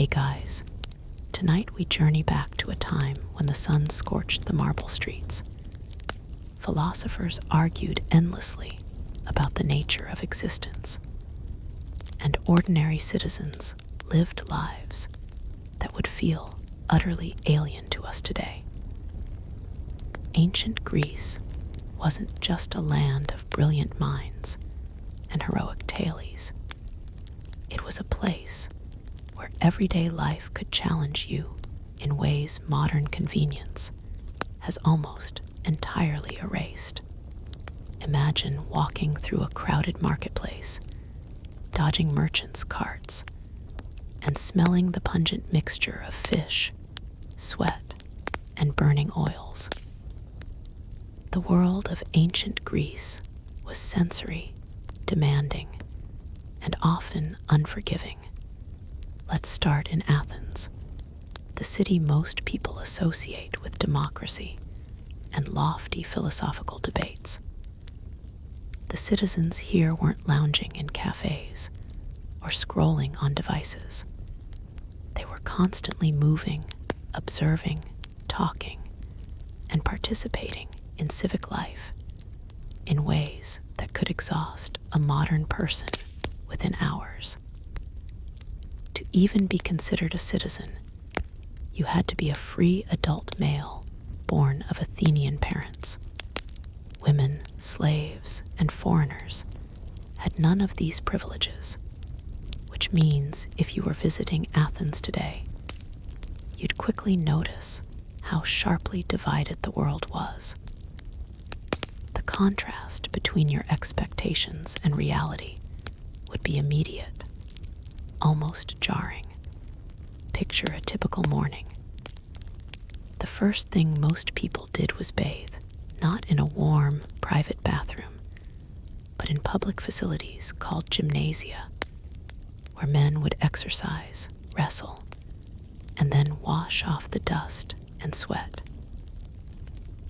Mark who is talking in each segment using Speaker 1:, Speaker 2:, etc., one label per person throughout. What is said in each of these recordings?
Speaker 1: Hey guys, tonight we journey back to a time when the sun scorched the marble streets. Philosophers argued endlessly about the nature of existence, and ordinary citizens lived lives that would feel utterly alien to us today. Ancient Greece wasn't just a land of brilliant minds and heroic tales. It was a place where everyday life could challenge you in ways modern convenience has almost entirely erased. Imagine walking through a crowded marketplace, dodging merchants' carts, and smelling the pungent mixture of fish, sweat, and burning oils. The world of ancient Greece was sensory, demanding, and often unforgiving. Let's start in Athens, the city most people associate with democracy and lofty philosophical debates. The citizens here weren't lounging in cafes or scrolling on devices. They were constantly moving, observing, talking, and participating in civic life in ways that could exhaust a modern person within hours. To even be considered a citizen, you had to be a free adult male born of Athenian parents. Women, slaves, and foreigners had none of these privileges, which means if you were visiting Athens today, you'd quickly notice how sharply divided the world was. The contrast between your expectations and reality would be immediate, almost jarring. Picture a typical morning. The first thing most people did was bathe, not in a warm, private bathroom, but in public facilities called gymnasia, where men would exercise, wrestle, and then wash off the dust and sweat.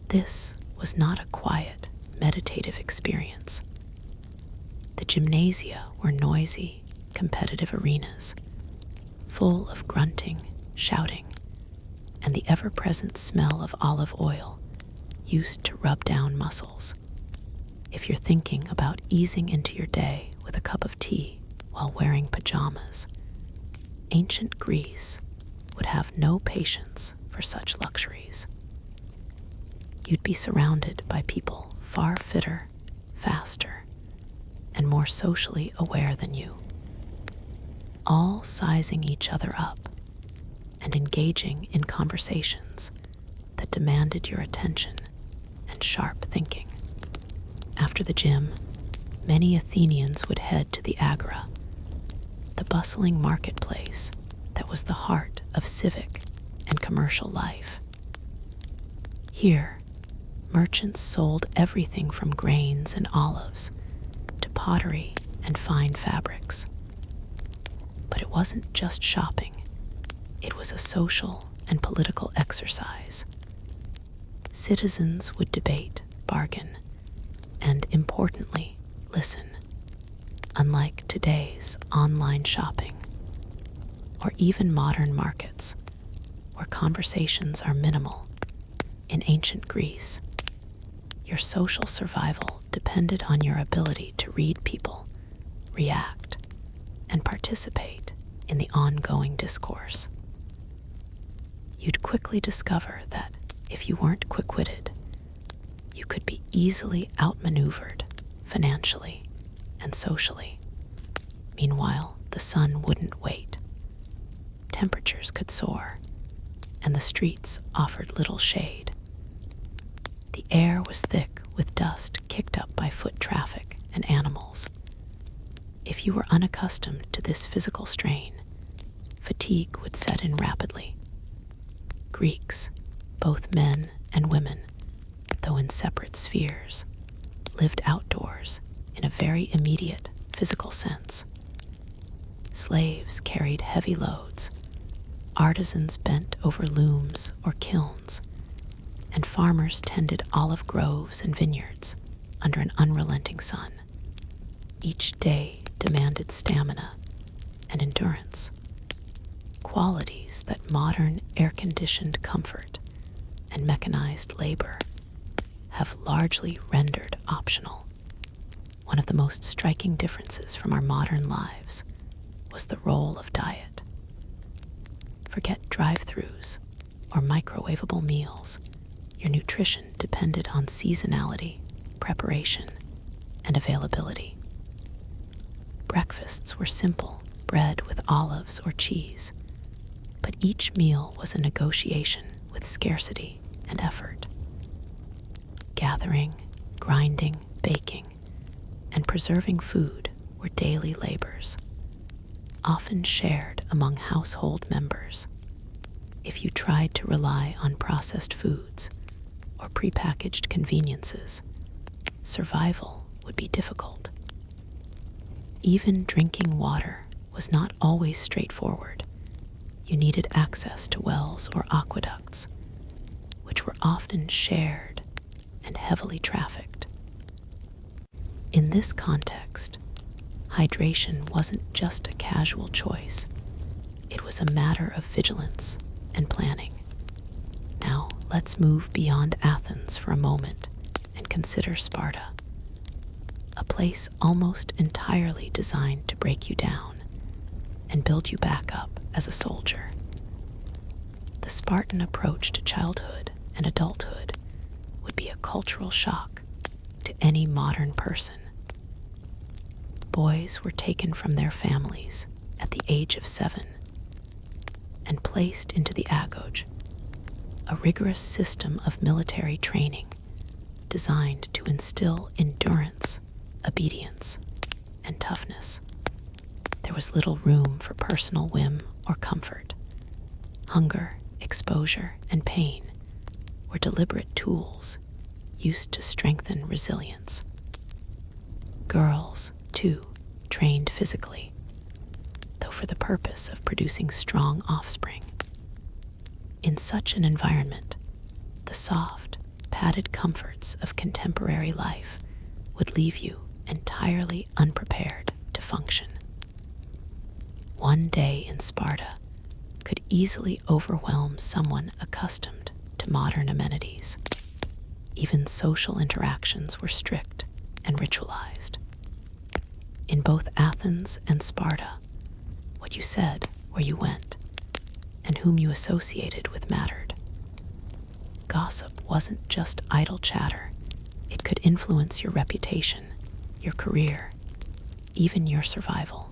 Speaker 1: This was not a quiet, meditative experience. The gymnasia were noisy, competitive arenas, full of grunting, shouting, and the ever-present smell of olive oil used to rub down muscles. If you're thinking about easing into your day with a cup of tea while wearing pajamas, ancient Greece would have no patience for such luxuries. You'd be surrounded by people far fitter, faster, and more socially aware than you, all sizing each other up and engaging in conversations that demanded your attention and sharp thinking. After the gym, many Athenians would head to the Agora, the bustling marketplace that was the heart of civic and commercial life. Here, merchants sold everything from grains and olives to pottery and fine fabrics. But it wasn't just shopping. It was a social and political exercise. Citizens would debate, bargain, and importantly, listen. Unlike today's online shopping, or even modern markets, where conversations are minimal, in ancient Greece, your social survival depended on your ability to read people, react, and participate in the ongoing discourse. You'd quickly discover that if you weren't quick-witted, you could be easily outmaneuvered financially and socially. Meanwhile, the sun wouldn't wait. Temperatures could soar, and the streets offered little shade. The air was thick with dust kicked up by foot traffic and animals. If you were unaccustomed to this physical strain, fatigue would set in rapidly. Greeks, both men and women, though in separate spheres, lived outdoors in a very immediate physical sense. Slaves carried heavy loads, artisans bent over looms or kilns, and farmers tended olive groves and vineyards under an unrelenting sun. Each day demanded stamina and endurance. qualities that modern air-conditioned comfort and mechanized labor have largely rendered optional. One of the most striking differences from our modern lives was the role of diet. Forget drive-thrus or microwavable meals. Your nutrition depended on seasonality, preparation, and availability. Breakfasts were simple, bread with olives or cheese, but each meal was a negotiation with scarcity and effort. Gathering, grinding, baking, and preserving food were daily labors, often shared among household members. If you tried to rely on processed foods or prepackaged conveniences, survival would be difficult. Even drinking water was not always straightforward. You needed access to wells or aqueducts, which were often shared and heavily trafficked. In this context, hydration wasn't just a casual choice. It was a matter of vigilance and planning. Now, let's move beyond Athens for a moment and consider Sparta, a place almost entirely designed to break you down and build you back up as a soldier. The Spartan approach to childhood and adulthood would be a cultural shock to any modern person. Boys were taken from their families at the age of 7 and placed into the agoge, a rigorous system of military training designed to instill endurance, obedience, and toughness. There was little room for personal whim or comfort. Hunger, exposure, and pain were deliberate tools used to strengthen resilience. Girls, too, trained physically, though for the purpose of producing strong offspring. In such an environment, the soft, padded comforts of contemporary life would leave you entirely unprepared to function. One day in Sparta could easily overwhelm someone accustomed to modern amenities. Even social interactions were strict and ritualized. In both Athens and Sparta, what you said, where you went, and whom you associated with mattered. Gossip wasn't just idle chatter. It could influence your reputation, your career, even your survival.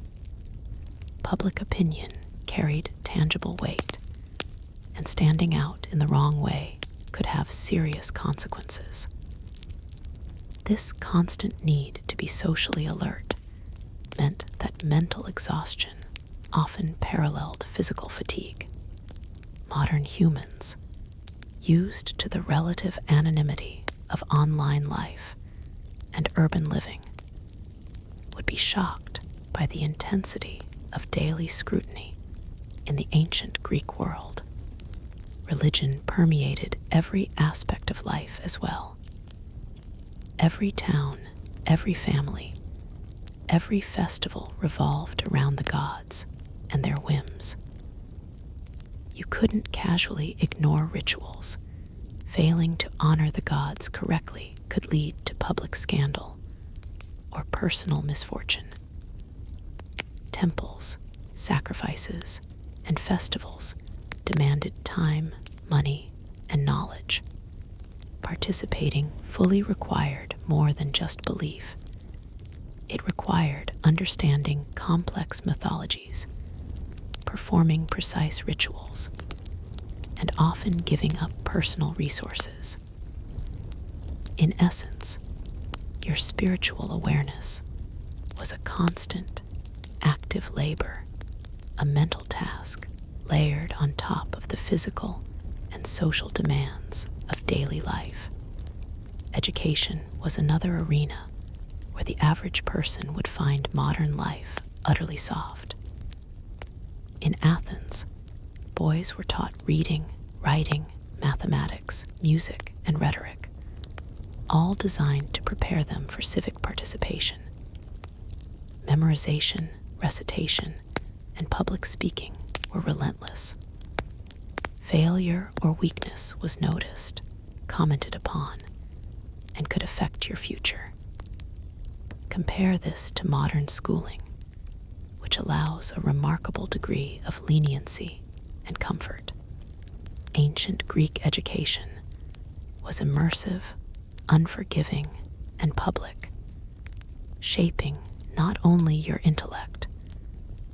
Speaker 1: Public opinion carried tangible weight, and standing out in the wrong way could have serious consequences. This constant need to be socially alert meant that mental exhaustion often paralleled physical fatigue. Modern humans, used to the relative anonymity of online life and urban living, would be shocked by the intensity of daily scrutiny in the ancient Greek world. Religion permeated every aspect of life as well. Every town, every family, every festival revolved around the gods and their whims. You couldn't casually ignore rituals. Failing to honor the gods correctly could lead to public scandal or personal misfortune. Temples, sacrifices, and festivals demanded time, money, and knowledge. Participating fully required more than just belief. It required understanding complex mythologies, performing precise rituals, and often giving up personal resources. In essence, your spiritual awareness was a constant, active labor, a mental task layered on top of the physical and social demands of daily life. Education was another arena where the average person would find modern life utterly soft. In Athens, boys were taught reading, writing, mathematics, music, and rhetoric, all designed to prepare them for civic participation. Memorization, recitation, and public speaking were relentless. Failure or weakness was noticed, commented upon, and could affect your future. Compare this to modern schooling, which allows a remarkable degree of leniency and comfort. Ancient Greek education was immersive, unforgiving, and public, shaping not only your intellect,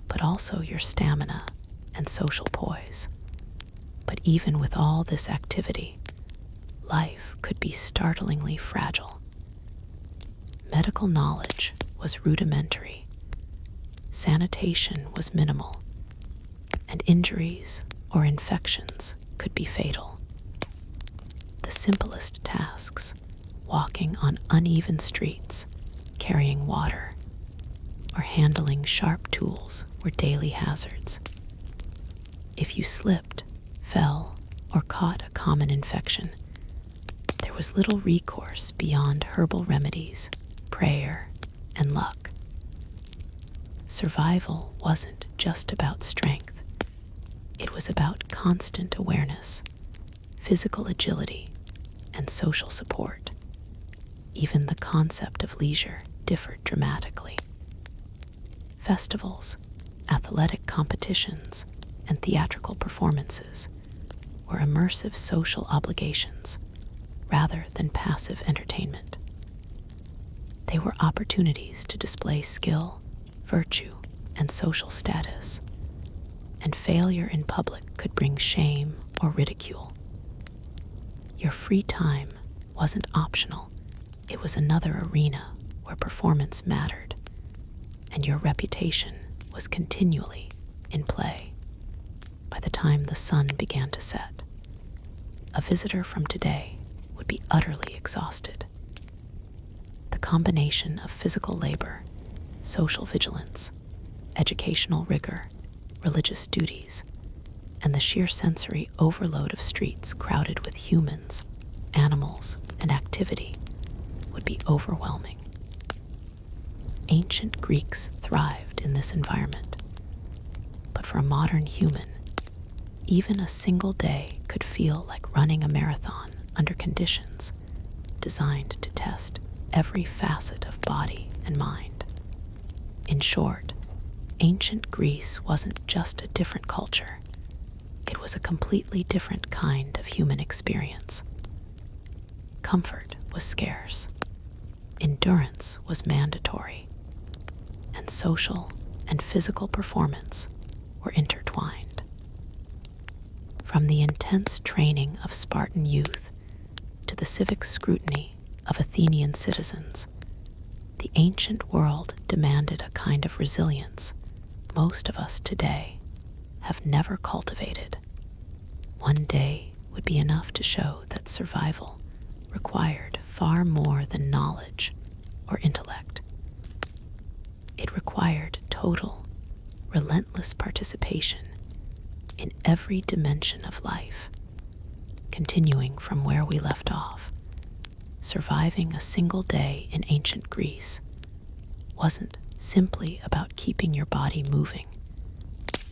Speaker 1: but also your stamina and social poise. But even with all this activity, life could be startlingly fragile. Medical knowledge was rudimentary, sanitation was minimal, and injuries or infections could be fatal. The simplest tasks, walking on uneven streets, carrying water, or handling sharp tools, were daily hazards. If you slipped, fell, or caught a common infection, there was little recourse beyond herbal remedies, prayer, and luck. Survival wasn't just about strength. It was about constant awareness, physical agility, and social support. Even the concept of leisure differed dramatically. Festivals, athletic competitions, and theatrical performances were immersive social obligations rather than passive entertainment. They were opportunities to display skill, virtue, and social status, and failure in public could bring shame or ridicule. Your free time wasn't optional. It was another arena where performance mattered, and your reputation was continually in play. By the time the sun began to set, a visitor from today would be utterly exhausted. The combination of physical labor, social vigilance, educational rigor, religious duties, and the sheer sensory overload of streets crowded with humans, animals, and activity would be overwhelming. Ancient Greeks thrived in this environment, but for a modern human, even a single day could feel like running a marathon under conditions designed to test every facet of body and mind. In short, ancient Greece wasn't just a different culture. It was a completely different kind of human experience. Comfort was scarce, endurance was mandatory, and social and physical performance were intertwined. From the intense training of Spartan youth to the civic scrutiny of Athenian citizens, the ancient world demanded a kind of resilience most of us today have never cultivated. One day would be enough to show that survival required far more than knowledge or intellect. It required total, relentless participation in every dimension of life. Continuing from where we left off, surviving a single day in ancient Greece wasn't simply about keeping your body moving.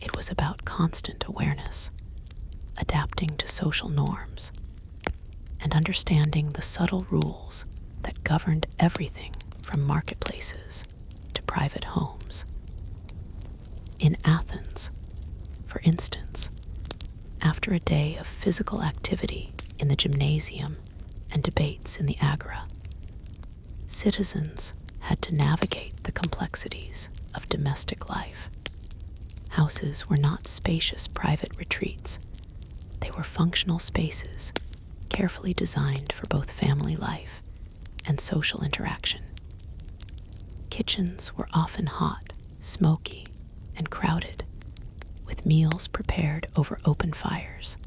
Speaker 1: It was about constant awareness, adapting to social norms, and understanding the subtle rules that governed everything from marketplaces to private homes. In Athens, for instance, after a day of physical activity in the gymnasium and debates in the agora, citizens had to navigate the complexities of domestic life. Houses were not spacious private retreats. They were functional spaces, carefully designed for both family life and social interaction. Kitchens were often hot, smoky, and crowded, with meals prepared over open fires.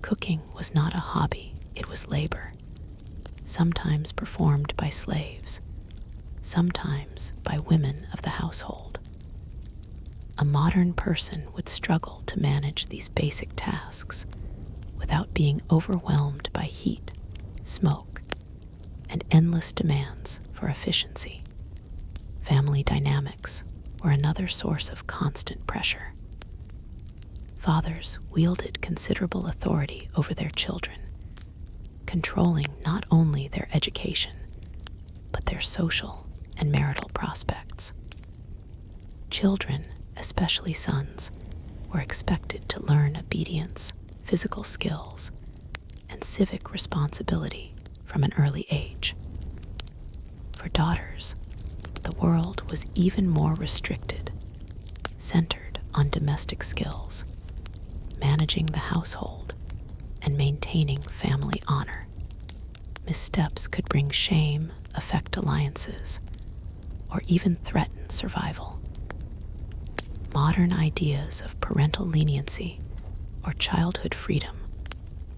Speaker 1: Cooking was not a hobby, it was labor, sometimes performed by slaves, sometimes by women of the household. A modern person would struggle to manage these basic tasks without being overwhelmed by heat, smoke, and endless demands for efficiency. Family dynamics were another source of constant pressure. Fathers wielded considerable authority over their children, controlling not only their education, but their social and marital prospects. Children, especially sons, were expected to learn obedience, physical skills, and civic responsibility from an early age. For daughters, the world was even more restricted, centered on domestic skills, managing the household, and maintaining family honor. Missteps could bring shame, affect alliances, or even threaten survival. Modern ideas of parental leniency or childhood freedom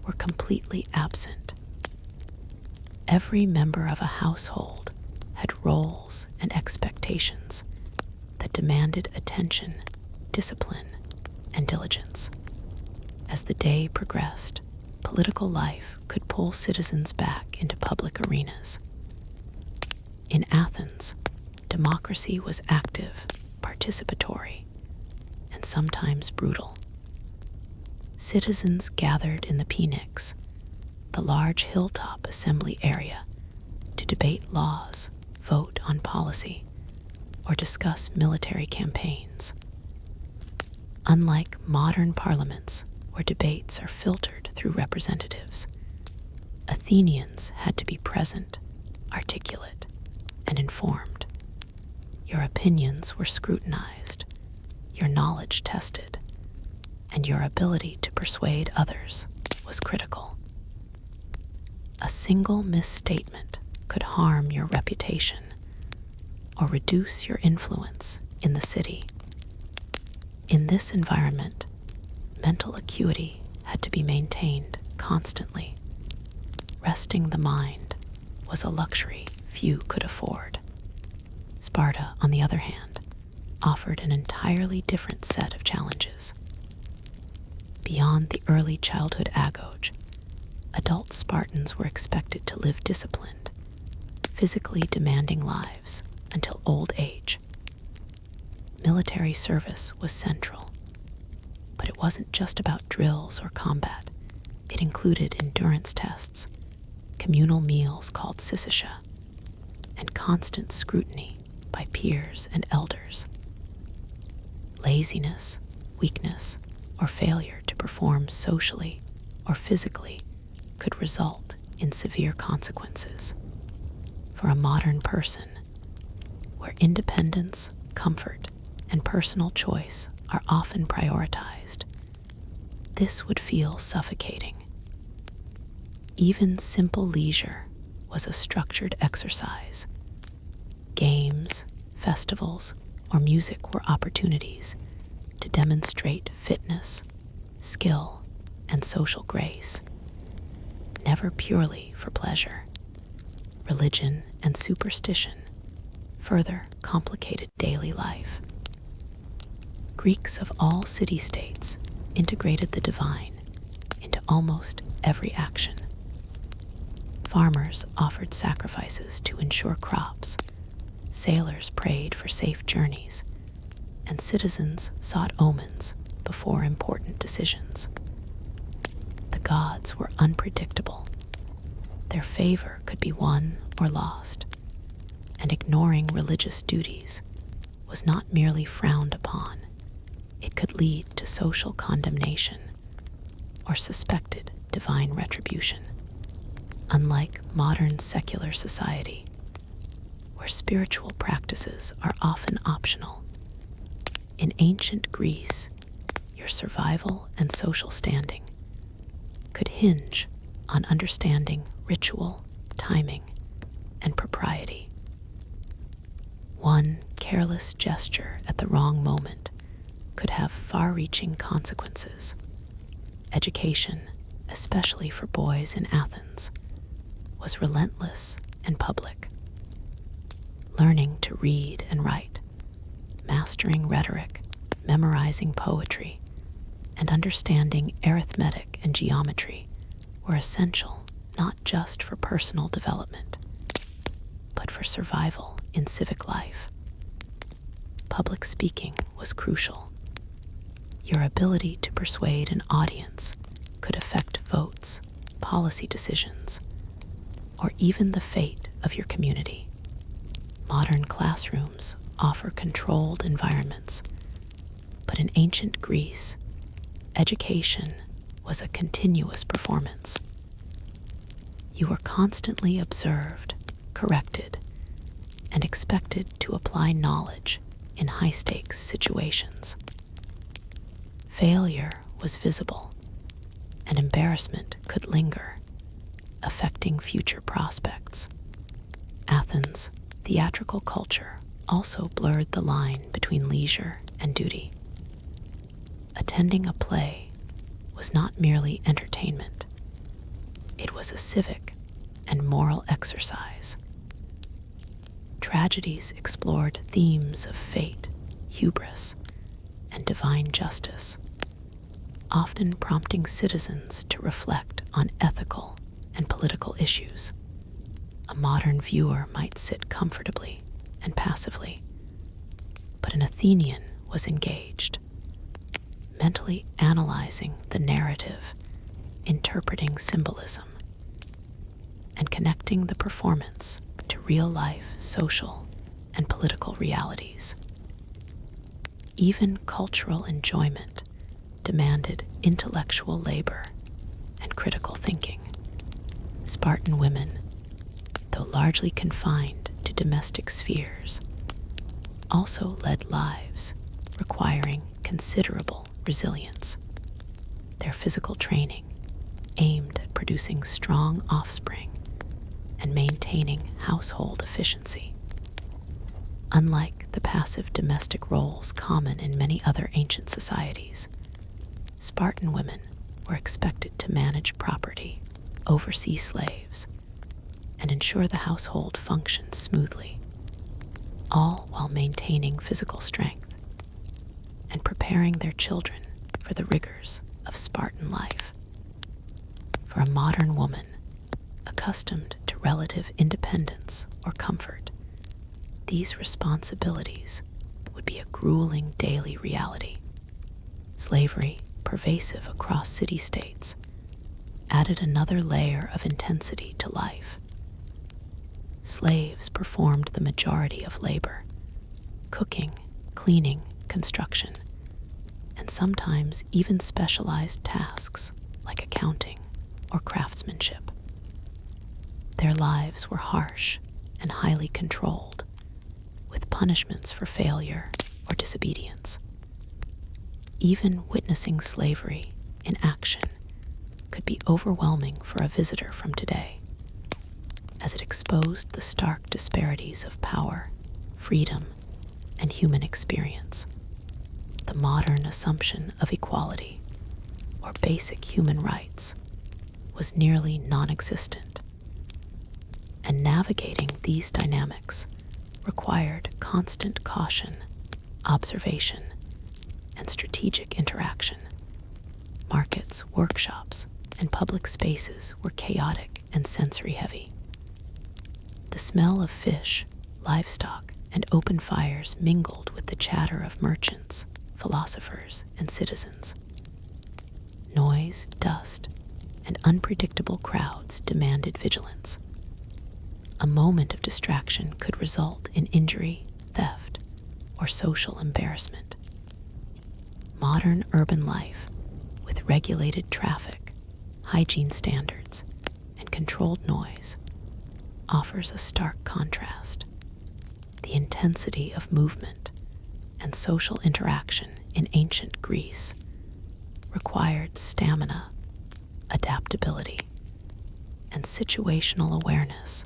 Speaker 1: were completely absent. Every member of a household had roles and expectations that demanded attention, discipline, and diligence. As the day progressed, political life could pull citizens back into public arenas. In Athens, democracy was active, participatory, and sometimes brutal. Citizens gathered in the Pnyx, the large hilltop assembly area, to debate laws, vote on policy, or discuss military campaigns. Unlike modern parliaments, where debates are filtered through representatives, Athenians had to be present, articulate, and informed. Your opinions were scrutinized, your knowledge tested, and your ability to persuade others was critical. A single misstatement could harm your reputation or reduce your influence in the city. In this environment, mental acuity had to be maintained constantly. Resting the mind was a luxury few could afford. Sparta, on the other hand, offered an entirely different set of challenges. Beyond the early childhood agoge, adult Spartans were expected to live disciplined, physically demanding lives until old age. Military service was central, but it wasn't just about drills or combat. It included endurance tests, communal meals called syssitia, and constant scrutiny by peers and elders. Laziness, weakness, or failure to perform socially or physically could result in severe consequences. For a modern person, where independence, comfort, and personal choice are often prioritized, this would feel suffocating. Even simple leisure was a structured exercise. Games, festivals, or music were opportunities to demonstrate fitness, skill, and social grace, never purely for pleasure. Religion and superstition further complicated daily life. Greeks of all city-states integrated the divine into almost every action. Farmers offered sacrifices to ensure crops, sailors prayed for safe journeys, and citizens sought omens before important decisions. The gods were unpredictable. Their favor could be won or lost, and ignoring religious duties was not merely frowned upon, it could lead to social condemnation or suspected divine retribution. Unlike modern secular society, where spiritual practices are often optional, in ancient Greece, your survival and social standing could hinge on understanding ritual, timing, and propriety. One careless gesture at the wrong moment could have far-reaching consequences. Education, especially for boys in Athens, was relentless and public. Learning to read and write, mastering rhetoric, memorizing poetry, and understanding arithmetic and geometry were essential not just for personal development, but for survival in civic life. Public speaking was crucial. Your ability to persuade an audience could affect votes, policy decisions, or even the fate of your community. Modern classrooms offer controlled environments, but in ancient Greece, education was a continuous performance. You were constantly observed, corrected, and expected to apply knowledge in high-stakes situations. Failure was visible, and embarrassment could linger, affecting future prospects. Athens' theatrical culture also blurred the line between leisure and duty. Attending a play was not merely entertainment, it was a civic and moral exercise. Tragedies explored themes of fate, hubris, and divine justice, often prompting citizens to reflect on ethical and political issues. A modern viewer might sit comfortably and passively, but an Athenian was engaged, mentally analyzing the narrative, interpreting symbolism, and connecting the performance to real-life social and political realities. Even cultural enjoyment demanded intellectual labor and critical thinking. Spartan women, though largely confined to domestic spheres, also led lives requiring considerable resilience. Their physical training aimed at producing strong offspring and maintaining household efficiency. Unlike the passive domestic roles common in many other ancient societies, Spartan women were expected to manage property, oversee slaves, and ensure the household functioned smoothly, all while maintaining physical strength and preparing their children for the rigors of Spartan life. For a modern woman, accustomed to relative independence or comfort, these responsibilities would be a grueling daily reality. Slavery, pervasive across city-states, added another layer of intensity to life. Slaves performed the majority of labor, cooking, cleaning, construction, and sometimes even specialized tasks like accounting or craftsmanship. Their lives were harsh and highly controlled, with punishments for failure or disobedience. Even witnessing slavery in action could be overwhelming for a visitor from today, as it exposed the stark disparities of power, freedom, and human experience. The modern assumption of equality, or basic human rights, was nearly non-existent, and navigating these dynamics required constant caution, observation, and strategic interaction. Markets, workshops, and public spaces were chaotic and sensory-heavy. The smell of fish, livestock, and open fires mingled with the chatter of merchants, philosophers, and citizens. Noise, dust, and unpredictable crowds demanded vigilance. A moment of distraction could result in injury, theft, or social embarrassment. Modern urban life, with regulated traffic, hygiene standards, and controlled noise, offers a stark contrast. The intensity of movement and social interaction in ancient Greece required stamina, adaptability, and situational awareness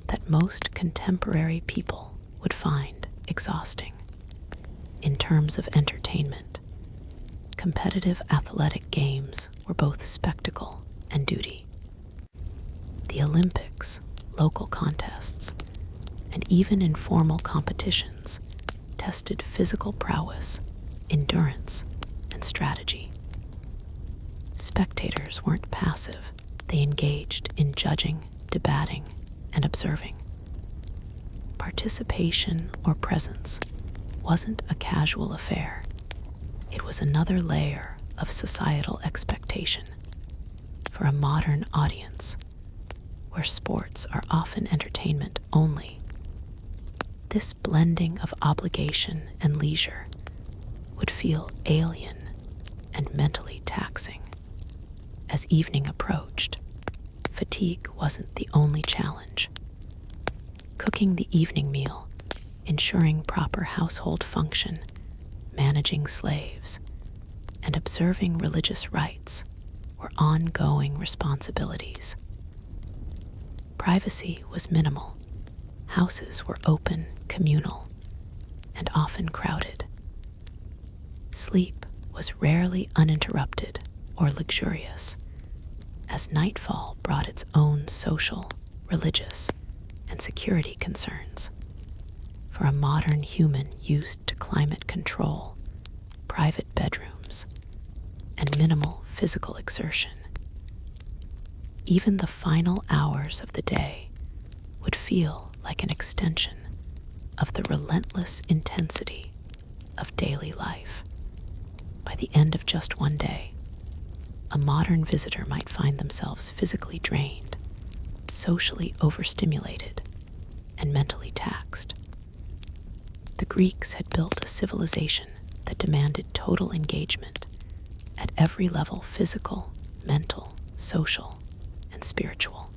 Speaker 1: that most contemporary people would find exhausting. In terms of entertainment, competitive athletic games were both spectacle and duty. The Olympics, local contests, and even informal competitions tested physical prowess, endurance, and strategy. Spectators weren't passive, they engaged in judging, debating, and observing. Participation or presence wasn't a casual affair. It was another layer of societal expectation for a modern audience where sports are often entertainment only. This blending of obligation and leisure would feel alien and mentally taxing. As evening approached, fatigue wasn't the only challenge. Cooking the evening meal, ensuring proper household function, managing slaves, and observing religious rites were ongoing responsibilities. Privacy was minimal. Houses were open, communal, and often crowded. Sleep was rarely uninterrupted or luxurious, as nightfall brought its own social, religious, and security concerns. For a modern human used to climate control, private bedrooms, and minimal physical exertion, even the final hours of the day would feel like an extension of the relentless intensity of daily life. By the end of just one day, a modern visitor might find themselves physically drained, socially overstimulated, and mentally taxed. The Greeks had built a civilization that demanded total engagement at every level: physical, mental, social, and spiritual.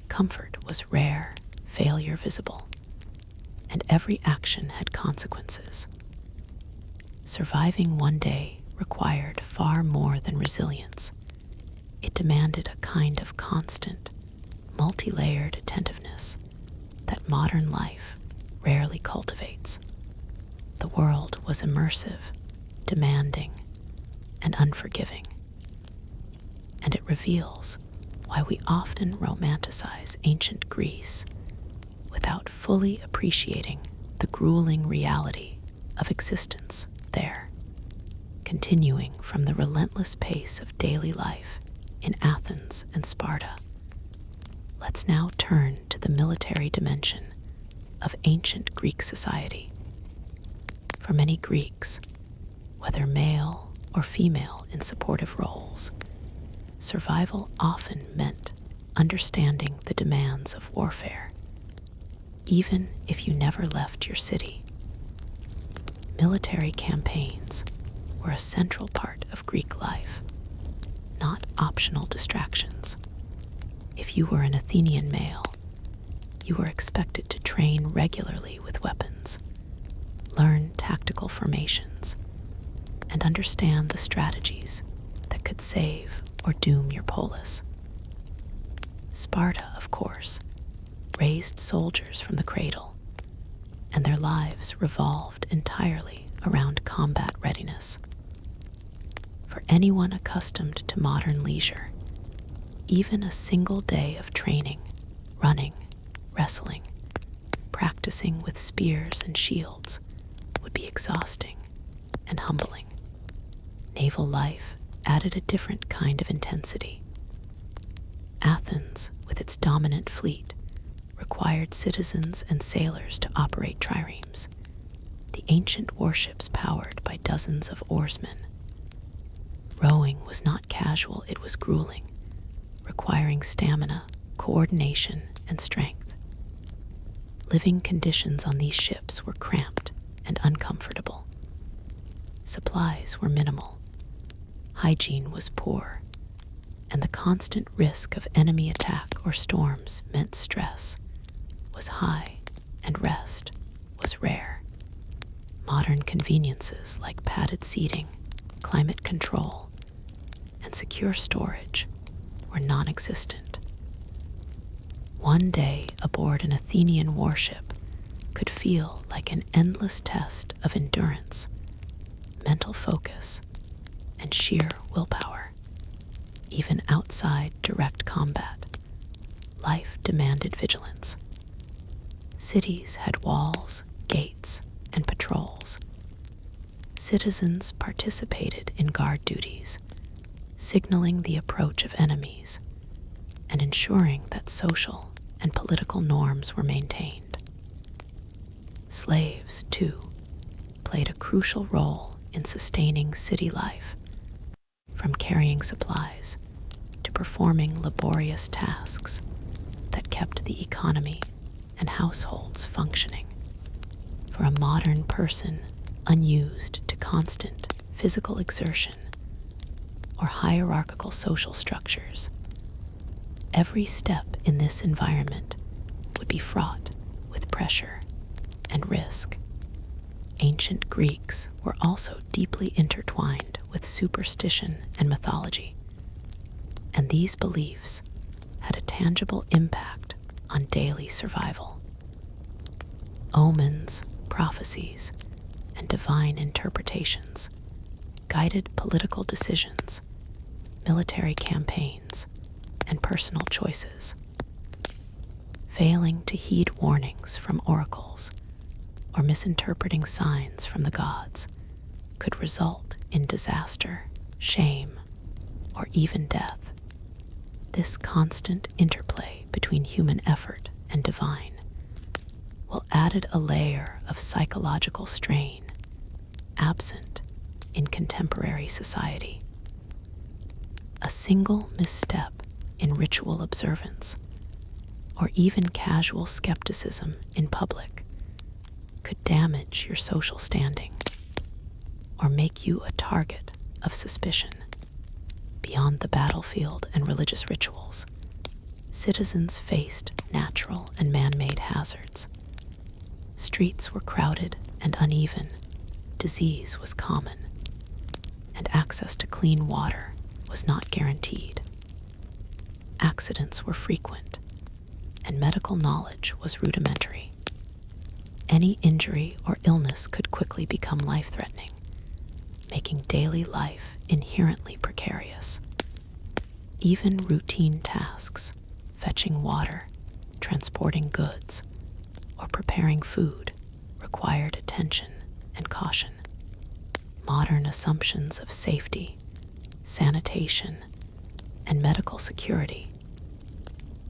Speaker 1: Comfort was rare, failure visible, and every action had consequences. Surviving one day required far more than resilience. It demanded a kind of constant, multi-layered attentiveness that modern life rarely cultivates. The world was immersive, demanding, and unforgiving, and it reveals why we often romanticize ancient Greece without fully appreciating the grueling reality of existence there. Continuing from the relentless pace of daily life in Athens and Sparta, let's now turn to the military dimension of ancient Greek society. For many Greeks, whether male or female in supportive roles, survival often meant understanding the demands of warfare, even if you never left your city. Military campaigns were a central part of Greek life, not optional distractions. If you were an Athenian male, you were expected to train regularly with weapons, learn tactical formations, and understand the strategies that could save or doom your polis. Sparta, of course, raised soldiers from the cradle, and their lives revolved entirely around combat readiness. For anyone accustomed to modern leisure, even a single day of training, running, wrestling, practicing with spears and shields would be exhausting and humbling. Naval life added a different kind of intensity. Athens, with its dominant fleet, required citizens and sailors to operate triremes, the ancient warships powered by dozens of oarsmen. Rowing was not casual, it was grueling, requiring stamina, coordination, and strength. Living conditions on these ships were cramped and uncomfortable. Supplies were minimal, hygiene was poor, and the constant risk of enemy attack or storms meant stress was high and rest was rare. Modern conveniences like padded seating, climate control, and secure storage were non-existent. One day aboard an Athenian warship could feel like an endless test of endurance, mental focus, and sheer willpower. Even outside direct combat, life demanded vigilance. Cities had walls, gates, and patrols. Citizens participated in guard duties, signaling the approach of enemies and ensuring that social and political norms were maintained. Slaves, too, played a crucial role in sustaining city life, from carrying supplies to performing laborious tasks that kept the economy and households functioning. For a modern person unused to constant physical exertion or hierarchical social structures, every step in this environment would be fraught with pressure and risk. Ancient Greeks were also deeply intertwined with superstition and mythology, and these beliefs had a tangible impact on daily survival. Omens, prophecies, and divine interpretations guided political decisions, military campaigns, and personal choices. Failing to heed warnings from oracles or misinterpreting signs from the gods could result in disaster, shame, or even death. This constant interplay between human effort and divine will added a layer of psychological strain absent in contemporary society. A single misstep in ritual observance, or even casual skepticism in public, could damage your social standing or make you a target of suspicion. Beyond the battlefield and religious rituals, citizens faced natural and man-made hazards. Streets were crowded and uneven, disease was common, and access to clean water was not guaranteed. Accidents were frequent, and medical knowledge was rudimentary. Any injury or illness could quickly become life-threatening, making daily life inherently precarious. Even routine tasks, fetching water, transporting goods, or preparing food, required attention and caution. Modern assumptions of safety, sanitation, and medical security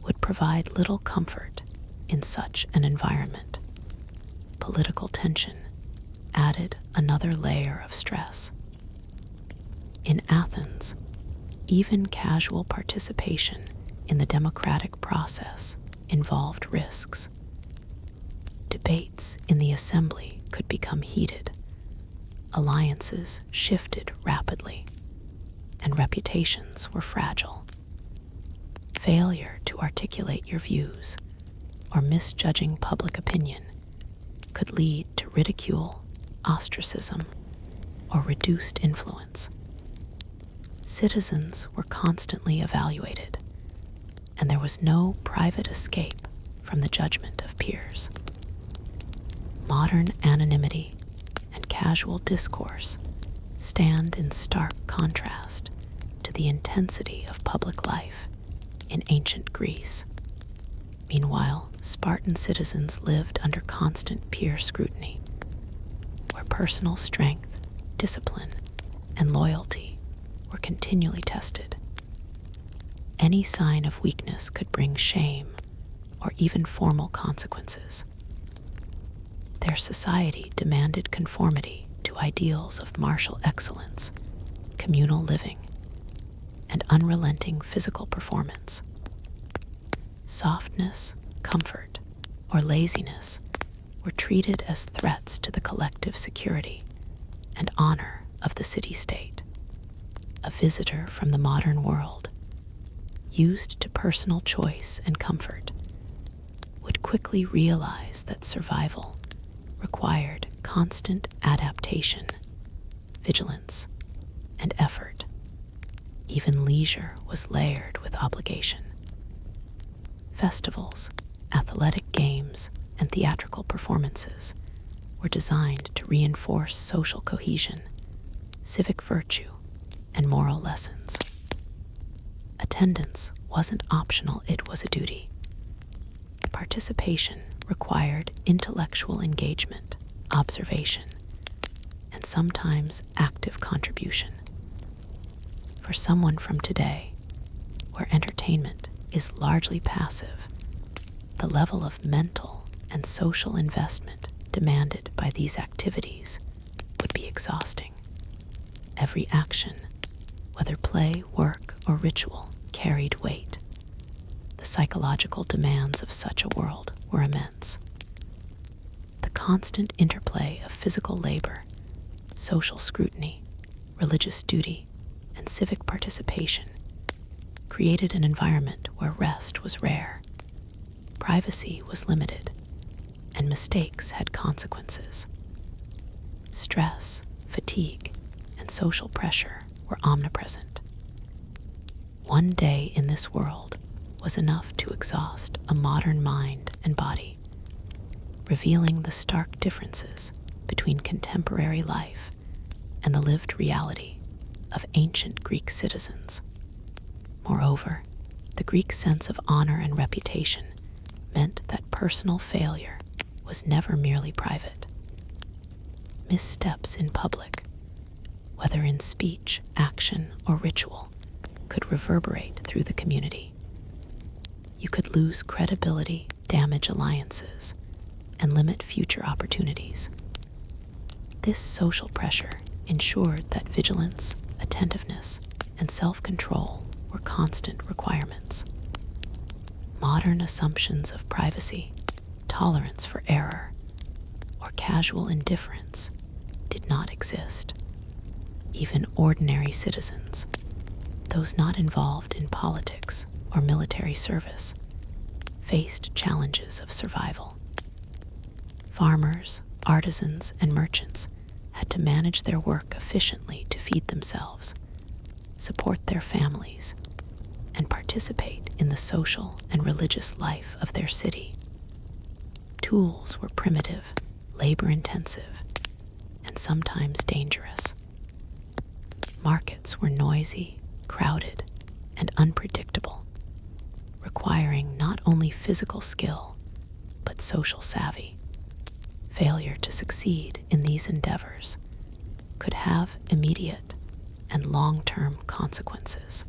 Speaker 1: would provide little comfort in such an environment. Political tension added another layer of stress. In Athens, even casual participation in the democratic process involved risks. Debates in the assembly could become heated, alliances shifted rapidly, and reputations were fragile. Failure to articulate your views or misjudging public opinion could lead to ridicule, ostracism, or reduced influence. Citizens were constantly evaluated, and there was no private escape from the judgment of peers. Modern anonymity and casual discourse stand in stark contrast to the intensity of public life in ancient Greece. Meanwhile, Spartan citizens lived under constant peer scrutiny, where personal strength, discipline, and loyalty were continually tested. Any sign of weakness could bring shame or even formal consequences. Their society demanded conformity to ideals of martial excellence, communal living, and unrelenting physical performance. Softness, comfort, or laziness were treated as threats to the collective security and honor of the city-state. A visitor from the modern world, used to personal choice and comfort, would quickly realize that survival required constant adaptation, vigilance, and effort. Even leisure was layered with obligation. Festivals, athletic games, and theatrical performances were designed to reinforce social cohesion, civic virtue, and moral lessons. Attendance wasn't optional, it was a duty. Participation required intellectual engagement, observation, and sometimes active contribution. For someone from today, where entertainment is largely passive, the level of mental and social investment demanded by these activities would be exhausting. Every action, whether play, work, or ritual, carried weight. The psychological demands of such a world were immense. The constant interplay of physical labor, social scrutiny, religious duty, and civic participation created an environment where rest was rare, privacy was limited, and mistakes had consequences. Stress, fatigue, and social pressure were omnipresent. One day in this world was enough to exhaust a modern mind and body, revealing the stark differences between contemporary life and the lived reality of ancient Greek citizens. Moreover, the Greek sense of honor and reputation meant that personal failure was never merely private. Missteps in public, whether in speech, action, or ritual, could reverberate through the community. You could lose credibility, damage alliances, and limit future opportunities. This social pressure ensured that vigilance, attentiveness, and self-control were constant requirements. Modern assumptions of privacy, tolerance for error, or casual indifference did not exist. Even ordinary citizens, those not involved in politics or military service, faced challenges of survival. Farmers, artisans, and merchants had to manage their work efficiently to feed themselves, support their families, and participate in the social and religious life of their city. Tools were primitive, labor-intensive, and sometimes dangerous. Markets were noisy, crowded, and unpredictable, requiring not only physical skill, but social savvy. Failure to succeed in these endeavors could have immediate and long-term consequences.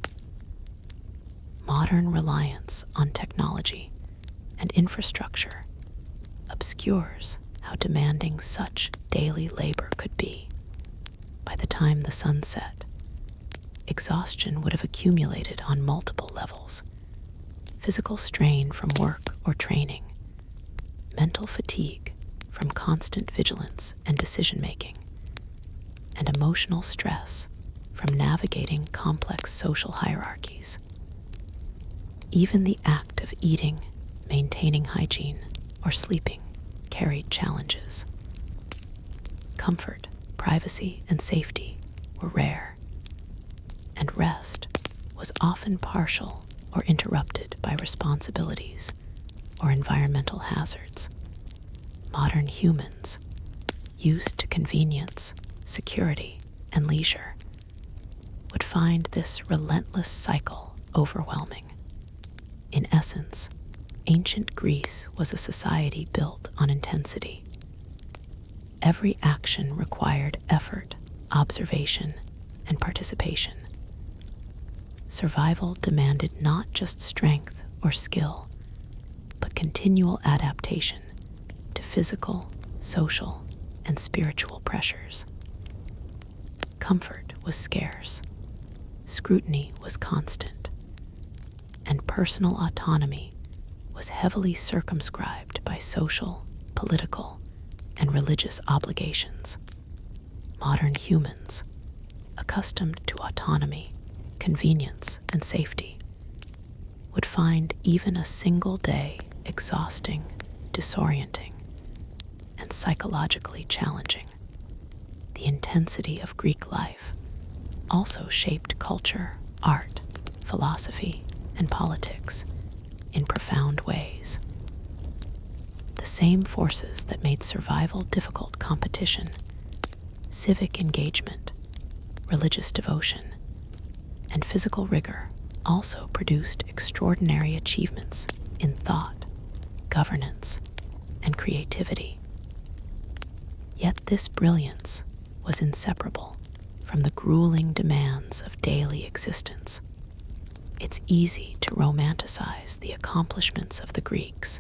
Speaker 1: Modern reliance on technology and infrastructure obscures how demanding such daily labor could be. By the time the sun set, exhaustion would have accumulated on multiple levels. Physical strain from work or training, mental fatigue from constant vigilance and decision-making, and emotional stress from navigating complex social hierarchies. Even the act of eating, maintaining hygiene, or sleeping carried challenges. Comfort, privacy, and safety were rare, and rest was often partial or interrupted by responsibilities or environmental hazards. Modern humans, used to convenience, security, and leisure, would find this relentless cycle overwhelming. In essence, ancient Greece was a society built on intensity. Every action required effort, observation, and participation. Survival demanded not just strength or skill, but continual adaptation to physical, social, and spiritual pressures. Comfort was scarce, scrutiny was constant, and personal autonomy was heavily circumscribed by social, political, and religious obligations. Modern humans, accustomed to autonomy, convenience, and safety, would find even a single day exhausting, disorienting, and psychologically challenging. The intensity of Greek life also shaped culture, art, philosophy, and politics in profound ways. The same forces that made survival difficult: competition, civic engagement, religious devotion, and physical rigor also produced extraordinary achievements in thought, governance, and creativity. Yet this brilliance was inseparable from the grueling demands of daily existence. It's easy to romanticize the accomplishments of the Greeks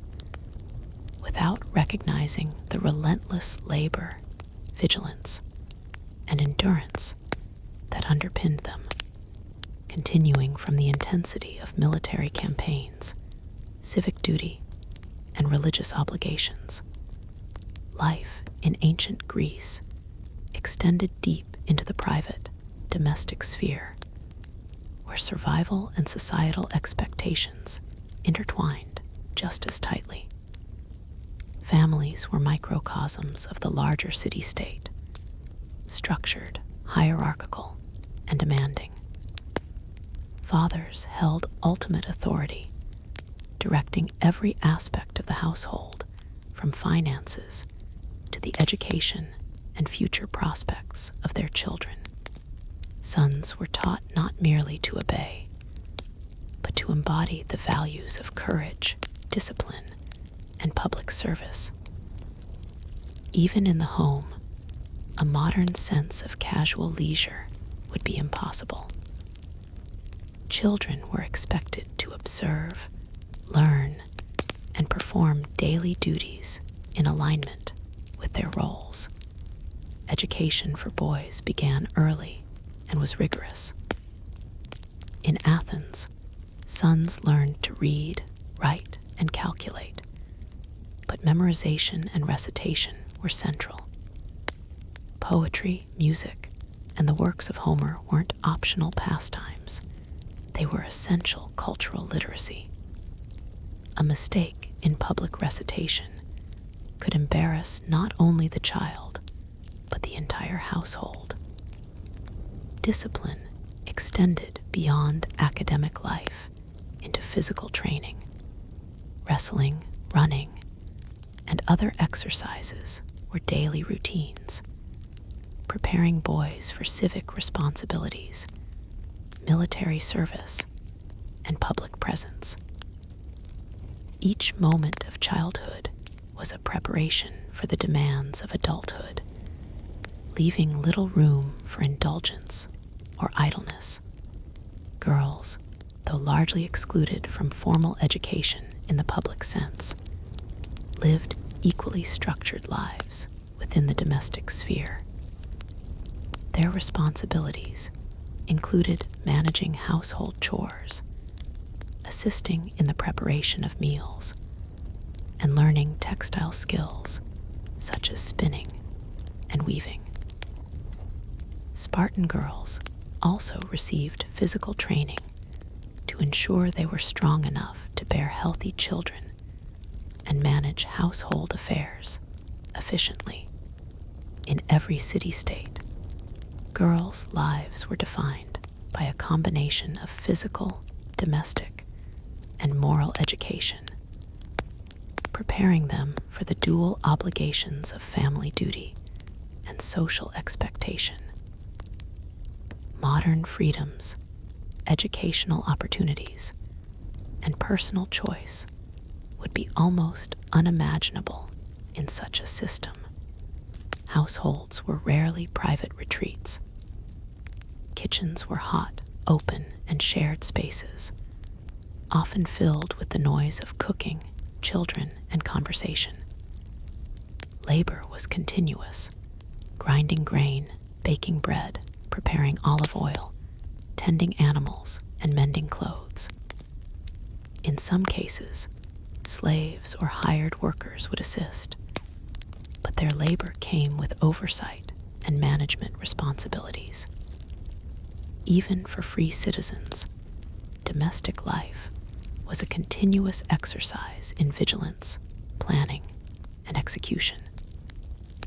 Speaker 1: without recognizing the relentless labor, vigilance, and endurance that underpinned them, continuing from the intensity of military campaigns, civic duty, and religious obligations. Life in ancient Greece extended deep into the private, domestic sphere, where survival and societal expectations intertwined just as tightly. Families were microcosms of the larger city-state, structured, hierarchical, and demanding. Fathers held ultimate authority, directing every aspect of the household, from finances to the education and future prospects of their children. Sons were taught not merely to obey, but to embody the values of courage, discipline, and public service. Even in the home, a modern sense of casual leisure would be impossible. Children were expected to observe, learn, and perform daily duties in alignment with their roles. Education for boys began early and was rigorous. In Athens, sons learned to read, write, and calculate, but memorization and recitation were central. Poetry, music, and the works of Homer weren't optional pastimes. They were essential cultural literacy. A mistake in public recitation could embarrass not only the child, but the entire household. Discipline extended beyond academic life into physical training. Wrestling, running, and other exercises were daily routines, preparing boys for civic responsibilities, military service, and public presence. Each moment of childhood was a preparation for the demands of adulthood, leaving little room for indulgence or idleness. Girls, though largely excluded from formal education in the public sense, lived equally structured lives within the domestic sphere. Their responsibilities included managing household chores, assisting in the preparation of meals, and learning textile skills such as spinning and weaving. Spartan girls also received physical training to ensure they were strong enough to bear healthy children and manage household affairs efficiently. In every city-state, girls' lives were defined by a combination of physical, domestic, and moral education, preparing them for the dual obligations of family duty and social expectation. Modern freedoms, educational opportunities, and personal choice would be almost unimaginable in such a system. Households were rarely private retreats. Kitchens were hot, open, and shared spaces, often filled with the noise of cooking, children, and conversation. Labor was continuous, grinding grain, baking bread, preparing olive oil, tending animals, and mending clothes. In some cases, slaves or hired workers would assist, but their labor came with oversight and management responsibilities. Even for free citizens, domestic life was a continuous exercise in vigilance, planning, and execution.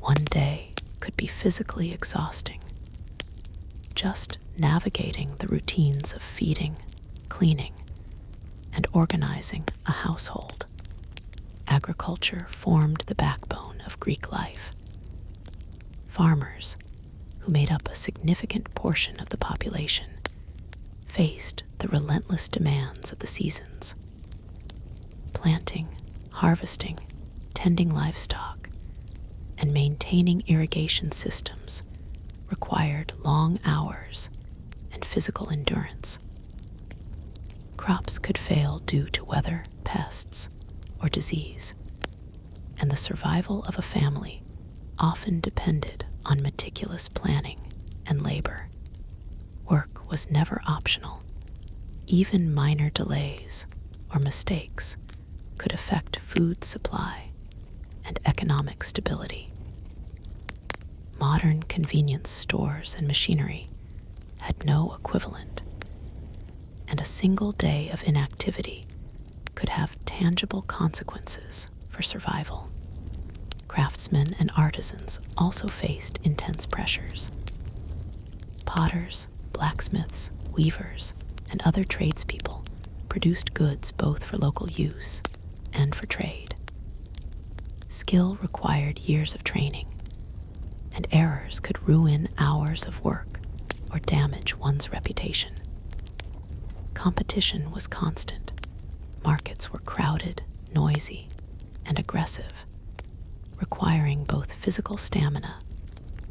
Speaker 1: One day could be physically exhausting. Just navigating the routines of feeding, cleaning, and organizing a household. Agriculture formed the backbone of Greek life. Farmers, who made up a significant portion of the population, faced the relentless demands of the seasons. Planting, harvesting, tending livestock, and maintaining irrigation systems required long hours and physical endurance. Crops could fail due to weather, pests, or disease, and the survival of a family often depended on meticulous planning and labor. Work was never optional. Even minor delays or mistakes could affect food supply and economic stability. Modern convenience stores and machinery had no equivalent, and a single day of inactivity could have tangible consequences for survival. Craftsmen and artisans also faced intense pressures. Potters, blacksmiths, weavers, and other tradespeople produced goods both for local use and for trade. Skill required years of training, and errors could ruin hours of work or damage one's reputation. Competition was constant. Markets were crowded, noisy, and aggressive, requiring both physical stamina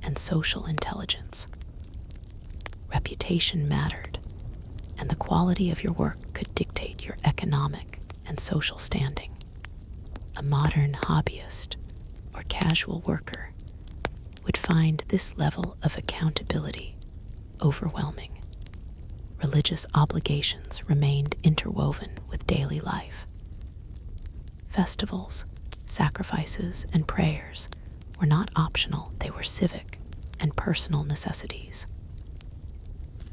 Speaker 1: and social intelligence. Reputation mattered, and the quality of your work could dictate your economic and social standing. A modern hobbyist or casual worker would find this level of accountability overwhelming. Religious obligations remained interwoven with daily life. Festivals, sacrifices, and prayers were not optional, they were civic and personal necessities.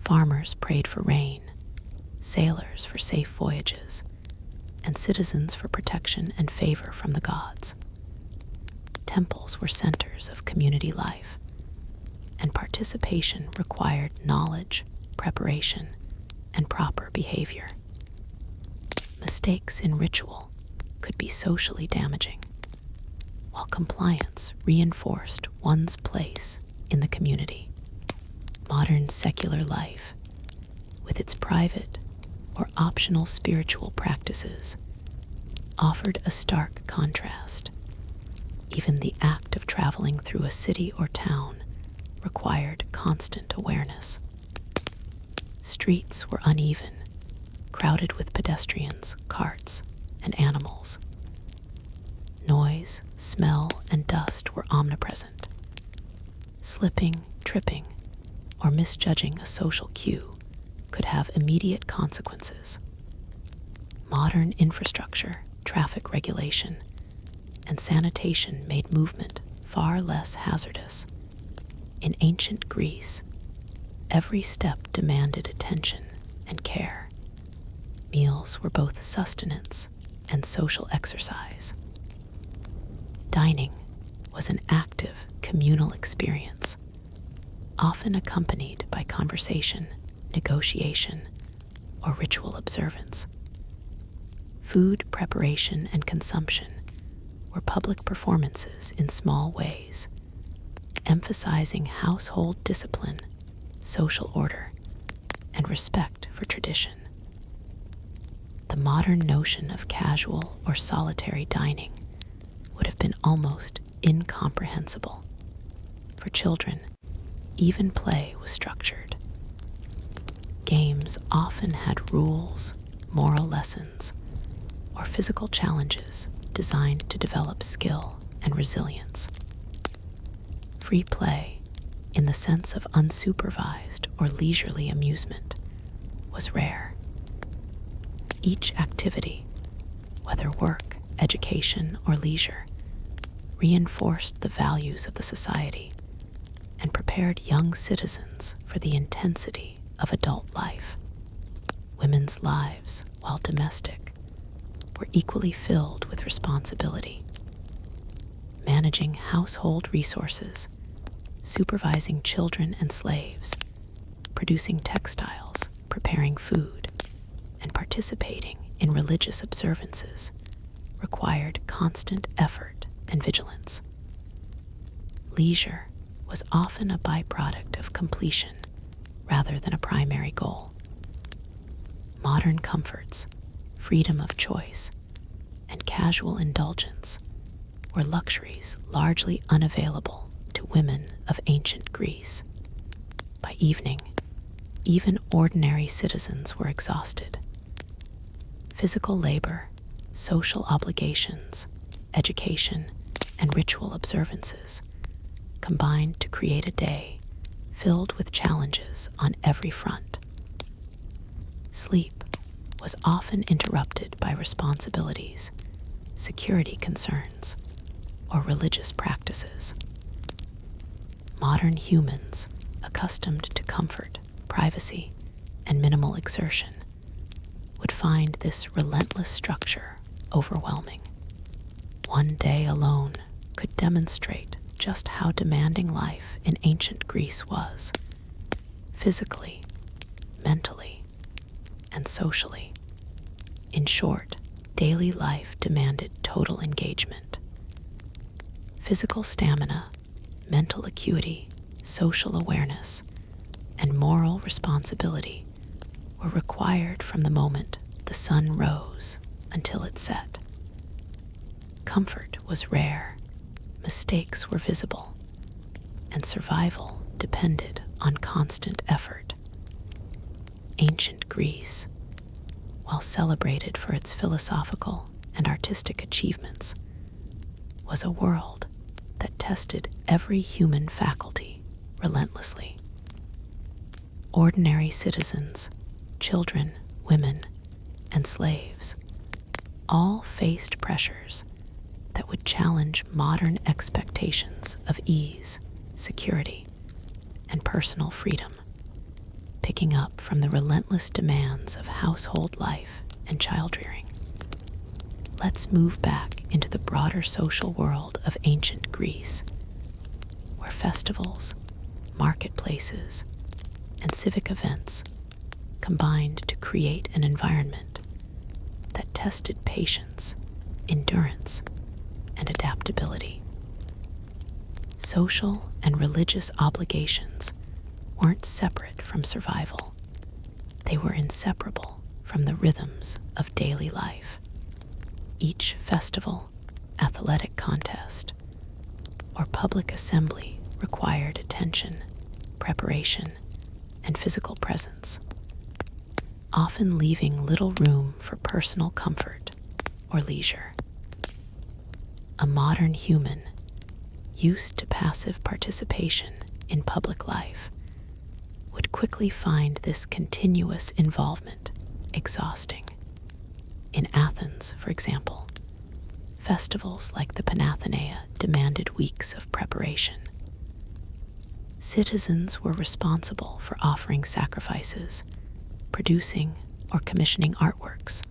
Speaker 1: Farmers prayed for rain, sailors for safe voyages, and citizens for protection and favor from the gods. Temples were centers of community life, and participation required knowledge, preparation, and proper behavior. Mistakes in ritual could be socially damaging, while compliance reinforced one's place in the community. Modern secular life, with its private or optional spiritual practices, offered a stark contrast. Even the act of traveling through a city or town required constant awareness. Streets were uneven, crowded with pedestrians, carts, and animals. Noise, smell, and dust were omnipresent. Slipping, tripping, or misjudging a social cue could have immediate consequences. Modern infrastructure, traffic regulation, and sanitation made movement far less hazardous. In ancient Greece, every step demanded attention and care. Meals were both sustenance and social exercise. Dining was an active, communal experience, often accompanied by conversation, negotiation, or ritual observance. Food preparation and consumption were public performances in small ways, emphasizing household discipline, social order, and respect for tradition. The modern notion of casual or solitary dining would have been almost incomprehensible. For children, even play was structured. Games often had rules, moral lessons, or physical challenges designed to develop skill and resilience. Free play, in the sense of unsupervised or leisurely amusement, was rare. Each activity, whether work, education, or leisure, reinforced the values of the society and prepared young citizens for the intensity of adult life. Women's lives, while domestic, were equally filled with responsibility. Managing household resources, supervising children and slaves, producing textiles, preparing food, and participating in religious observances required constant effort and vigilance. Leisure was often a byproduct of completion rather than a primary goal. Modern comforts, freedom of choice, and casual indulgence were luxuries largely unavailable to women of ancient Greece. By evening, even ordinary citizens were exhausted. Physical labor, social obligations, education, and ritual observances combined to create a day filled with challenges on every front. Sleep was often interrupted by responsibilities, security concerns, or religious practices. Modern humans, accustomed to comfort, privacy, and minimal exertion, would find this relentless structure overwhelming. One day alone could demonstrate just how demanding life in ancient Greece was, physically, mentally, and socially. In short, daily life demanded total engagement. Physical stamina, mental acuity, social awareness, and moral responsibility were required from the moment the sun rose until it set. Comfort was rare, mistakes were visible, and survival depended on constant effort. Ancient Greece, while celebrated for its philosophical and artistic achievements, was a world that tested every human faculty relentlessly. Ordinary citizens, children, women, and slaves all faced pressures that would challenge modern expectations of ease, security, and personal freedom, picking up from the relentless demands of household life and child-rearing. Let's move back into the broader social world of ancient Greece, where festivals, marketplaces, and civic events combined to create an environment that tested patience, endurance, and adaptability. Social and religious obligations weren't separate from survival. They were inseparable from the rhythms of daily life. Each festival, athletic contest, or public assembly required attention, preparation, and physical presence, often leaving little room for personal comfort or leisure. A modern human, used to passive participation in public life, would quickly find this continuous involvement exhausting. In Athens, for example, festivals like the Panathenaea demanded weeks of preparation. Citizens were responsible for offering sacrifices, producing or commissioning artworks,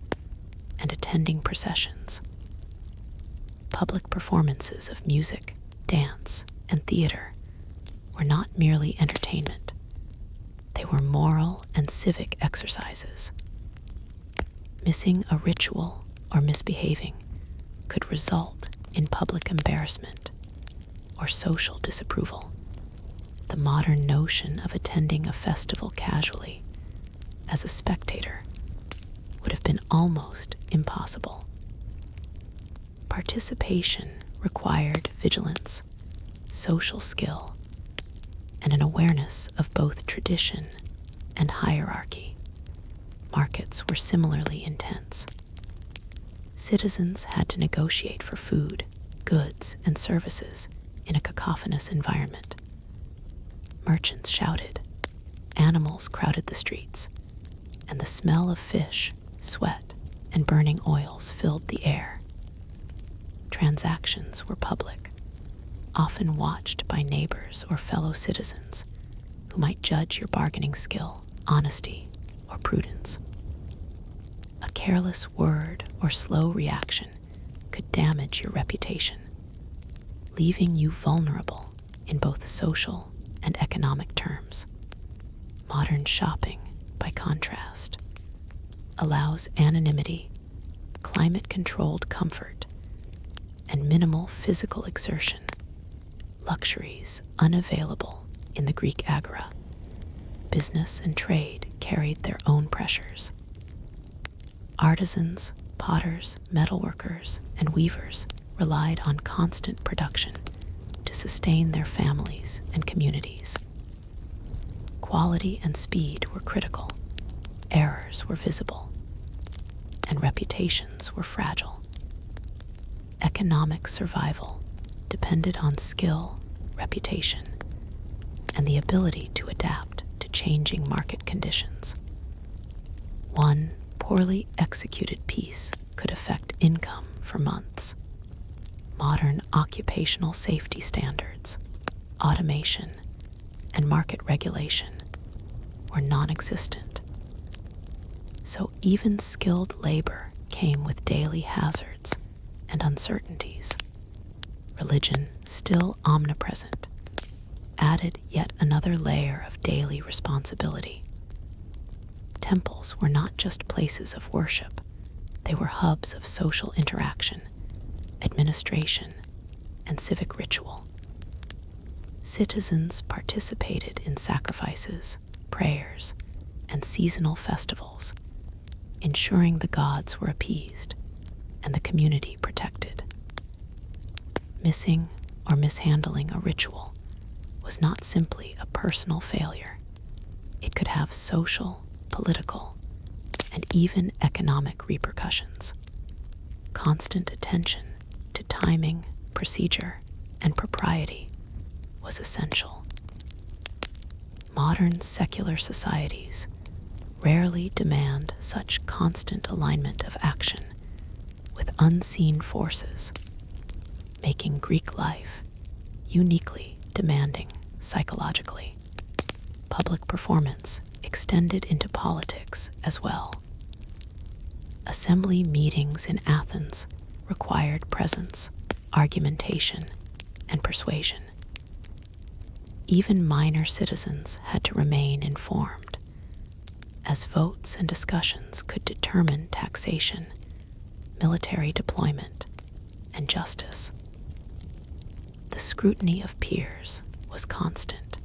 Speaker 1: and attending processions. Public performances of music, dance, and theater were not merely entertainment. They were moral and civic exercises. Missing a ritual or misbehaving could result in public embarrassment or social disapproval. The modern notion of attending a festival casually as a spectator would have been almost impossible. Participation required vigilance, social skill, and an awareness of both tradition and hierarchy. Markets were similarly intense. Citizens had to negotiate for food, goods, and services in a cacophonous environment. Merchants shouted, animals crowded the streets, and the smell of fish, sweat, and burning oils filled the air. Transactions were public, often watched by neighbors or fellow citizens who might judge your bargaining skill, honesty, or prudence. A careless word or slow reaction could damage your reputation, leaving you vulnerable in both social and economic terms. Modern shopping, by contrast, allows anonymity, climate-controlled comfort, and minimal physical exertion, luxuries unavailable in the Greek agora. Business and trade carried their own pressures. Artisans, potters, metalworkers, and weavers relied on constant production to sustain their families and communities. Quality and speed were critical, errors were visible, and reputations were fragile. Economic survival depended on skill, reputation, and the ability to adapt to changing market conditions. One poorly executed piece could affect income for months. Modern occupational safety standards, automation, and market regulation were non-existent. So even skilled labor came with daily hazards and uncertainties. Religion, still omnipresent, added yet another layer of daily responsibility. Temples were not just places of worship, they were hubs of social interaction, administration, and civic ritual. Citizens participated in sacrifices, prayers, and seasonal festivals, ensuring the gods were appeased and the community protected. Missing or mishandling a ritual was not simply a personal failure. It could have social, political, and even economic repercussions. Constant attention to timing, procedure, and propriety was essential. Modern secular societies rarely demand such constant alignment of action with unseen forces, making Greek life uniquely demanding psychologically. Public performance extended into politics as well. Assembly meetings in Athens required presence, argumentation, and persuasion. Even minor citizens had to remain informed, as votes and discussions could determine taxation, military deployment, and justice. The scrutiny of peers was constant.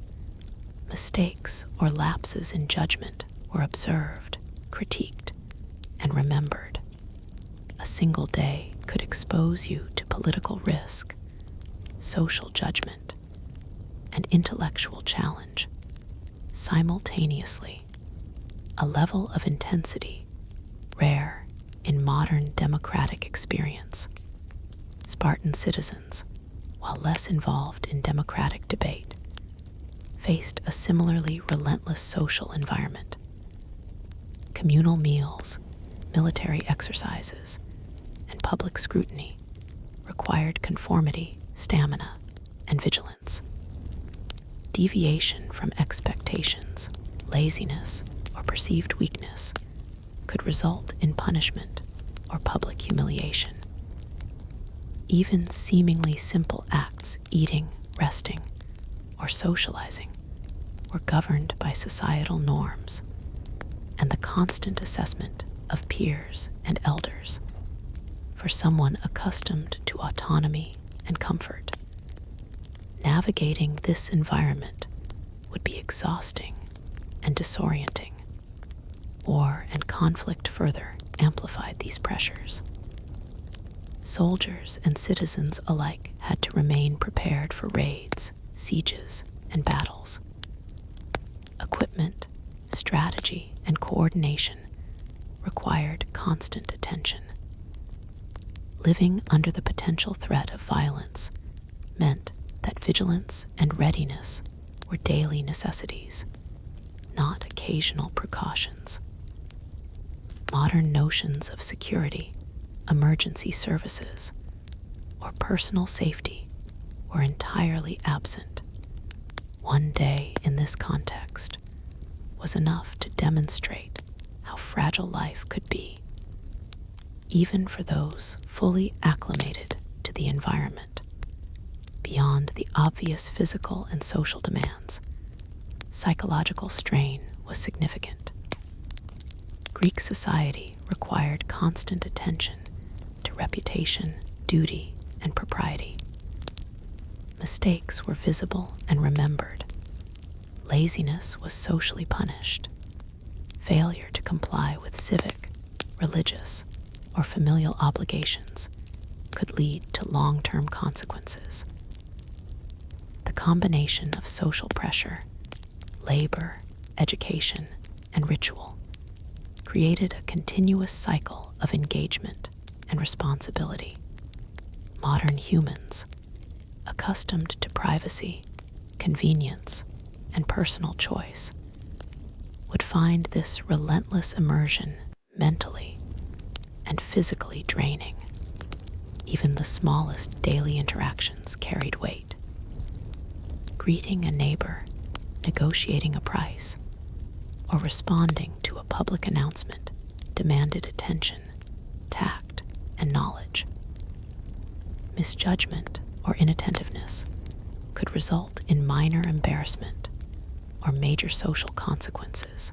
Speaker 1: Mistakes or lapses in judgment were observed, critiqued, and remembered. A single day could expose you to political risk, social judgment, and intellectual challenge simultaneously, a level of intensity rare in modern democratic experience. Spartan citizens, while less involved in democratic debate, faced a similarly relentless social environment. Communal meals, military exercises, and public scrutiny required conformity, stamina, and vigilance. Deviation from expectations, laziness, or perceived weakness could result in punishment or public humiliation. Even seemingly simple acts, eating, resting, or socializing, were governed by societal norms and the constant assessment of peers and elders. For someone accustomed to autonomy and comfort, navigating this environment would be exhausting and disorienting. War and conflict further amplified these pressures. Soldiers and citizens alike had to remain prepared for raids, sieges, and battles. Equipment, strategy, and coordination required constant attention. Living under the potential threat of violence meant that vigilance and readiness were daily necessities, not occasional precautions. Modern notions of security, emergency services, or personal safety were entirely absent. One day in this context was enough to demonstrate how fragile life could be, even for those fully acclimated to the environment. Beyond the obvious physical and social demands, psychological strain was significant. Greek society required constant attention to reputation, duty, and propriety. Mistakes were visible and remembered. Laziness was socially punished. Failure to comply with civic, religious, or familial obligations could lead to long-term consequences. The combination of social pressure, labor, education, and ritual created a continuous cycle of engagement and responsibility. Modern humans, accustomed to privacy, convenience, and personal choice, would find this relentless immersion mentally and physically draining. Even the smallest daily interactions carried weight. Greeting a neighbor, negotiating a price, or responding to a public announcement demanded attention, tact, and knowledge. Misjudgment or inattentiveness could result in minor embarrassment or major social consequences.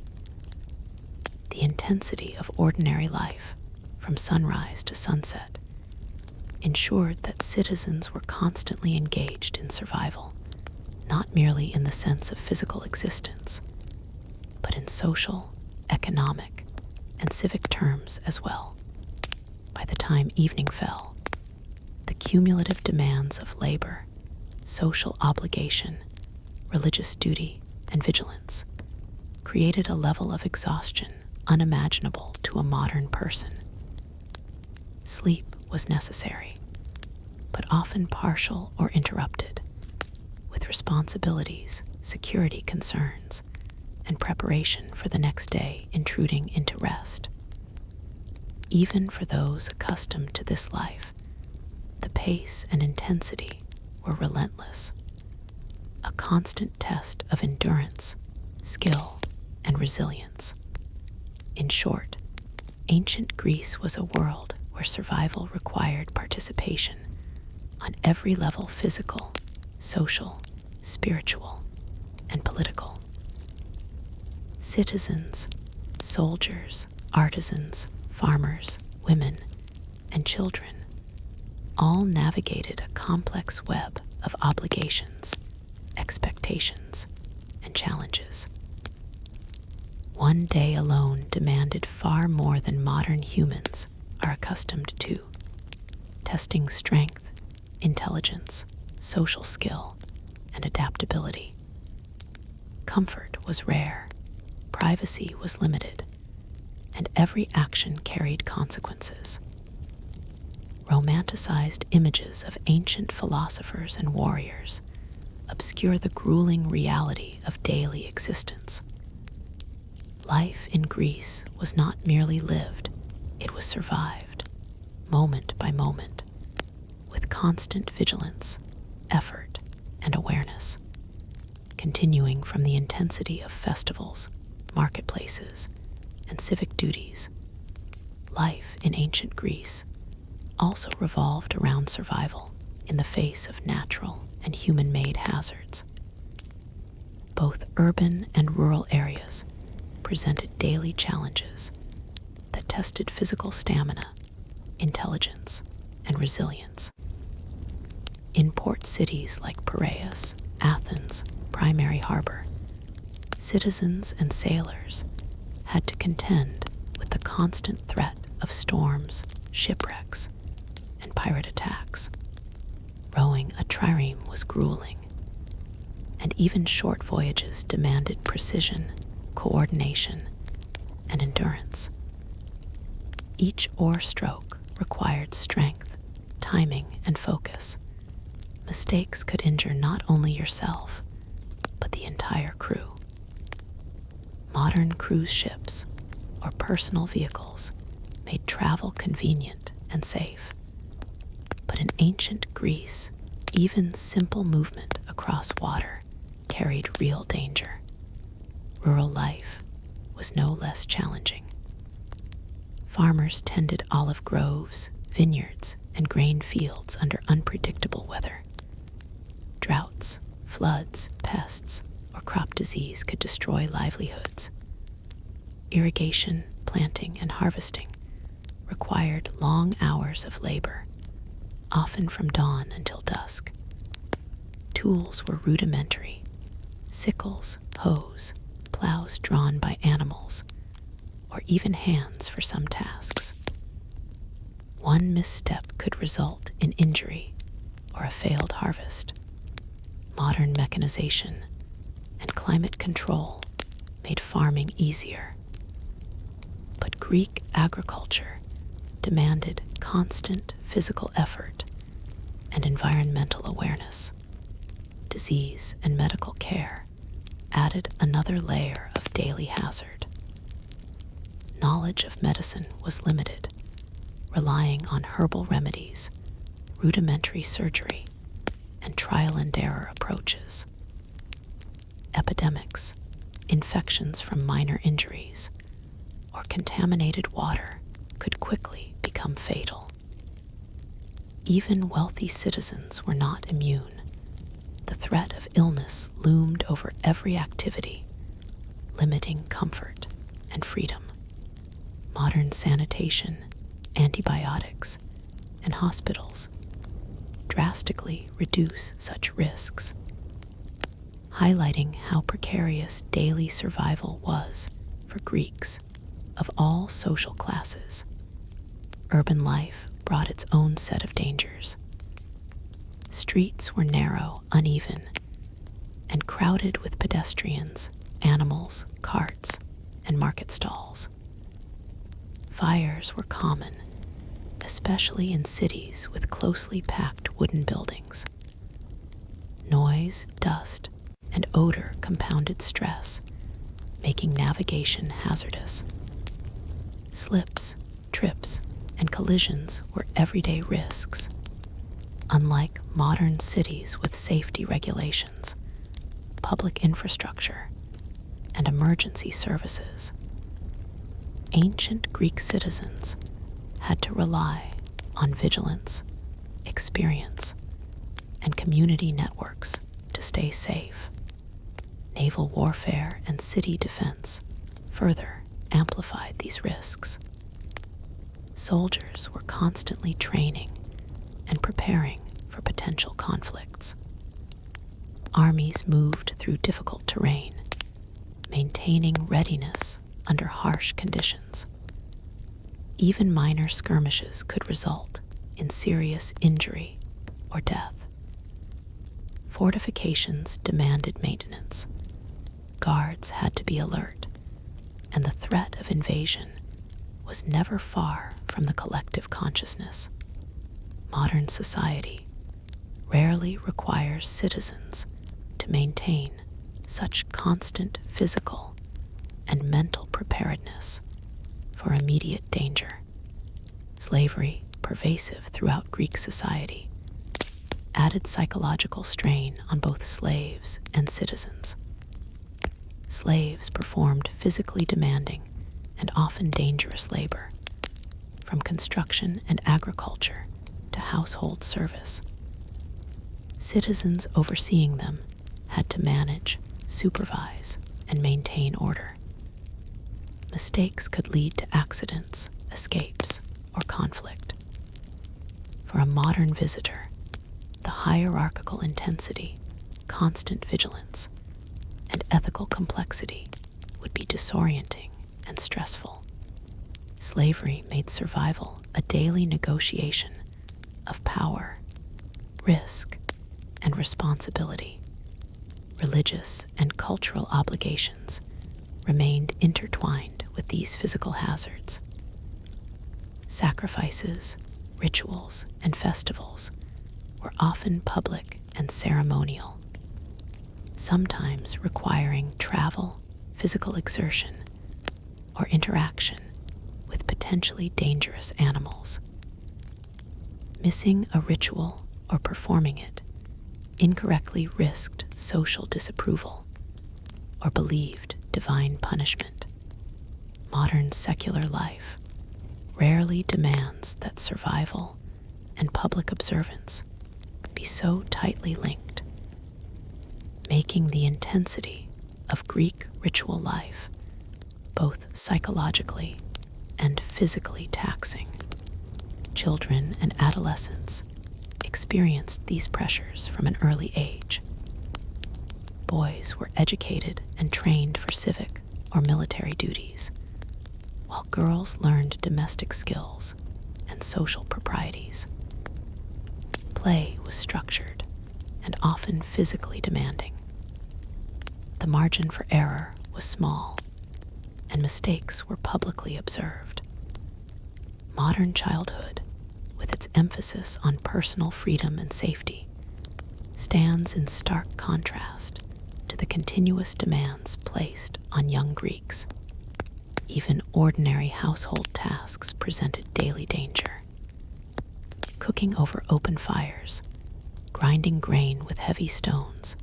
Speaker 1: The intensity of ordinary life, from sunrise to sunset, ensured that citizens were constantly engaged in survival, not merely in the sense of physical existence, but in social, economic, and civic terms as well. By the time evening fell, the cumulative demands of labor, social obligation, religious duty, and vigilance created a level of exhaustion unimaginable to a modern person. Sleep was necessary, but often partial or interrupted, with responsibilities, security concerns, and preparation for the next day intruding into rest. Even for those accustomed to this life, the pace and intensity were relentless, a constant test of endurance, skill, and resilience. In short, ancient Greece was a world where survival required participation on every level: physical, social, spiritual, and political. Citizens, soldiers, artisans, farmers, women, and children all navigated a complex web of obligations, expectations, and challenges. One day alone demanded far more than modern humans are accustomed to, testing strength, intelligence, social skill, and adaptability. Comfort was rare, privacy was limited, and every action carried consequences. Romanticized images of ancient philosophers and warriors obscure the grueling reality of daily existence. Life in Greece was not merely lived, it was survived, moment by moment, with constant vigilance, effort, and awareness, continuing from the intensity of festivals, marketplaces, and civic duties. Life in ancient Greece also revolved around survival in the face of natural and human-made hazards. Both urban and rural areas presented daily challenges that tested physical stamina, intelligence, and resilience. In port cities like Piraeus, Athens, Primary Harbor, citizens and sailors had to contend with the constant threat of storms, shipwrecks, and pirate attacks. Rowing a trireme was grueling, and even short voyages demanded precision, coordination, and endurance. Each oar stroke required strength, timing, and focus. Mistakes could injure not only yourself, but the entire crew. Modern cruise ships, or personal vehicles, made travel convenient and safe. But in ancient Greece, even simple movement across water carried real danger. Rural life was no less challenging. Farmers tended olive groves, vineyards, and grain fields under unpredictable weather. Droughts, floods, pests, or crop disease could destroy livelihoods. Irrigation, planting, and harvesting required long hours of labor, often from dawn until dusk. Tools were rudimentary: sickles, hoes, plows drawn by animals, or even hands for some tasks. One misstep could result in injury or a failed harvest. Modern mechanization and climate control made farming easier. But Greek agriculture demanded constant physical effort and environmental awareness. Disease and medical care added another layer of daily hazard. Knowledge of medicine was limited, relying on herbal remedies, rudimentary surgery, and trial and error approaches. Epidemics, infections from minor injuries, or contaminated water could quickly become fatal. Even wealthy citizens were not immune. The threat of illness loomed over every activity, limiting comfort and freedom. Modern sanitation, antibiotics, and hospitals drastically reduce such risks, highlighting how precarious daily survival was for Greeks of all social classes. Urban life brought its own set of dangers. Streets were narrow, uneven, and crowded with pedestrians, animals, carts, and market stalls. Fires were common, especially in cities with closely packed wooden buildings. Noise, dust, and odor compounded stress, making navigation hazardous. Slips, trips, and collisions were everyday risks. Unlike modern cities with safety regulations, public infrastructure, and emergency services, ancient Greek citizens had to rely on vigilance, experience, and community networks to stay safe. Naval warfare and city defense further amplified these risks. Soldiers were constantly training and preparing for potential conflicts. Armies moved through difficult terrain, maintaining readiness under harsh conditions. Even minor skirmishes could result in serious injury or death. Fortifications demanded maintenance. Guards had to be alert, and the threat of invasion was never far from the collective consciousness. Modern society rarely requires citizens to maintain such constant physical and mental preparedness for immediate danger. Slavery, pervasive throughout Greek society, added psychological strain on both slaves and citizens. Slaves performed physically demanding and often dangerous labor, from construction and agriculture to household service. Citizens overseeing them had to manage, supervise, and maintain order. Mistakes could lead to accidents, escapes, or conflict. For a modern visitor, the hierarchical intensity, constant vigilance, and ethical complexity would be disorienting and stressful. Slavery made survival a daily negotiation of power, risk, and responsibility. Religious and cultural obligations remained intertwined with these physical hazards. Sacrifices, rituals, and festivals were often public and ceremonial, sometimes requiring travel, physical exertion, or interaction with potentially dangerous animals. Missing a ritual or performing it incorrectly risked social disapproval or believed divine punishment. Modern secular life rarely demands that survival and public observance be so tightly linked, making the intensity of Greek ritual life both psychologically and physically taxing. Children and adolescents experienced these pressures from an early age. Boys were educated and trained for civic or military duties, while girls learned domestic skills and social proprieties. Play was structured and often physically demanding. The margin for error was small, and mistakes were publicly observed. Modern childhood, with its emphasis on personal freedom and safety, stands in stark contrast to to the continuous demands placed on young Greeks. Even ordinary household tasks presented daily danger. Cooking over open fires, grinding grain with heavy stones,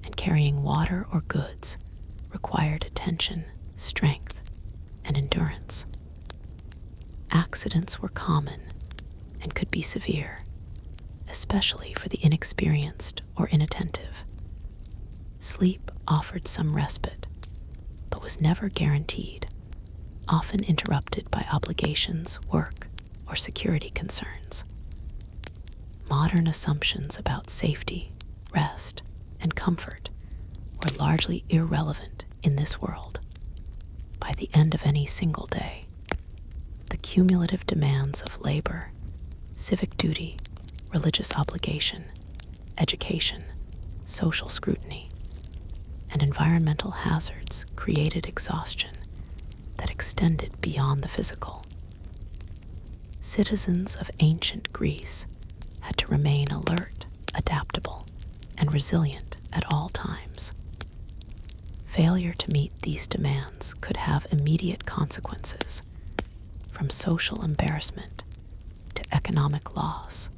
Speaker 1: and carrying water or goods required attention, strength, and endurance. Accidents were common and could be severe, especially for the inexperienced or inattentive. Sleep offered some respite, but was never guaranteed, often interrupted by obligations, work, or security concerns. Modern assumptions about safety, rest, and comfort were largely irrelevant in this world. By the end of any single day, the cumulative demands of labor, civic duty, religious obligation, education, social scrutiny, and environmental hazards created exhaustion that extended beyond the physical. Citizens of ancient Greece had to remain alert, adaptable, and resilient at all times. Failure to meet these demands could have immediate consequences, from social embarrassment to economic loss,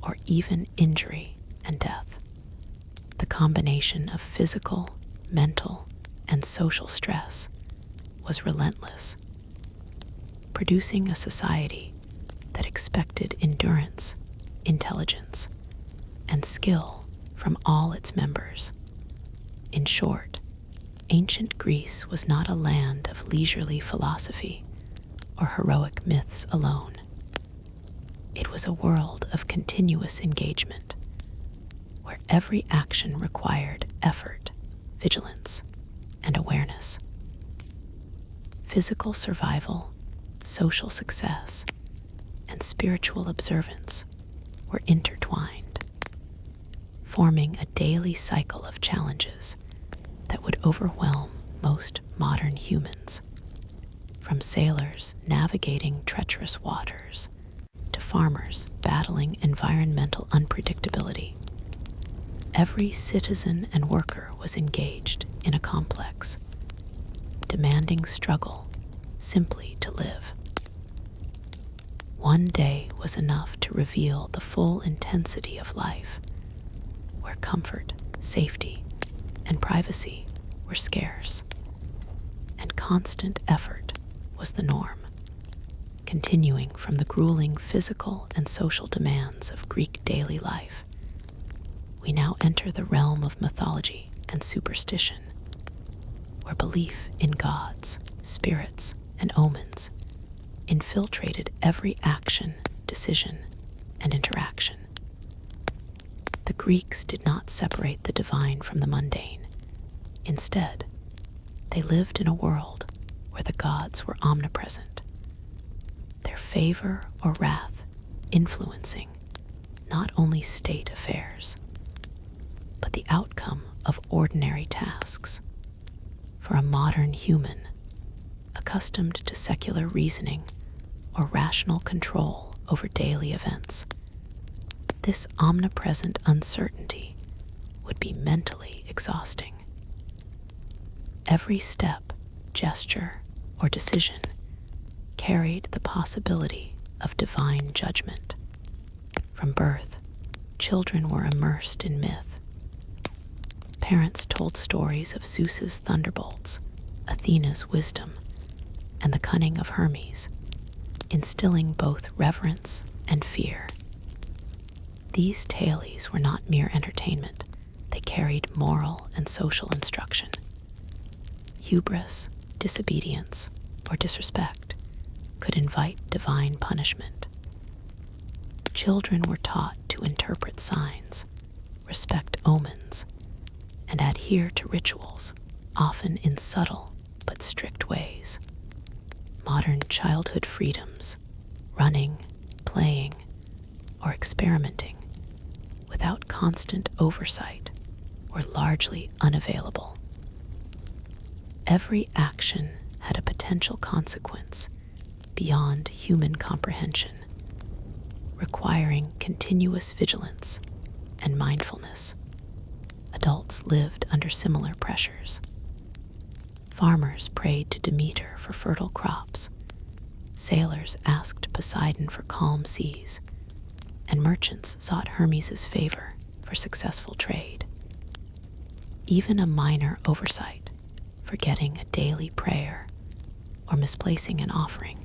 Speaker 1: or even injury and death. The combination of physical, mental, and social stress was relentless, producing a society that expected endurance, intelligence, and skill from all its members. In short, ancient Greece was not a land of leisurely philosophy or heroic myths alone. It was a world of continuous engagement, where every action required effort, vigilance, and awareness. Physical survival, social success, and spiritual observance were intertwined, forming a daily cycle of challenges that would overwhelm most modern humans. From sailors navigating treacherous waters to farmers battling environmental unpredictability, every citizen and worker was engaged in a complex, demanding struggle simply to live. One day was enough to reveal the full intensity of life, where comfort, safety, and privacy were scarce, and constant effort was the norm. Continuing from the grueling physical and social demands of Greek daily life, we now enter the realm of mythology and superstition, where belief in gods, spirits, and omens infiltrated every action, decision, and interaction. The Greeks did not separate the divine from the mundane. Instead, they lived in a world where the gods were omnipresent, their favor or wrath influencing not only state affairs, but the outcome of ordinary tasks. For a modern human, accustomed to secular reasoning or rational control over daily events, this omnipresent uncertainty would be mentally exhausting. Every step, gesture, or decision carried the possibility of divine judgment. From birth, children were immersed in myth. Parents told stories of Zeus's thunderbolts, Athena's wisdom, and the cunning of Hermes, instilling both reverence and fear. These tales were not mere entertainment, they carried moral and social instruction. Hubris, disobedience, or disrespect could invite divine punishment. Children were taught to interpret signs, respect omens, and adhere to rituals, often in subtle but strict ways. Modern childhood freedoms, running, playing, or experimenting without constant oversight, were largely unavailable. Every action had a potential consequence beyond human comprehension, requiring continuous vigilance and mindfulness, a adults lived under similar pressures. Farmers prayed to Demeter for fertile crops, sailors asked Poseidon for calm seas, and merchants sought Hermes' favor for successful trade. Even a minor oversight, forgetting a daily prayer or misplacing an offering,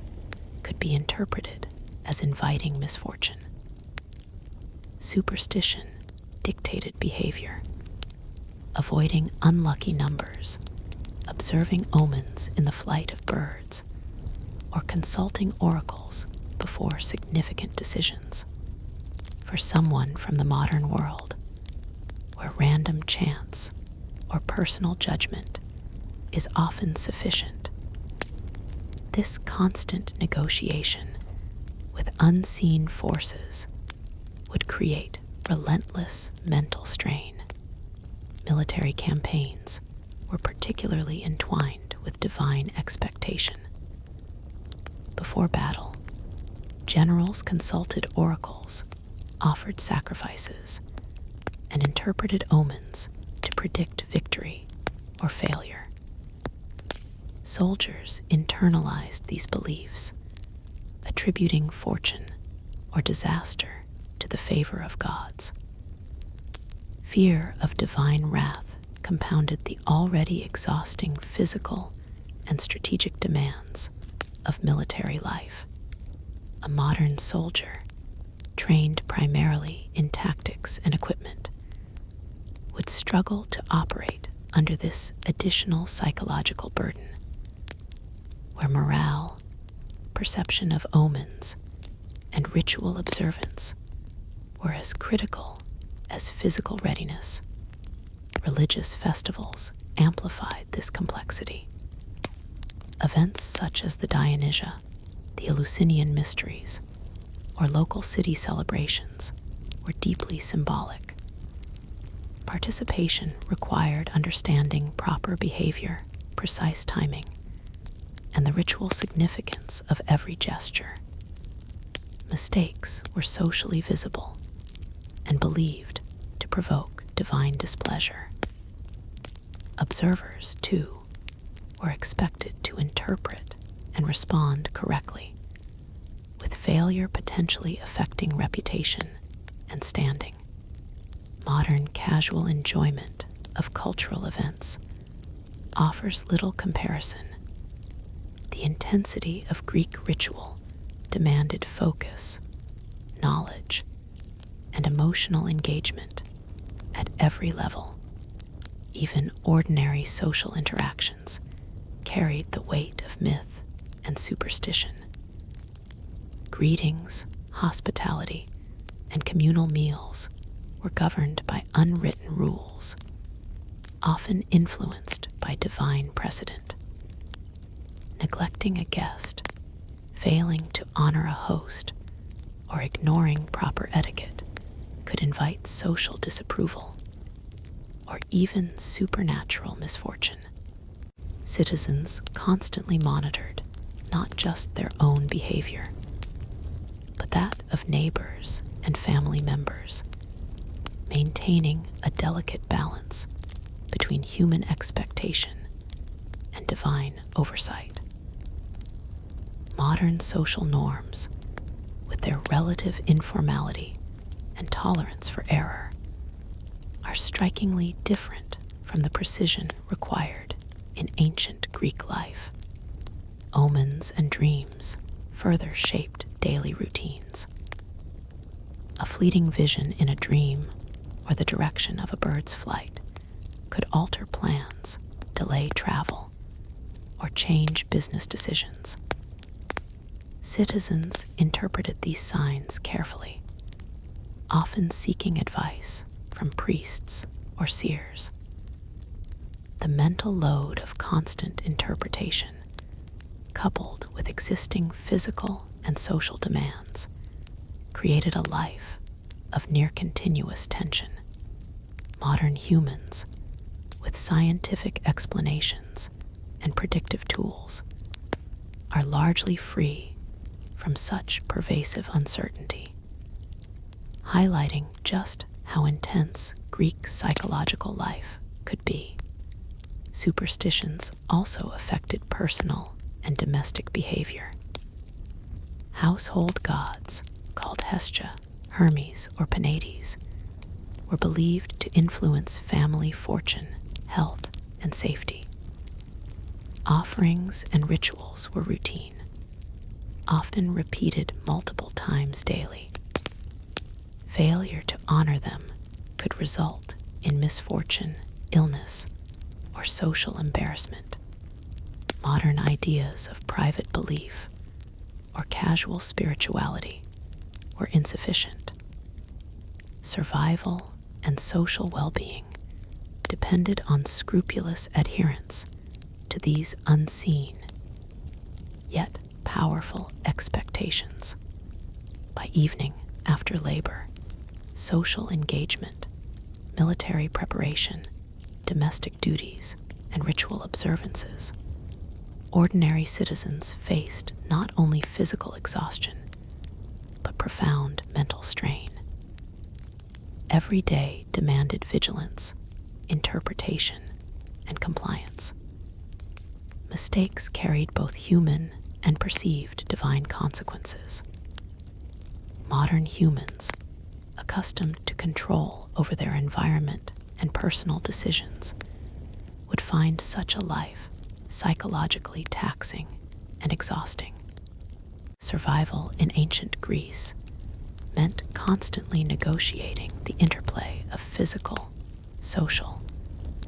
Speaker 1: could be interpreted as inviting misfortune. Superstition dictated behavior, avoiding unlucky numbers, observing omens in the flight of birds, or consulting oracles before significant decisions. For someone from the modern world, where random chance or personal judgment is often sufficient, this constant negotiation with unseen forces would create relentless mental strain. Military campaigns were particularly entwined with divine expectation. Before battle, generals consulted oracles, offered sacrifices, and interpreted omens to predict victory or failure. Soldiers internalized these beliefs, attributing fortune or disaster to the favor of gods. Fear of divine wrath compounded the already exhausting physical and strategic demands of military life. A modern soldier, trained primarily in tactics and equipment, would struggle to operate under this additional psychological burden, where morale, perception of omens, and ritual observance were as critical as physical readiness. Religious festivals amplified this complexity. Events such as the Dionysia, the Eleusinian Mysteries, or local city celebrations were deeply symbolic. Participation required understanding proper behavior, precise timing, and the ritual significance of every gesture. Mistakes were socially visible and believed to provoke divine displeasure. Observers, too, were expected to interpret and respond correctly, with failure potentially affecting reputation and standing. Modern casual enjoyment of cultural events offers little comparison. The intensity of Greek ritual demanded focus, knowledge, and emotional engagement at every level. Even ordinary social interactions carried the weight of myth and superstition. Greetings, hospitality, and communal meals were governed by unwritten rules, often influenced by divine precedent. Neglecting a guest, failing to honor a host, or ignoring proper etiquette could invite social disapproval or even supernatural misfortune. Citizens constantly monitored not just their own behavior, but that of neighbors and family members, maintaining a delicate balance between human expectation and divine oversight. Modern social norms, with their relative informality and tolerance for error, are strikingly different from the precision required in ancient Greek life. Omens and dreams further shaped daily routines. A fleeting vision in a dream or the direction of a bird's flight could alter plans, delay travel, or change business decisions. Citizens interpreted these signs carefully, often seeking advice from priests or seers. The mental load of constant interpretation, coupled with existing physical and social demands, created a life of near-continuous tension. Modern humans, with scientific explanations and predictive tools, are largely free from such pervasive uncertainty, highlighting just how intense Greek psychological life could be. Superstitions also affected personal and domestic behavior. Household gods, called Hestia, Hermes, or Penates, were believed to influence family fortune, health, and safety. Offerings and rituals were routine, often repeated multiple times daily. Failure to honor them could result in misfortune, illness, or social embarrassment. Modern ideas of private belief or casual spirituality were insufficient. Survival and social well-being depended on scrupulous adherence to these unseen, yet powerful expectations. By evening, after labor, social engagement, military preparation, domestic duties, and ritual observances, ordinary citizens faced not only physical exhaustion, but profound mental strain. Every day demanded vigilance, interpretation, and compliance. Mistakes carried both human and perceived divine consequences. Modern humans, accustomed to control over their environment and personal decisions, would find such a life psychologically taxing and exhausting. Survival in ancient Greece meant constantly negotiating the interplay of physical, social,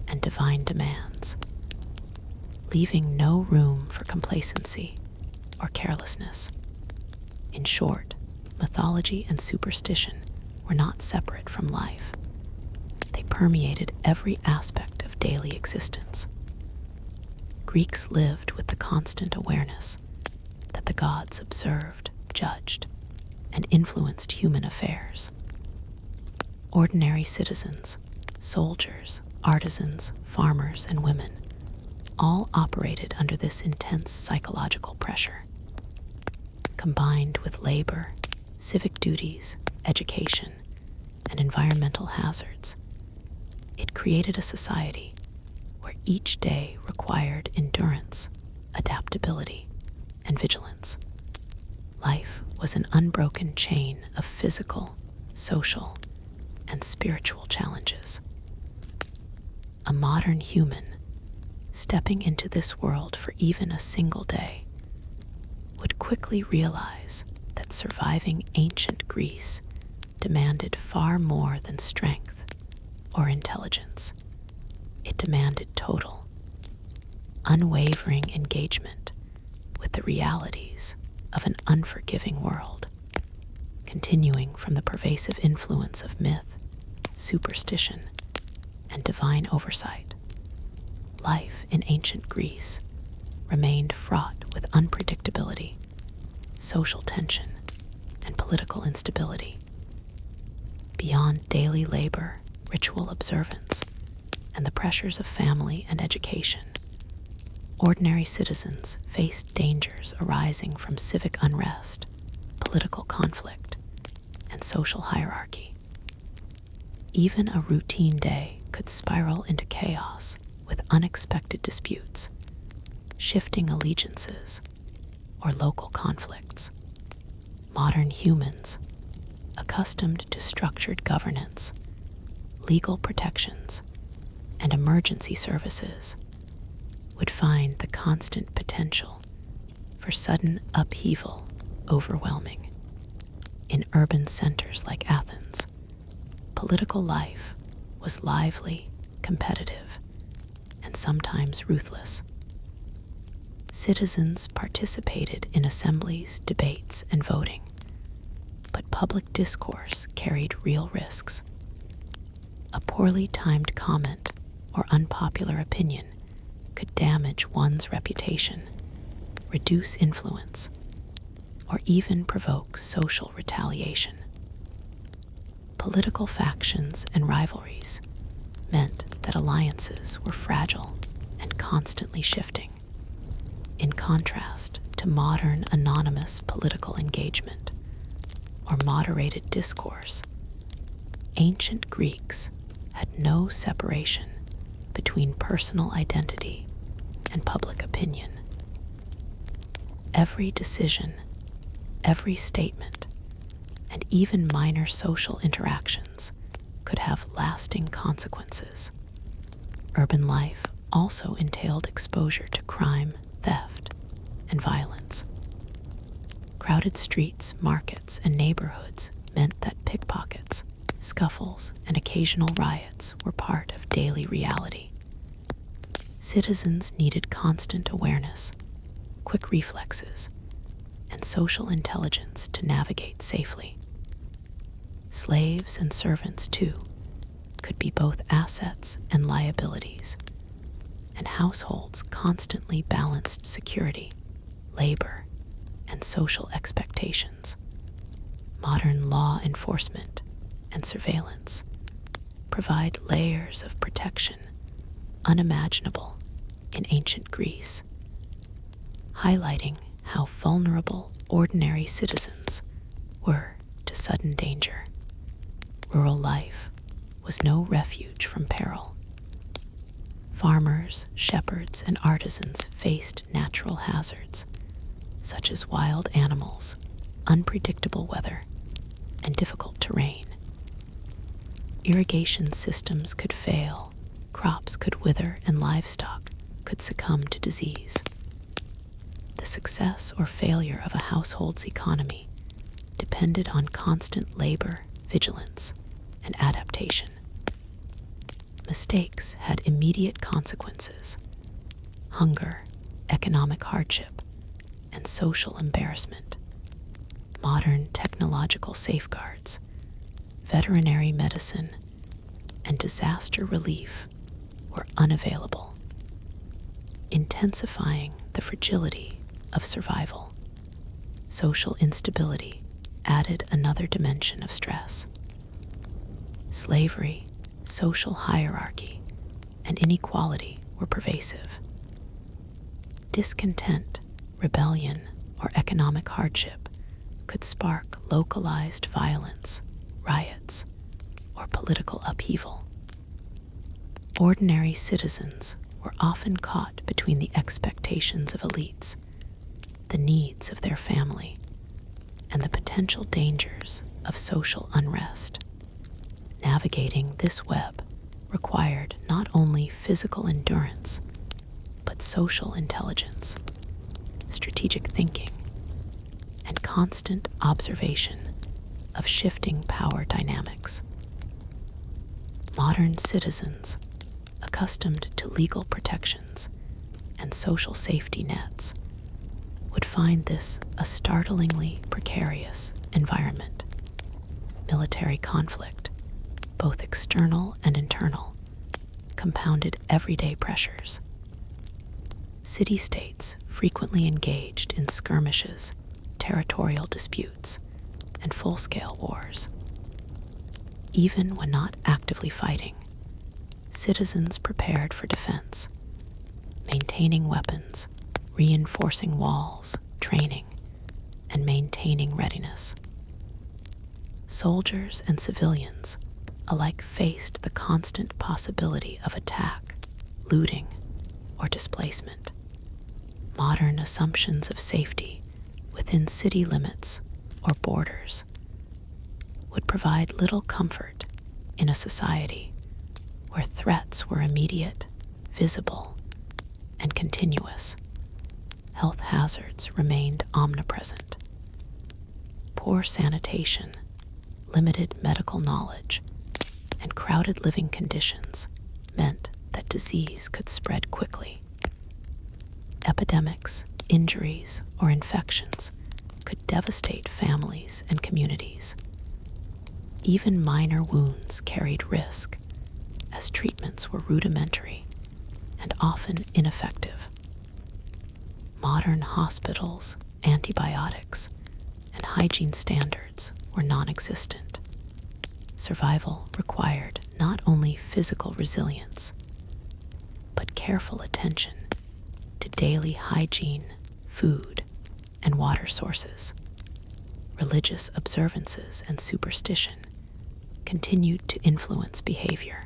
Speaker 1: and divine demands, leaving no room for complacency or carelessness. In short, mythology and superstition were not separate from life. They permeated every aspect of daily existence. Greeks lived with the constant awareness that the gods observed, judged, and influenced human affairs. Ordinary citizens, soldiers, artisans, farmers, and women all operated under this intense psychological pressure. Combined with labor, civic duties, education, and environmental hazards, it created a society where each day required endurance, adaptability, and vigilance. Life was an unbroken chain of physical, social, and spiritual challenges. A modern human, stepping into this world for even a single day, would quickly realize that surviving ancient Greece demanded far more than strength or intelligence. It demanded total, unwavering engagement with the realities of an unforgiving world, continuing from the pervasive influence of myth, superstition, and divine oversight. Life in ancient Greece remained fraught with unpredictability, social tension, and political instability. Beyond daily labor, ritual observance, and the pressures of family and education, ordinary citizens faced dangers arising from civic unrest, political conflict, and social hierarchy. Even a routine day could spiral into chaos with unexpected disputes, shifting allegiances, or local conflicts. Modern humans, accustomed to structured governance, legal protections, and emergency services, would find the constant potential for sudden upheaval overwhelming. In urban centers like Athens, political life was lively, competitive, and sometimes ruthless. Citizens participated in assemblies, debates, and voting, but public discourse carried real risks. A poorly timed comment or unpopular opinion could damage one's reputation, reduce influence, or even provoke social retaliation. Political factions and rivalries meant that alliances were fragile and constantly shifting. In contrast to modern anonymous political engagement or moderated discourse, Ancient Greeks had no separation between personal identity and public opinion. Every decision, every statement, and even minor social interactions could have lasting consequences. Urban life also entailed exposure to crime, theft, and violence. Crowded streets, markets, and neighborhoods meant that pickpockets, scuffles, and occasional riots were part of daily reality. Citizens needed constant awareness, quick reflexes, and social intelligence to navigate safely. Slaves and servants, too, could be both assets and liabilities, and households constantly balanced security, labor, and social expectations. Modern law enforcement and surveillance provide layers of protection unimaginable in ancient Greece, highlighting how vulnerable ordinary citizens were to sudden danger. Rural life was no refuge from peril. Farmers, shepherds, and artisans faced natural hazards, such as wild animals, unpredictable weather, and difficult terrain. Irrigation systems could fail, crops could wither, and livestock could succumb to disease. The success or failure of a household's economy depended on constant labor, vigilance, and adaptation. Mistakes had immediate consequences: hunger, economic hardship, and social embarrassment. Modern technological safeguards, veterinary medicine, and disaster relief were unavailable, intensifying the fragility of survival. Social instability added another dimension of stress. Slavery, social hierarchy, and inequality were pervasive. Discontent, rebellion, or economic hardship could spark localized violence, riots, or political upheaval. Ordinary citizens were often caught between the expectations of elites, the needs of their family, and the potential dangers of social unrest. Navigating this web required not only physical endurance, but social intelligence, strategic thinking, and constant observation of shifting power dynamics. Modern citizens, accustomed to legal protections and social safety nets, would find this a startlingly precarious environment. Military conflict, both external and internal, compounded everyday pressures. City-states frequently engaged in skirmishes, territorial disputes, and full-scale wars. Even when not actively fighting, citizens prepared for defense, maintaining weapons, reinforcing walls, training, and maintaining readiness. Soldiers and civilians alike faced the constant possibility of attack, looting, or displacement. Modern assumptions of safety within city limits or borders would provide little comfort in a society where threats were immediate, visible, and continuous. Health hazards remained omnipresent. Poor sanitation, limited medical knowledge, and crowded living conditions meant that disease could spread quickly. Epidemics, injuries, or infections could devastate families and communities. Even minor wounds carried risk, as treatments were rudimentary and often ineffective. Modern hospitals, antibiotics, and hygiene standards were non-existent. Survival required not only physical resilience, but careful attention to daily hygiene, food, and water sources. Religious observances and superstition continued to influence behavior.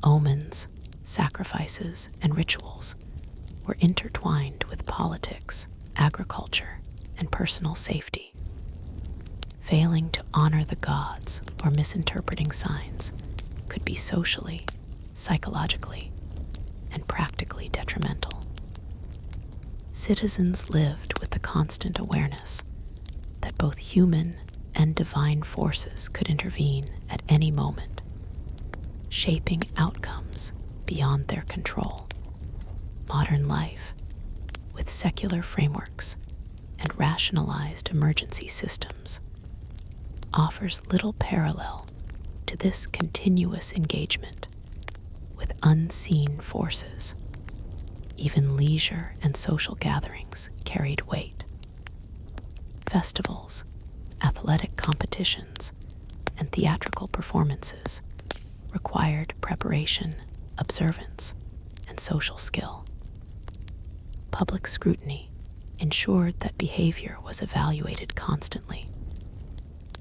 Speaker 1: Omens, sacrifices, and rituals were intertwined with politics, agriculture, and personal safety. Failing to honor the gods or misinterpreting signs could be socially, psychologically, and practically detrimental. Citizens lived with the constant awareness that both human and divine forces could intervene at any moment, shaping outcomes beyond their control. Modern life, with secular frameworks and rationalized emergency systems, offers little parallel to this continuous engagement with unseen forces. Even leisure and social gatherings carried weight. Festivals, athletic competitions, and theatrical performances required preparation, observance, and social skill. Public scrutiny ensured that behavior was evaluated constantly,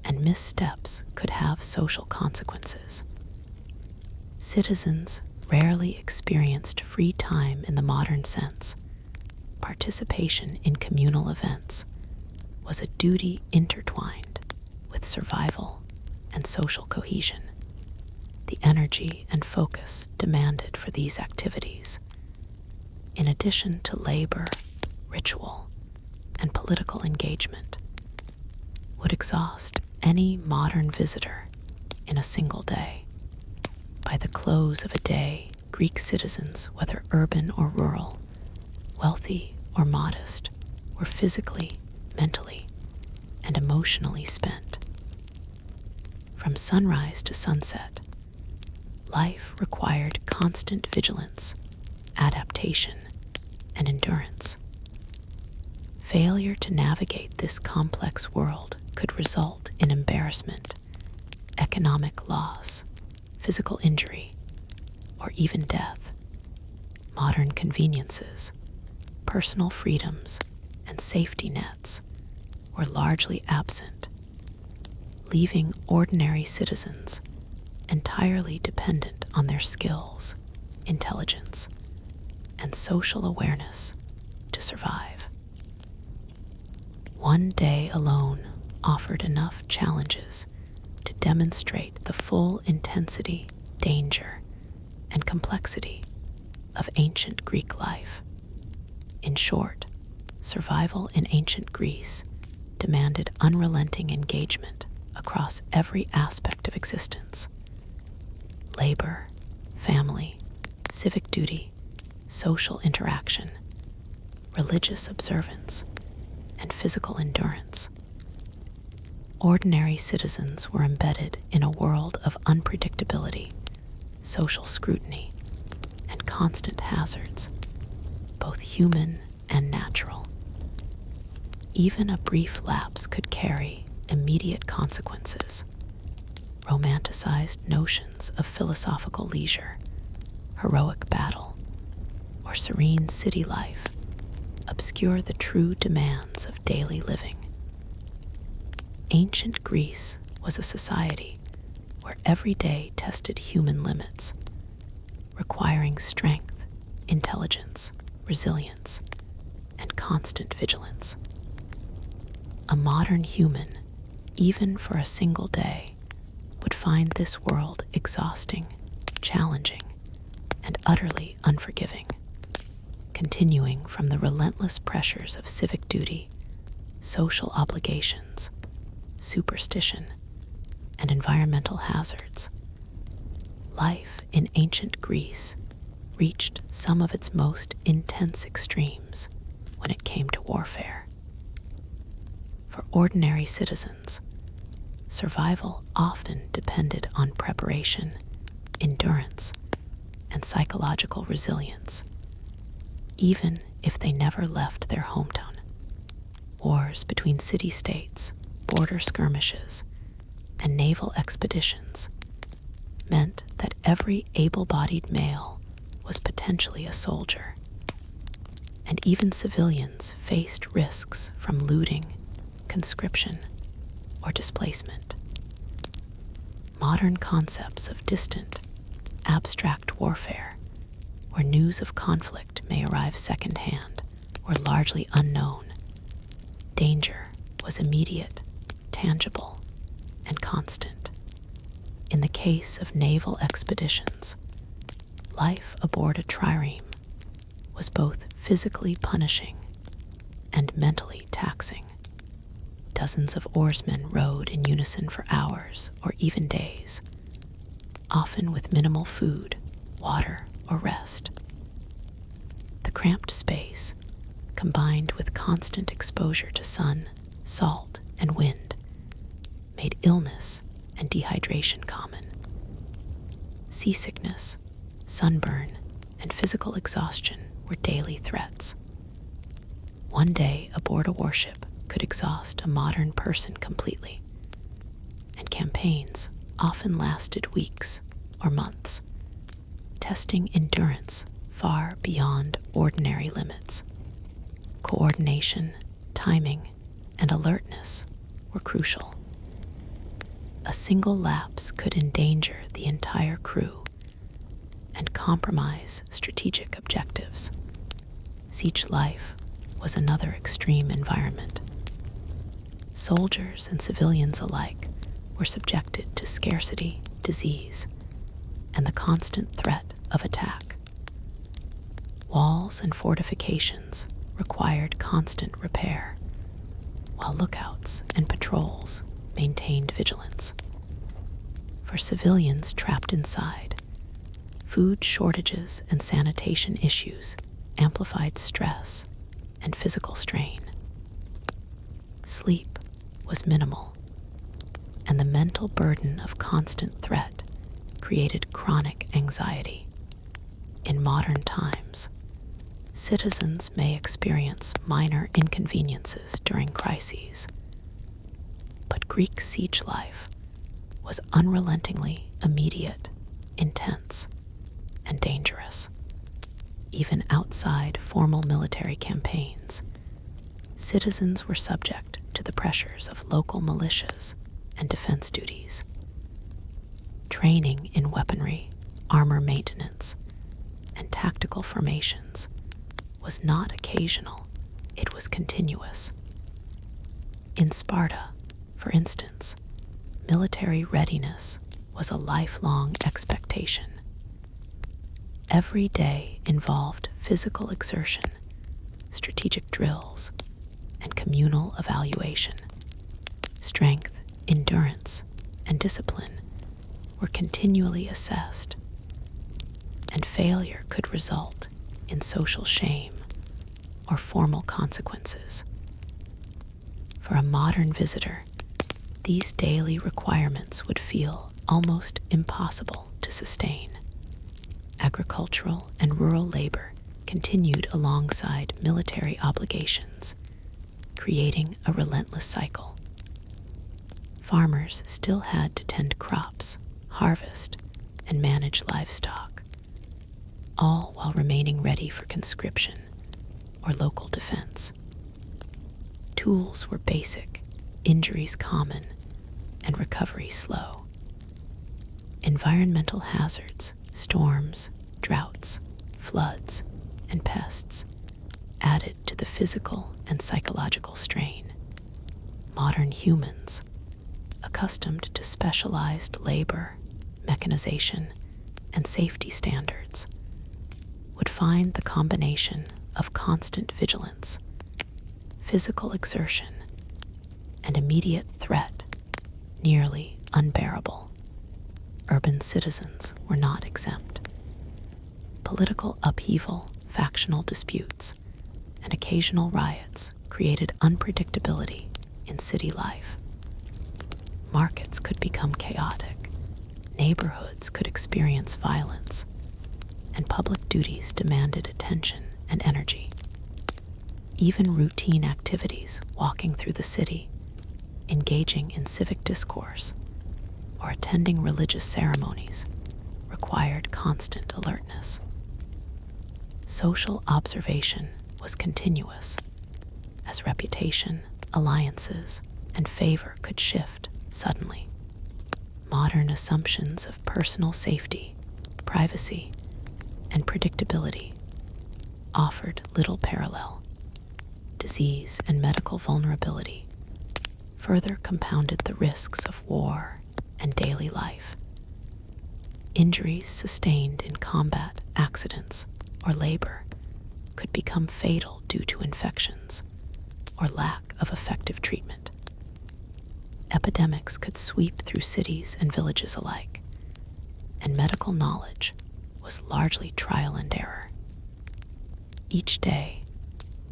Speaker 1: and missteps could have social consequences. Citizens rarely experienced free time in the modern sense. Participation in communal events was a duty intertwined with survival and social cohesion. The energy and focus demanded for these activities, in addition to labor, ritual, and political engagement, would exhaust any modern visitor in a single day. By the close of a day, Greek citizens, whether urban or rural, wealthy or modest, were physically, mentally, and emotionally spent. From sunrise to sunset, life required constant vigilance, adaptation, and endurance. Failure to navigate this complex world could result in embarrassment, economic loss, physical injury, or even death. Modern conveniences, personal freedoms, and safety nets were largely absent, leaving ordinary citizens entirely dependent on their skills, intelligence, and social awareness to survive. One day alone offered enough challenges to demonstrate the full intensity, danger, and complexity of ancient Greek life. In short, survival in ancient Greece demanded unrelenting engagement across every aspect of existence: labor, family, civic duty, social interaction, religious observance, and physical endurance. Ordinary citizens were embedded in a world of unpredictability, social scrutiny, and constant hazards, both human and natural. Even a brief lapse could carry immediate consequences. Romanticized notions of philosophical leisure, heroic battle, or serene city life obscure the true demands of daily living. Ancient Greece was a society where every day tested human limits, requiring strength, intelligence, resilience, and constant vigilance. A modern human, even for a single day, would find this world exhausting, challenging, and utterly unforgiving. Continuing from the relentless pressures of civic duty, social obligations, superstition, and environmental hazards, life in ancient Greece reached some of its most intense extremes when it came to warfare. For ordinary citizens, survival often depended on preparation, endurance, and psychological resilience, even if they never left their hometown. Wars between city-states, border skirmishes, and naval expeditions meant that every able-bodied male was potentially a soldier, and even civilians faced risks from looting, conscription, or displacement. Modern concepts of distant, abstract warfare, where news of conflict may arrive secondhand, were largely unknown. Danger was immediate, tangible, and constant. In the case of naval expeditions, life aboard a trireme was both physically punishing and mentally taxing. Dozens of oarsmen rowed in unison for hours or even days, often with minimal food, water, or rest. The cramped space, combined with constant exposure to sun, salt, and wind, made illness and dehydration common. Seasickness, sunburn, and physical exhaustion were daily threats. One day aboard a warship could exhaust a modern person completely, and campaigns often lasted weeks or months, testing endurance far beyond ordinary limits. Coordination, timing, and alertness were crucial. A single lapse could endanger the entire crew and compromise strategic objectives. Siege life was another extreme environment. Soldiers and civilians alike were subjected to scarcity, disease, and the constant threat of attack. Walls and fortifications required constant repair, while lookouts and patrols maintained vigilance. For civilians trapped inside, food shortages and sanitation issues amplified stress and physical strain. Sleep was minimal, and the mental burden of constant threat created chronic anxiety. In modern times, citizens may experience minor inconveniences during crises, but Greek siege life was unrelentingly immediate, intense, and dangerous. Even outside formal military campaigns, citizens were subject to the pressures of local militias and defense duties. Training in weaponry, armor maintenance, and tactical formations was not occasional, it was continuous. In Sparta, for instance, military readiness was a lifelong expectation. Every day involved physical exertion, strategic drills, and communal evaluation. Strength, endurance, and discipline were continually assessed, and failure could result in social shame or formal consequences. For a modern visitor, these daily requirements would feel almost impossible to sustain. Agricultural and rural labor continued alongside military obligations, creating a relentless cycle. Farmers still had to tend crops, harvest, and manage livestock, all while remaining ready for conscription or local defense. Tools were basic, injuries common, and recovery slow. Environmental hazards, storms, droughts, floods, and pests added to the physical and psychological strain. Modern humans, accustomed to specialized labor, mechanization, and safety standards, would find the combination of constant vigilance, physical exertion, and immediate threat nearly unbearable. Urban citizens were not exempt. Political upheaval, factional disputes, and occasional riots created unpredictability in city life. Markets could become chaotic, neighborhoods could experience violence, and public duties demanded attention and energy. Even routine activities, walking through the city, engaging in civic discourse, or attending religious ceremonies, required constant alertness. Social observation was continuous, as reputation, alliances, and favor could shift suddenly. Modern assumptions of personal safety, privacy, and predictability offered little parallel. Disease and medical vulnerability further compounded the risks of war and daily life. Injuries sustained in combat, accidents, or labor could become fatal due to infections or lack of effective treatment. Epidemics could sweep through cities and villages alike, and medical knowledge was largely trial and error. Each day,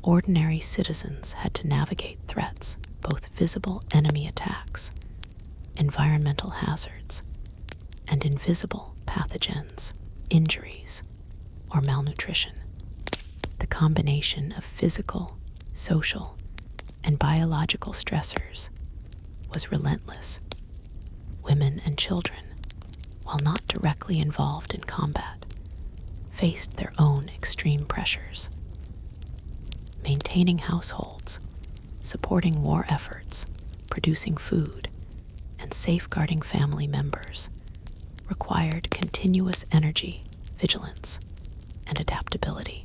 Speaker 1: ordinary citizens had to navigate threats, both visible enemy attacks, environmental hazards, and invisible pathogens, injuries, or malnutrition. The combination of physical, social, and biological stressors was relentless. Women and children, while not directly involved in combat, faced their own extreme pressures. Maintaining households, supporting war efforts, producing food, and safeguarding family members required continuous energy, vigilance, and adaptability.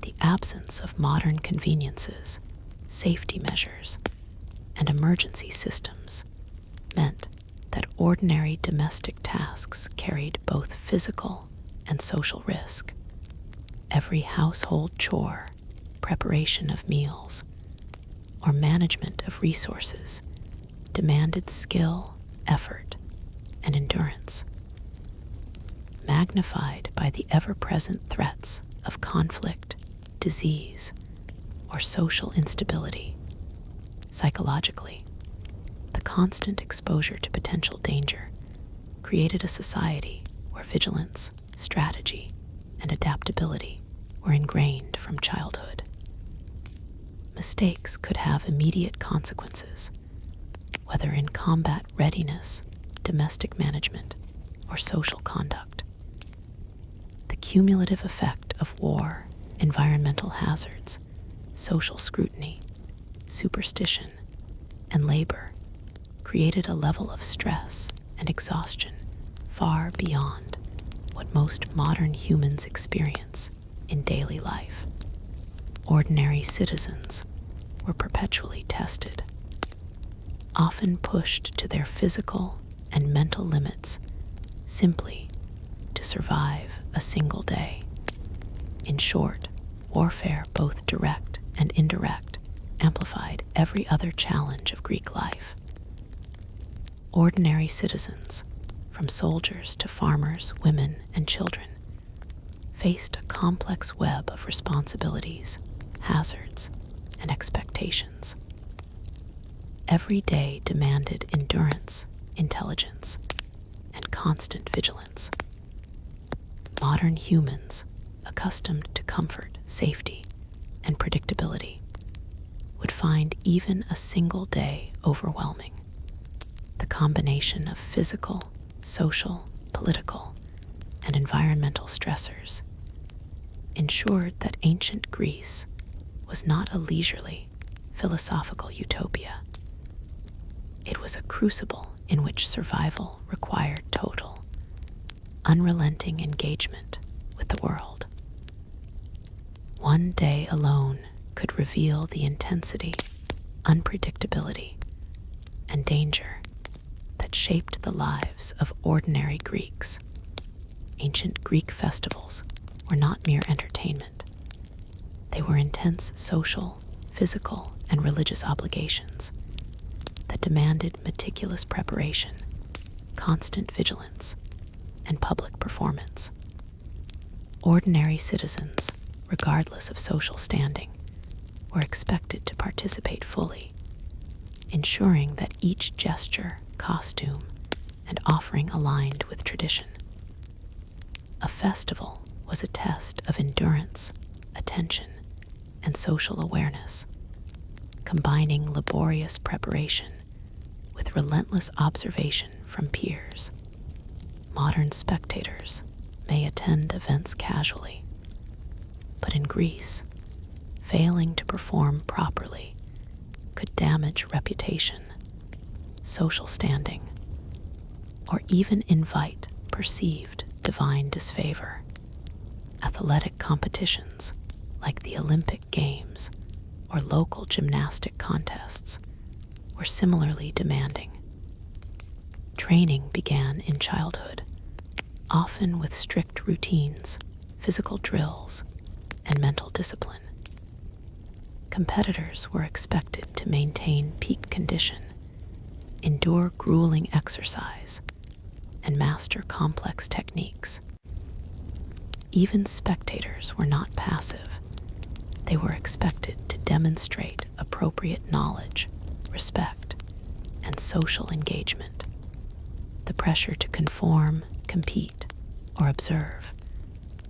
Speaker 1: The absence of modern conveniences, safety measures, and emergency systems meant that ordinary domestic tasks carried both physical and social risk. Every household chore, preparation of meals, or management of resources demanded skill, effort, and endurance. Magnified by the ever-present threats of conflict, disease, or social instability, psychologically, the constant exposure to potential danger created a society where vigilance, strategy, and adaptability were ingrained from childhood. Mistakes could have immediate consequences, whether in combat readiness, domestic management, or social conduct. The cumulative effect of war, environmental hazards, social scrutiny, superstition, and labor created a level of stress and exhaustion far beyond what most modern humans experience in daily life. Ordinary citizens were perpetually tested, often pushed to their physical and mental limits simply to survive a single day. In short, warfare, both direct and indirect, amplified every other challenge of Greek life. Ordinary citizens, from soldiers to farmers, women, and children, faced a complex web of responsibilities, hazards, and expectations. Every day demanded endurance, intelligence, and constant vigilance. Modern humans, accustomed to comfort, safety, and predictability, would find even a single day overwhelming. The combination of physical, social, political, and environmental stressors ensured that ancient Greece was not a leisurely, philosophical utopia. It was a crucible in which survival required total, unrelenting engagement with the world. One day alone could reveal the intensity, unpredictability, and danger that shaped the lives of ordinary Greeks. Ancient Greek festivals were not mere entertainment. They were intense social, physical, and religious obligations that demanded meticulous preparation, constant vigilance, and public performance. Ordinary citizens, regardless of social standing, were expected to participate fully, ensuring that each gesture, costume, and offering aligned with tradition. A festival was a test of endurance, attention, and social awareness, combining laborious preparation with relentless observation from peers. Modern spectators may attend events casually, but in Greece, failing to perform properly could damage reputation, social standing, or even invite perceived divine disfavor. Athletic competitions, like the Olympic Games or local gymnastic contests, were similarly demanding. Training began in childhood, often with strict routines, physical drills, and mental discipline. Competitors were expected to maintain peak condition, endure grueling exercise, and master complex techniques. Even spectators were not passive. They were expected to demonstrate appropriate knowledge, respect, and social engagement. The pressure to conform, compete, or observe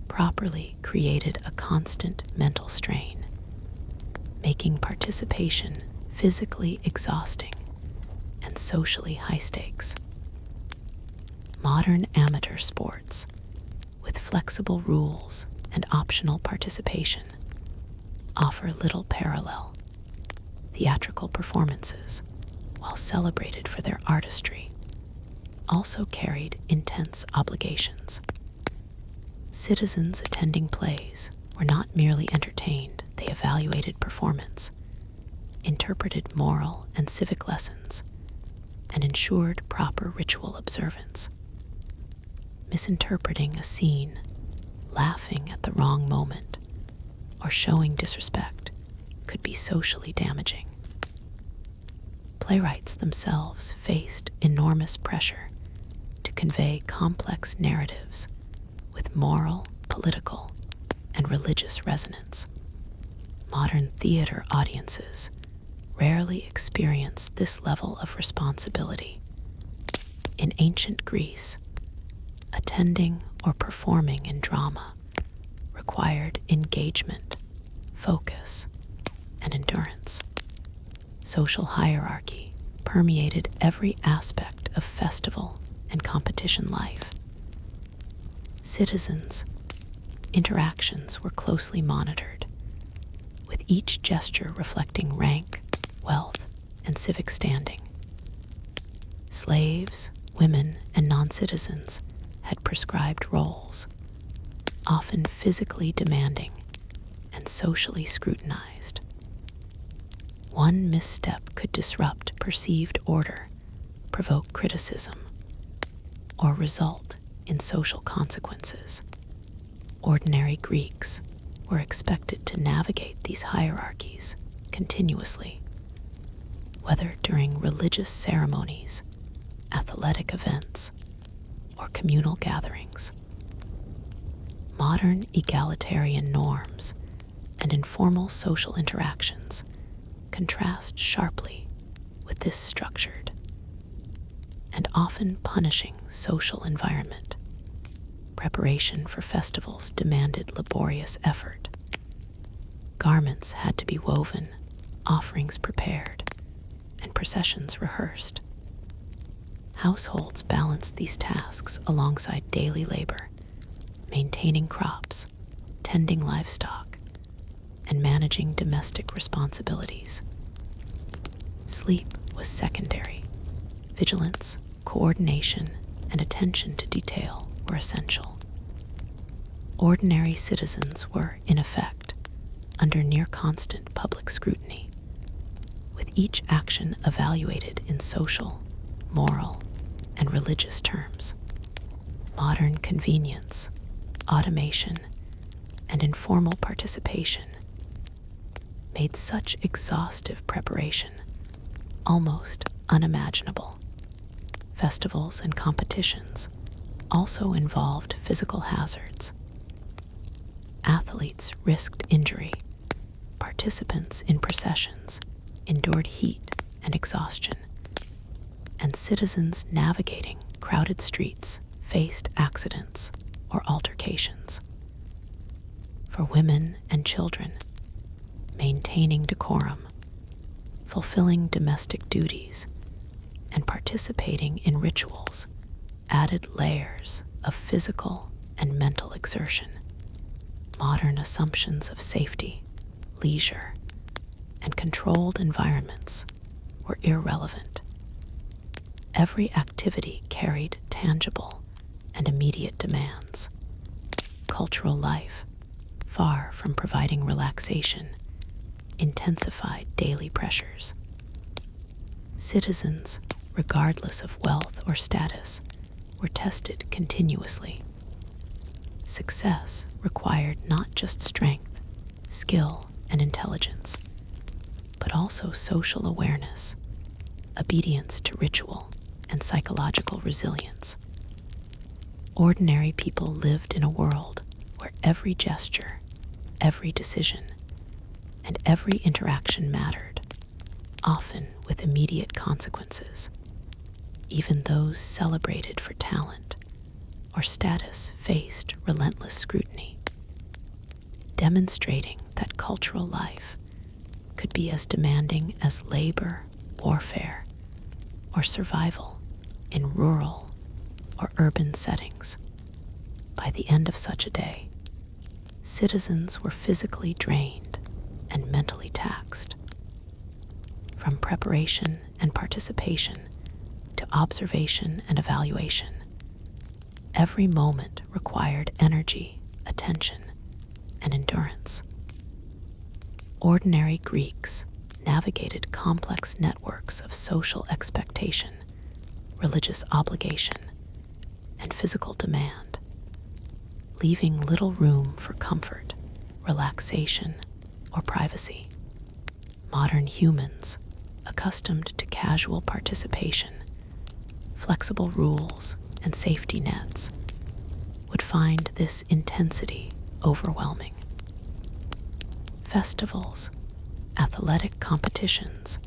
Speaker 1: properly created a constant mental strain, making participation physically exhausting and socially high stakes. Modern amateur sports, with flexible rules and optional participation, offer little parallel. Theatrical performances, while celebrated for their artistry, also carried intense obligations. Citizens attending plays were not merely entertained, they evaluated performance, interpreted moral and civic lessons, and ensured proper ritual observance. Misinterpreting a scene, laughing at the wrong moment, or showing disrespect could be socially damaging. Playwrights themselves faced enormous pressure to convey complex narratives with moral, political, and religious resonance. Modern theater audiences rarely experience this level of responsibility. In ancient Greece, attending or performing in drama required engagement, focus, and endurance. Social hierarchy permeated every aspect of festival and competition life. Citizens' interactions were closely monitored, with each gesture reflecting rank, wealth, and civic standing. Slaves, women, and non-citizens had prescribed roles, often physically demanding and socially scrutinized. One misstep could disrupt perceived order, provoke criticism, or result in social consequences. Ordinary Greeks were expected to navigate these hierarchies continuously, whether during religious ceremonies, athletic events, or communal gatherings. Modern egalitarian norms and informal social interactions contrast sharply with this structured and often punishing social environment. Preparation for festivals demanded laborious effort. Garments had to be woven, offerings prepared, and processions rehearsed. Households balanced these tasks alongside daily labor, maintaining crops, tending livestock, and managing domestic responsibilities. Sleep was secondary. Vigilance, coordination, and attention to detail were essential. Ordinary citizens were, in effect, under near constant public scrutiny, with each action evaluated in social, moral, and religious terms. Modern convenience, automation, and informal participation made such exhaustive preparation almost unimaginable. Festivals and competitions also involved physical hazards. Athletes risked injury. Participants in processions endured heat and exhaustion, and citizens navigating crowded streets faced accidents or altercations. For women and children, maintaining decorum, fulfilling domestic duties, and participating in rituals added layers of physical and mental exertion. Modern assumptions of safety, leisure, and controlled environments were irrelevant. Every activity carried tangible and immediate demands. Cultural life, far from providing relaxation, intensified daily pressures. Citizens, regardless of wealth or status, were tested continuously. Success required not just strength, skill, and intelligence, but also social awareness, obedience to ritual, and psychological resilience. Ordinary people lived in a world where every gesture, every decision, and every interaction mattered, often with immediate consequences. Even those celebrated for talent or status faced relentless scrutiny, demonstrating that cultural life could be as demanding as labor, warfare, or survival in rural or urban settings. By the end of such a day, citizens were physically drained and mentally taxed. From preparation and participation to observation and evaluation, every moment required energy, attention, and endurance. Ordinary Greeks navigated complex networks of social expectation, religious obligation, and physical demand, leaving little room for comfort, relaxation, or privacy. Modern humans, accustomed to casual participation, flexible rules, and safety nets, would find this intensity overwhelming. Festivals, athletic competitions,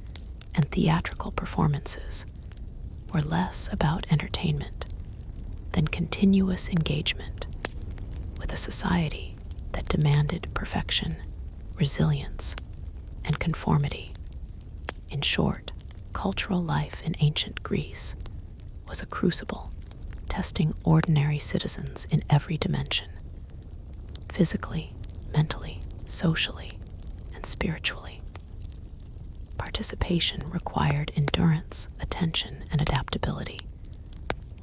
Speaker 1: and theatrical performances were less about entertainment than continuous engagement with a society that demanded perfection, resilience, and conformity. In short, cultural life in ancient Greece was a crucible, testing ordinary citizens in every dimension: physically, mentally, socially, and spiritually. Participation required endurance, attention, and adaptability,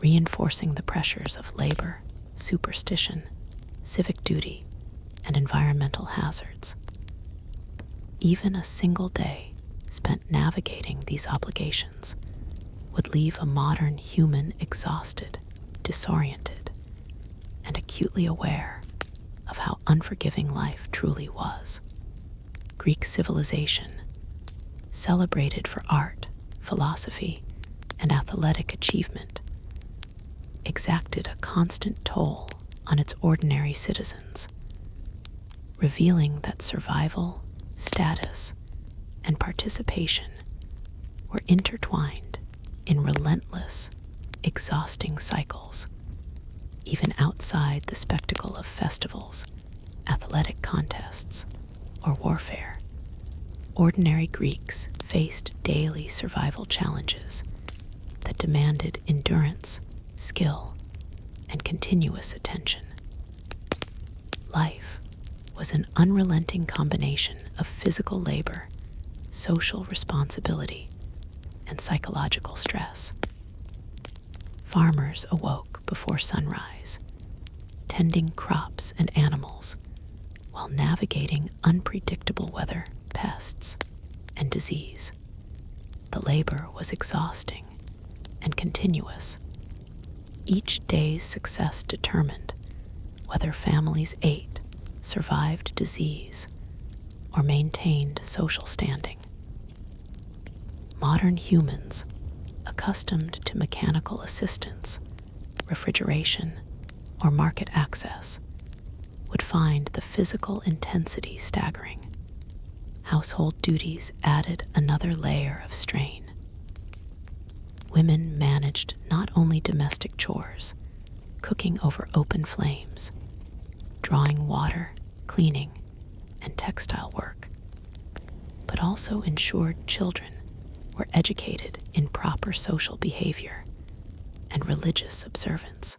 Speaker 1: reinforcing the pressures of labor, superstition, civic duty, and environmental hazards. Even a single day spent navigating these obligations would leave a modern human exhausted, disoriented, and acutely aware of how unforgiving life truly was. Greek civilization, celebrated for art, philosophy, and athletic achievement, exacted a constant toll on its ordinary citizens, revealing that survival, status, and participation were intertwined in relentless, exhausting cycles, even outside the spectacle of festivals, athletic contests, or warfare. Ordinary Greeks faced daily survival challenges that demanded endurance, skill, and continuous attention. Life was an unrelenting combination of physical labor, social responsibility, and psychological stress. Farmers awoke before sunrise, tending crops and animals, while navigating unpredictable weather, pests, and disease. The labor was exhausting and continuous. Each day's success determined whether families ate, survived disease, or maintained social standing. Modern humans, accustomed to mechanical assistance, refrigeration, or market access, would find the physical intensity staggering. Household duties added another layer of strain. Women managed not only domestic chores, cooking over open flames, drawing water, cleaning, and textile work, but also ensured children were educated in proper social behavior and religious observance.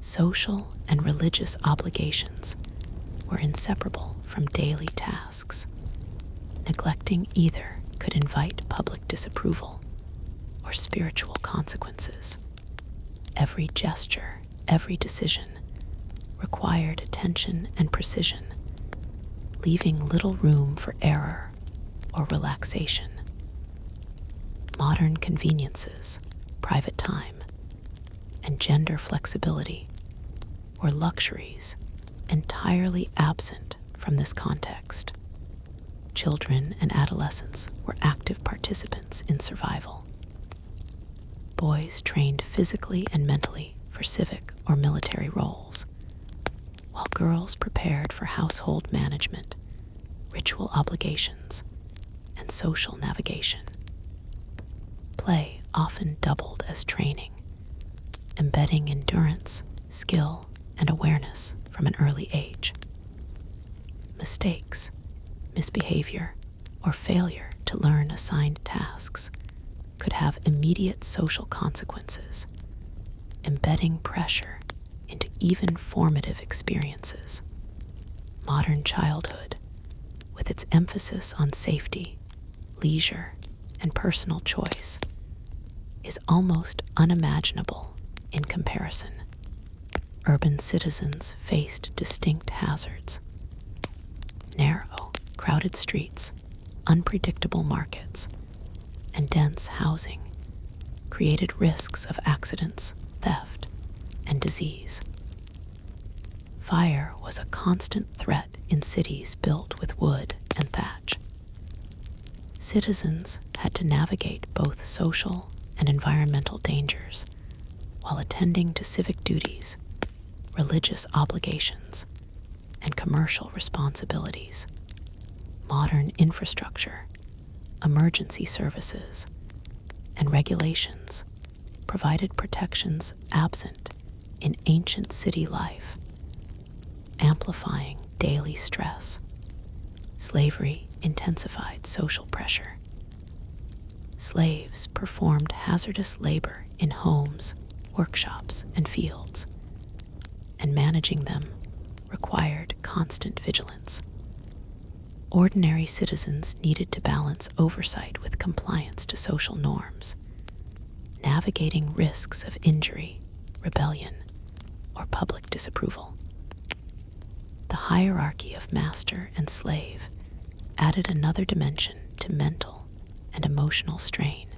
Speaker 1: Social and religious obligations were inseparable from daily tasks. Neglecting either could invite public disapproval or spiritual consequences. Every gesture, every decision required attention and precision, leaving little room for error or relaxation. Modern conveniences, private time, and gender flexibility were luxuries entirely absent from this context. Children and adolescents were active participants in survival. Boys trained physically and mentally for civic or military roles, while girls prepared for household management, ritual obligations, and social navigation. Play often doubled as training, embedding endurance, skill, and awareness from an early age. Mistakes, misbehavior, or failure to learn assigned tasks could have immediate social consequences, embedding pressure into even formative experiences. Modern childhood, with its emphasis on safety, leisure, and personal choice, is almost unimaginable in comparison. Urban citizens faced distinct hazards. Narrow, crowded streets, unpredictable markets, and dense housing created risks of accidents, theft, and disease. Fire was a constant threat in cities built with wood and thatch. Citizens had to navigate both social and environmental dangers while attending to civic duties, religious obligations, and commercial responsibilities. Modern infrastructure, emergency services, and regulations provided protections absent in ancient city life, amplifying daily stress. Slavery intensified social pressure. Slaves performed hazardous labor in homes, workshops, and fields, and managing them required constant vigilance. Ordinary citizens needed to balance oversight with compliance to social norms, navigating risks of injury, rebellion, or public disapproval. The hierarchy of master and slave added another dimension to mental and emotional strain,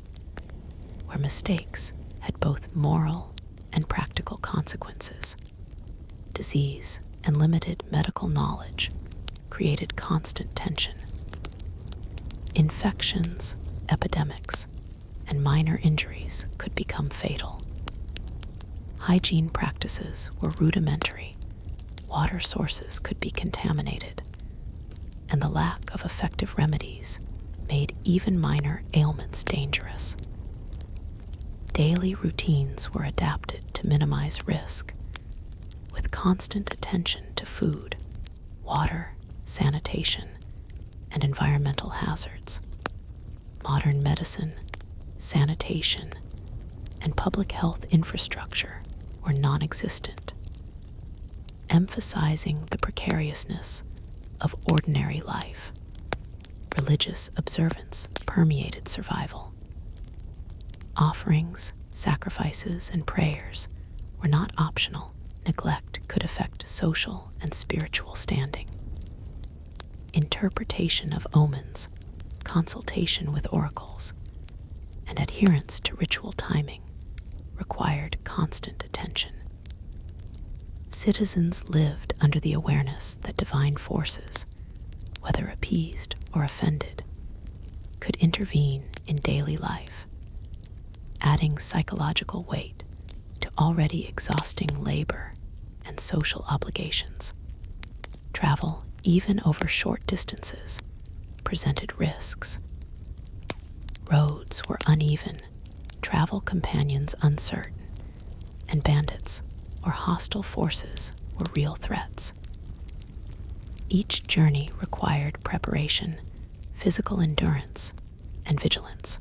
Speaker 1: where mistakes had both moral and practical consequences. Disease and limited medical knowledge created constant tension. Infections, epidemics, and minor injuries could become fatal. Hygiene practices were rudimentary, water sources could be contaminated, and the lack of effective remedies made even minor ailments dangerous. Daily routines were adapted to minimize risk, with constant attention to food, water, sanitation, and environmental hazards. Modern medicine, sanitation, and public health infrastructure were non-existent, emphasizing the precariousness of ordinary life. Religious observance permeated survival. Offerings, sacrifices, and prayers were not optional. Neglect could affect social and spiritual standing. Interpretation of omens, consultation with oracles, and adherence to ritual timing required constant attention. Citizens lived under the awareness that divine forces, whether appeased or offended, could intervene in daily life, adding psychological weight to already exhausting labor and social obligations. Travel, even over short distances, presented risks. Roads were uneven, travel companions uncertain, and bandits or hostile forces were real threats. Each journey required preparation, physical endurance, and vigilance.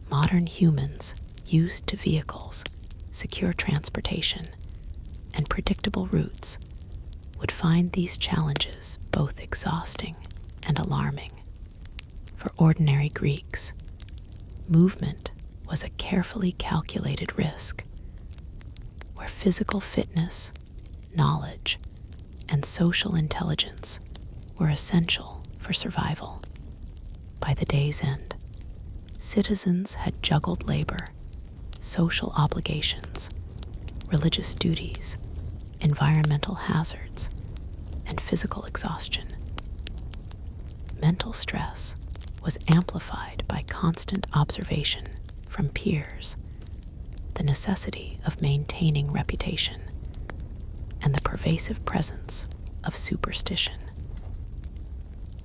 Speaker 1: Modern humans, used to vehicles, secure transportation, and predictable routes, would find these challenges both exhausting and alarming. For ordinary Greeks, movement was a carefully calculated risk, where physical fitness, knowledge, and social intelligence were essential for survival. By the day's end, citizens had juggled labor, social obligations, religious duties, environmental hazards, and physical exhaustion. Mental stress was amplified by constant observation from peers, the necessity of maintaining reputation, and the pervasive presence of superstition.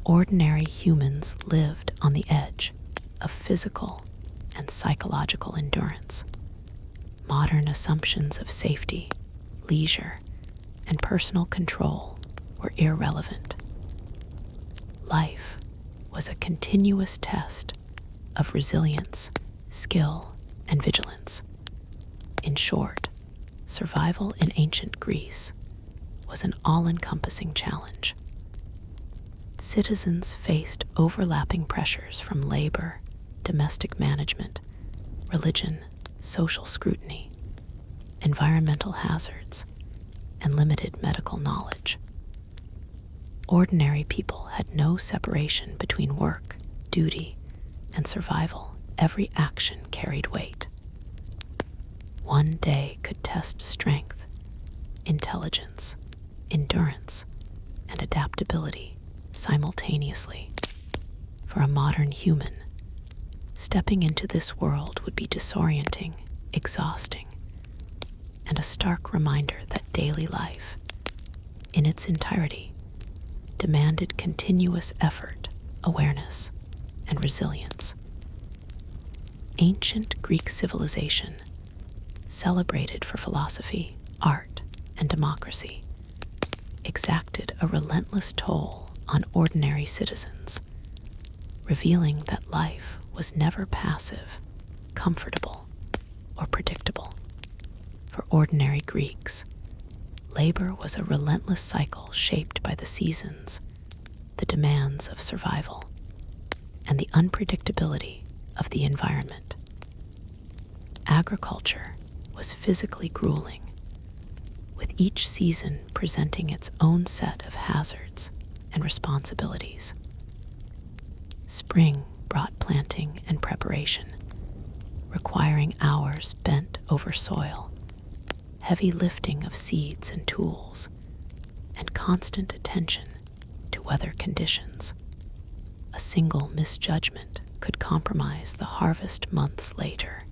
Speaker 1: Ordinary humans lived on the edge of physical and psychological endurance. Modern assumptions of safety, leisure, and personal control were irrelevant. Life was a continuous test of resilience, skill, and vigilance. In short, survival in ancient Greece was an all-encompassing challenge. Citizens faced overlapping pressures from labor, domestic management, religion, social scrutiny, environmental hazards, and limited medical knowledge. Ordinary people had no separation between work, duty, and survival. Every action carried weight. One day could test strength, intelligence, endurance, and adaptability simultaneously. For a modern human, stepping into this world would be disorienting, exhausting, and a stark reminder that daily life, in its entirety, demanded continuous effort, awareness, and resilience. Ancient Greek civilization, celebrated for philosophy, art, and democracy, exacted a relentless toll on ordinary citizens, revealing that life was never passive, comfortable, or predictable. For ordinary Greeks, labor was a relentless cycle shaped by the seasons, the demands of survival, and the unpredictability of the environment. Agriculture was physically grueling, with each season presenting its own set of hazards and responsibilities. Spring brought planting and preparation, requiring hours bent over soil, heavy lifting of seeds and tools, and constant attention to weather conditions. A single misjudgment could compromise the harvest months later,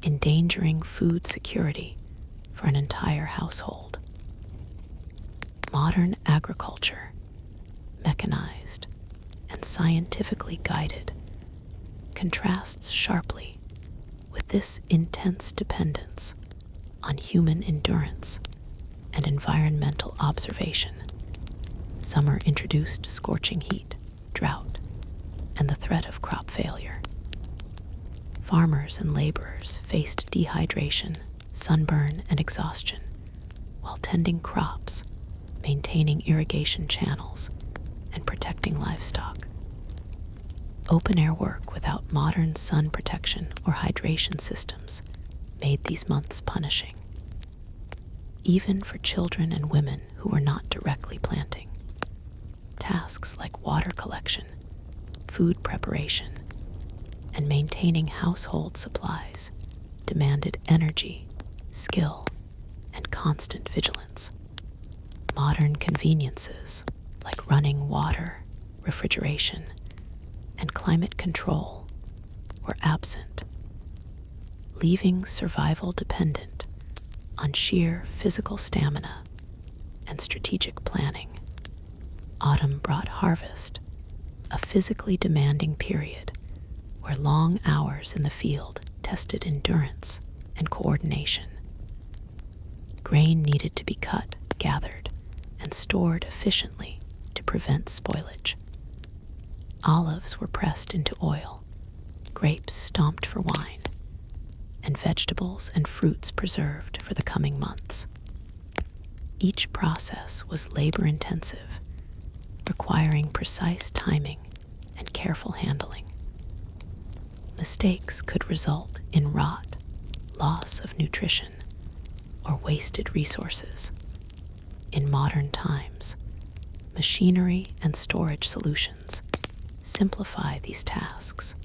Speaker 1: endangering food security for an entire household. Modern agriculture, mechanized and scientifically guided, contrasts sharply with this intense dependence on human endurance and environmental observation. Summer introduced scorching heat, drought, and the threat of crop failure. Farmers and laborers faced dehydration, sunburn, and exhaustion while tending crops, maintaining irrigation channels, and protecting livestock. Open-air work without modern sun protection or hydration systems made these months punishing, even for children and women who were not directly planting. Tasks like water collection, food preparation, and maintaining household supplies demanded energy, skill, and constant vigilance. Modern conveniences like running water, refrigeration, and climate control were absent, leaving survival dependent on sheer physical stamina and strategic planning. Autumn brought harvest, a physically demanding period where long hours in the field tested endurance and coordination. Grain needed to be cut, gathered, and stored efficiently to prevent spoilage. Olives were pressed into oil, grapes stomped for wine, and vegetables and fruits preserved for the coming months. Each process was labor-intensive, requiring precise timing and careful handling. Mistakes could result in rot, loss of nutrition, or wasted resources. In modern times, machinery and storage solutions simplify these tasks.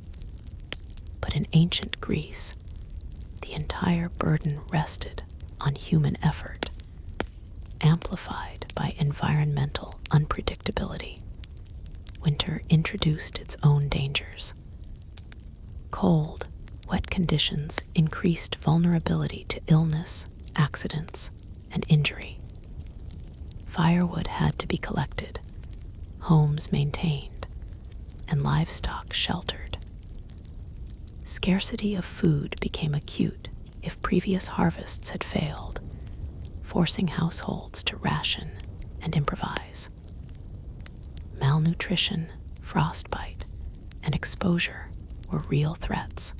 Speaker 1: But in ancient Greece, the entire burden rested on human effort, amplified by environmental unpredictability. Winter introduced its own dangers. Cold, wet conditions increased vulnerability to illness, accidents, and injury. Firewood had to be collected, homes maintained, and livestock sheltered. Scarcity of food became acute if previous harvests had failed, forcing households to ration and improvise. Malnutrition, frostbite, and exposure were real threats.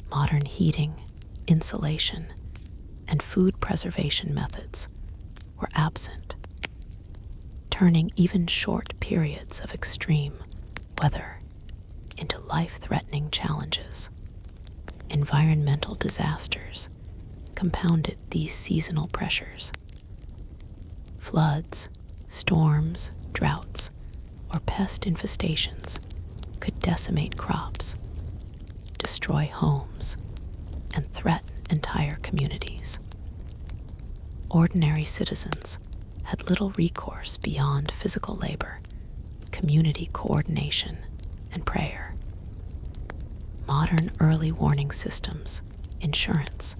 Speaker 1: Modern heating, insulation, and food preservation methods were absent, turning even short periods of extreme weather into life-threatening challenges. Environmental disasters compounded these seasonal pressures. Floods, storms, droughts, or pest infestations could decimate crops, destroy homes, and threaten entire communities. Ordinary citizens had little recourse beyond physical labor, community coordination, and prayer. Modern early warning systems, insurance,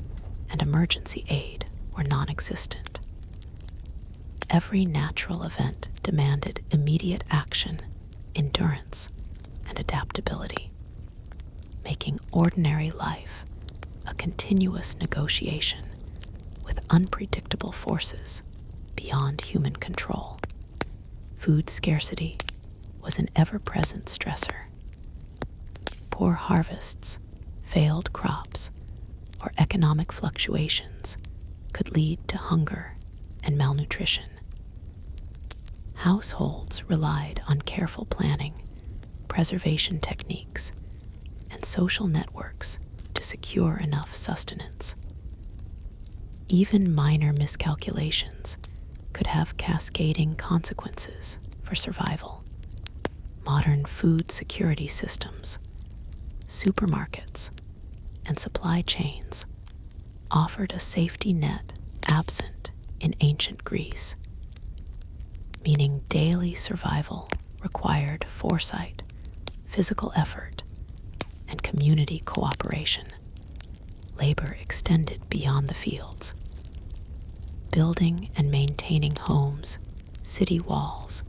Speaker 1: and emergency aid were non-existent. Every natural event demanded immediate action, endurance, and adaptability, making ordinary life a continuous negotiation with unpredictable forces beyond human control. Food scarcity was an ever-present stressor. Poor harvests, failed crops, or economic fluctuations could lead to hunger and malnutrition. Households relied on careful planning, preservation techniques, and social networks to secure enough sustenance. Even minor miscalculations could have cascading consequences for survival. Modern food security systems, supermarkets, and supply chains offered a safety net absent in ancient Greece, meaning daily survival required foresight, physical effort, and community cooperation. Labor extended beyond the fields. Building and maintaining homes, city walls,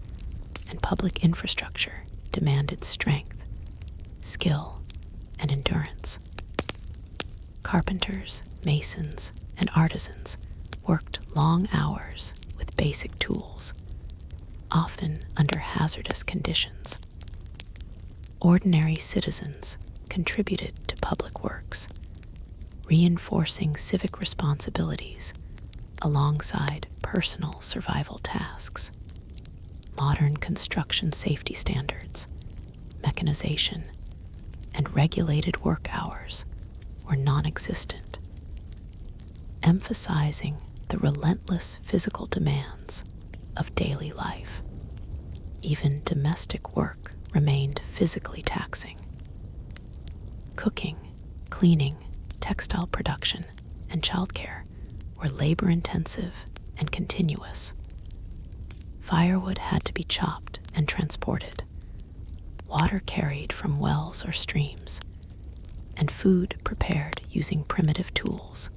Speaker 1: and public infrastructure demanded strength, skill, and endurance. Carpenters, masons, and artisans worked long hours with basic tools, often under hazardous conditions. Ordinary citizens contributed to public works, reinforcing civic responsibilities alongside personal survival tasks. Modern construction safety standards, mechanization, and regulated work hours were non-existent, emphasizing the relentless physical demands of daily life. Even domestic work remained physically taxing. Cooking, cleaning, textile production, and childcare were labor-intensive and continuous. Firewood had to be chopped and transported, water carried from wells or streams, and food prepared using primitive tools.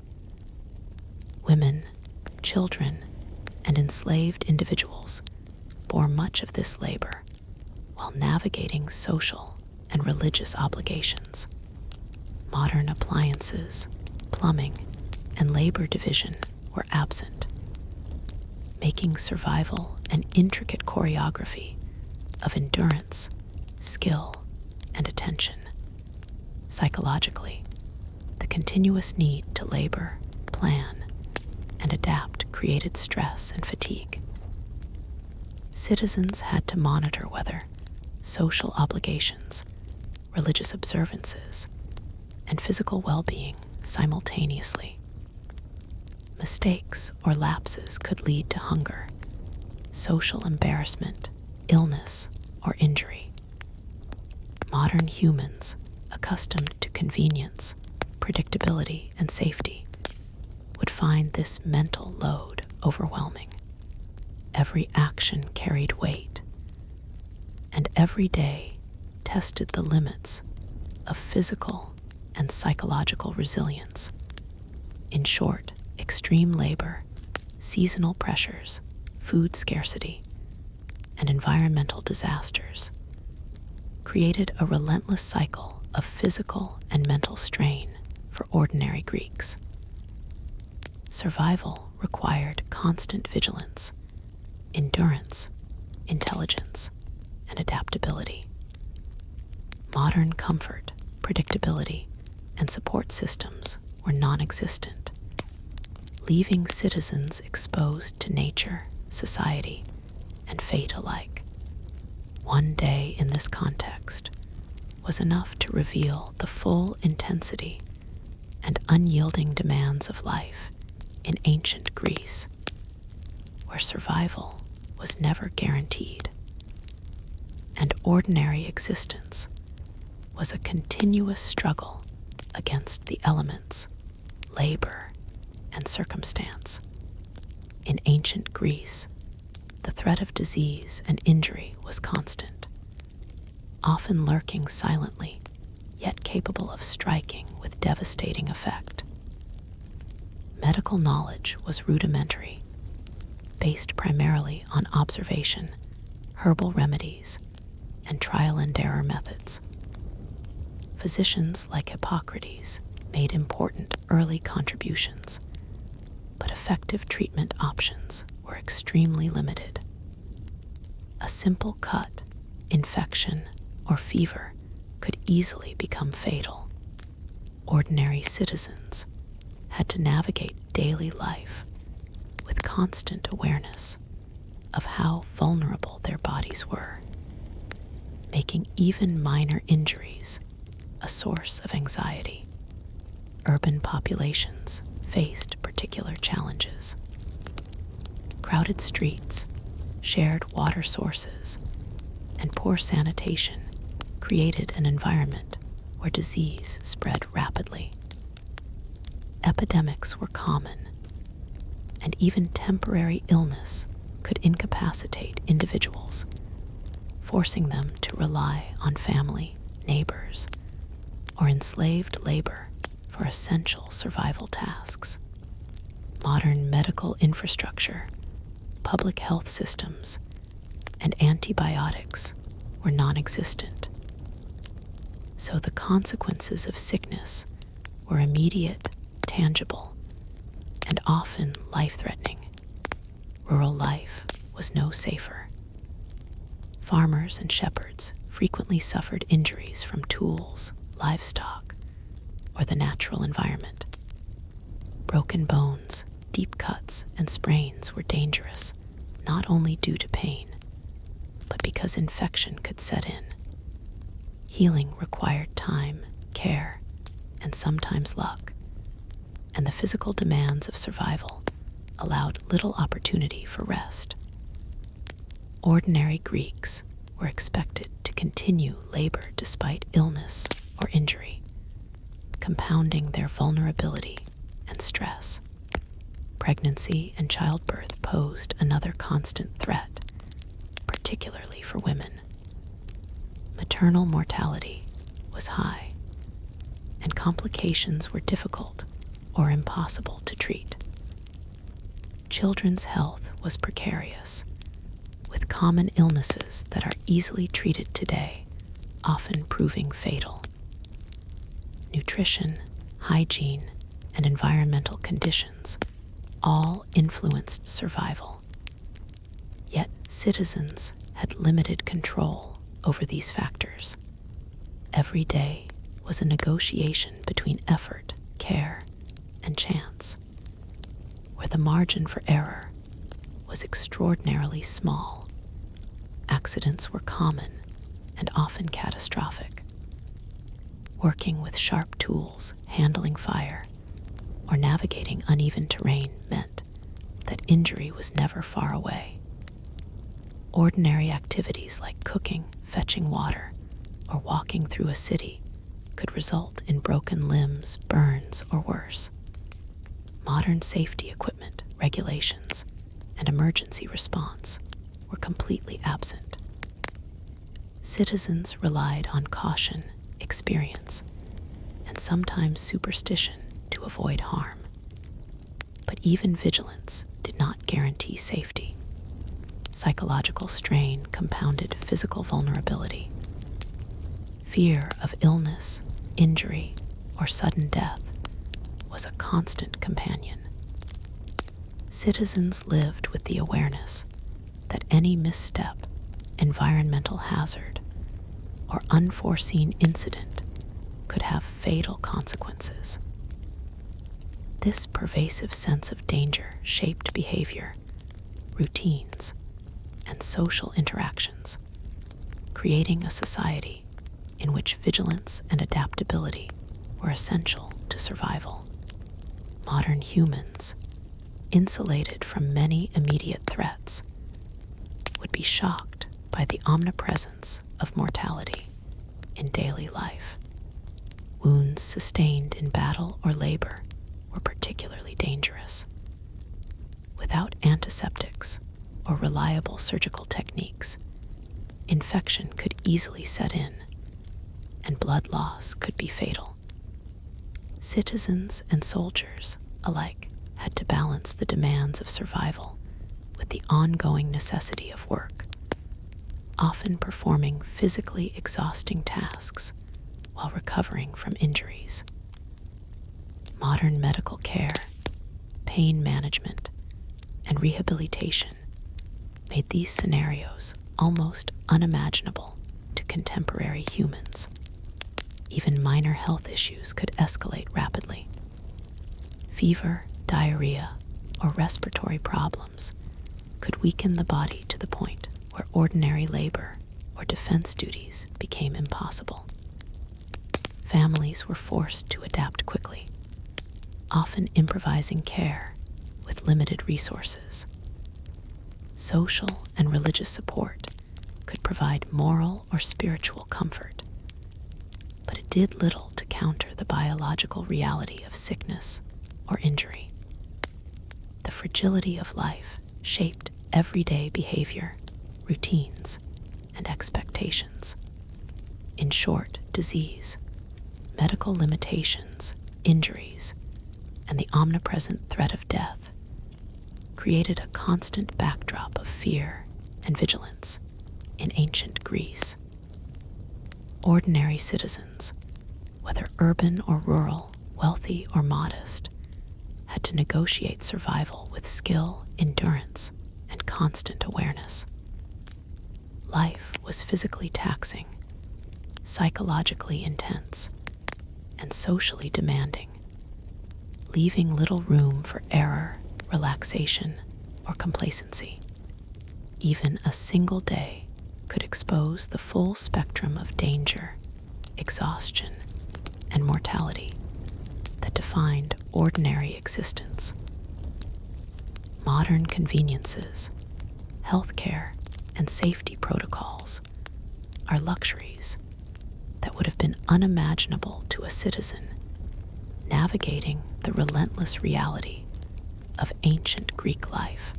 Speaker 1: Women, children, and enslaved individuals bore much of this labor while navigating social and religious obligations. Modern appliances, plumbing, and labor division were absent, making survival an intricate choreography of endurance, skill, and attention. Psychologically, the continuous need to labor, plan, and adapt created stress and fatigue. Citizens had to monitor whether social obligations, religious observances, and physical well-being simultaneously. Mistakes or lapses could lead to hunger, social embarrassment, illness, or injury. Modern humans, accustomed to convenience, predictability, and safety, would find this mental load overwhelming. Every action carried weight, and every day tested the limits of physical and psychological resilience. In short, extreme labor, seasonal pressures, food scarcity, and environmental disasters created a relentless cycle of physical and mental strain for ordinary Greeks. Survival required constant vigilance, endurance, intelligence, and adaptability. Modern comfort, predictability, and support systems were non-existent, leaving citizens exposed to nature, society, and fate alike. One day in this context was enough to reveal the full intensity and unyielding demands of life in ancient Greece, where survival was never guaranteed, and ordinary existence was a continuous struggle against the elements, labor, and circumstance. In ancient Greece, the threat of disease and injury was constant, often lurking silently, yet capable of striking with devastating effect. Medical knowledge was rudimentary, based primarily on observation, herbal remedies, and trial and error methods. Physicians like Hippocrates made important early contributions, but effective treatment options were extremely limited. A simple cut, infection, or fever could easily become fatal. Ordinary citizens had to navigate daily life with constant awareness of how vulnerable their bodies were, making even minor injuries a source of anxiety. Urban populations faced particular challenges. Crowded streets, shared water sources, and poor sanitation created an environment where disease spread rapidly. Epidemics were common, and even temporary illness could incapacitate individuals, forcing them to rely on family, neighbors, or enslaved labor for essential survival tasks. Modern medical infrastructure, public health systems, and antibiotics were non-existent, so the consequences of sickness were immediate, tangible, and often life-threatening. Rural life was no safer. Farmers and shepherds frequently suffered injuries from tools, livestock, or the natural environment. Broken bones, deep cuts, and sprains were dangerous, not only due to pain, but because infection could set in. Healing required time, care, and sometimes luck, and the physical demands of survival allowed little opportunity for rest. Ordinary Greeks were expected to continue labor despite illness or injury, compounding their vulnerability and stress. Pregnancy and childbirth posed another constant threat, particularly for women. Maternal mortality was high, and complications were difficult or impossible to treat. Children's health was precarious, with common illnesses that are easily treated today often proving fatal. Nutrition, hygiene, and environmental conditions all influenced survival. Yet citizens had limited control over these factors. Every day was a negotiation between effort, care, and chance, where the margin for error was extraordinarily small. Accidents were common and often catastrophic, Working with sharp tools, handling fire, or navigating uneven terrain meant that injury was never far away. Ordinary activities like cooking, fetching water, or walking through a city could result in broken limbs, burns, or worse. Modern safety equipment, regulations, and emergency response were completely absent. Citizens relied on caution, experience, and sometimes superstition to avoid harm. But even vigilance did not guarantee safety. Psychological strain compounded physical vulnerability. Fear of illness, injury, or sudden death was a constant companion. Citizens lived with the awareness that any misstep, environmental hazard, or unforeseen incident could have fatal consequences. This pervasive sense of danger shaped behavior, routines, and social interactions, creating a society in which vigilance and adaptability were essential to survival. Modern humans, insulated from many immediate threats, would be shocked by the omnipresence of mortality in daily life. Wounds sustained in battle or labor were particularly dangerous. Without antiseptics or reliable surgical techniques, infection could easily set in, and blood loss could be fatal. Citizens and soldiers alike had to balance the demands of survival with the ongoing necessity of work, often performing physically exhausting tasks while recovering from injuries. Modern medical care, pain management, and rehabilitation made these scenarios almost unimaginable to contemporary humans. Even minor health issues could escalate rapidly. Fever, diarrhea, or respiratory problems could weaken the body to the point where ordinary labor or defense duties became impossible. Families were forced to adapt quickly, often improvising care with limited resources. Social and religious support could provide moral or spiritual comfort, but it did little to counter the biological reality of sickness or injury. The fragility of life shaped everyday behavior, routines, and expectations. In short, disease, medical limitations, injuries, and the omnipresent threat of death created a constant backdrop of fear and vigilance in ancient Greece. Ordinary citizens, whether urban or rural, wealthy or modest, had to negotiate survival with skill, endurance, and constant awareness. Life was physically taxing, psychologically intense, and socially demanding, leaving little room for error, relaxation, or complacency. Even a single day could expose the full spectrum of danger, exhaustion, and mortality that defined ordinary existence. Modern conveniences, healthcare, and safety protocols are luxuries that would have been unimaginable to a citizen navigating the relentless reality of ancient Greek life.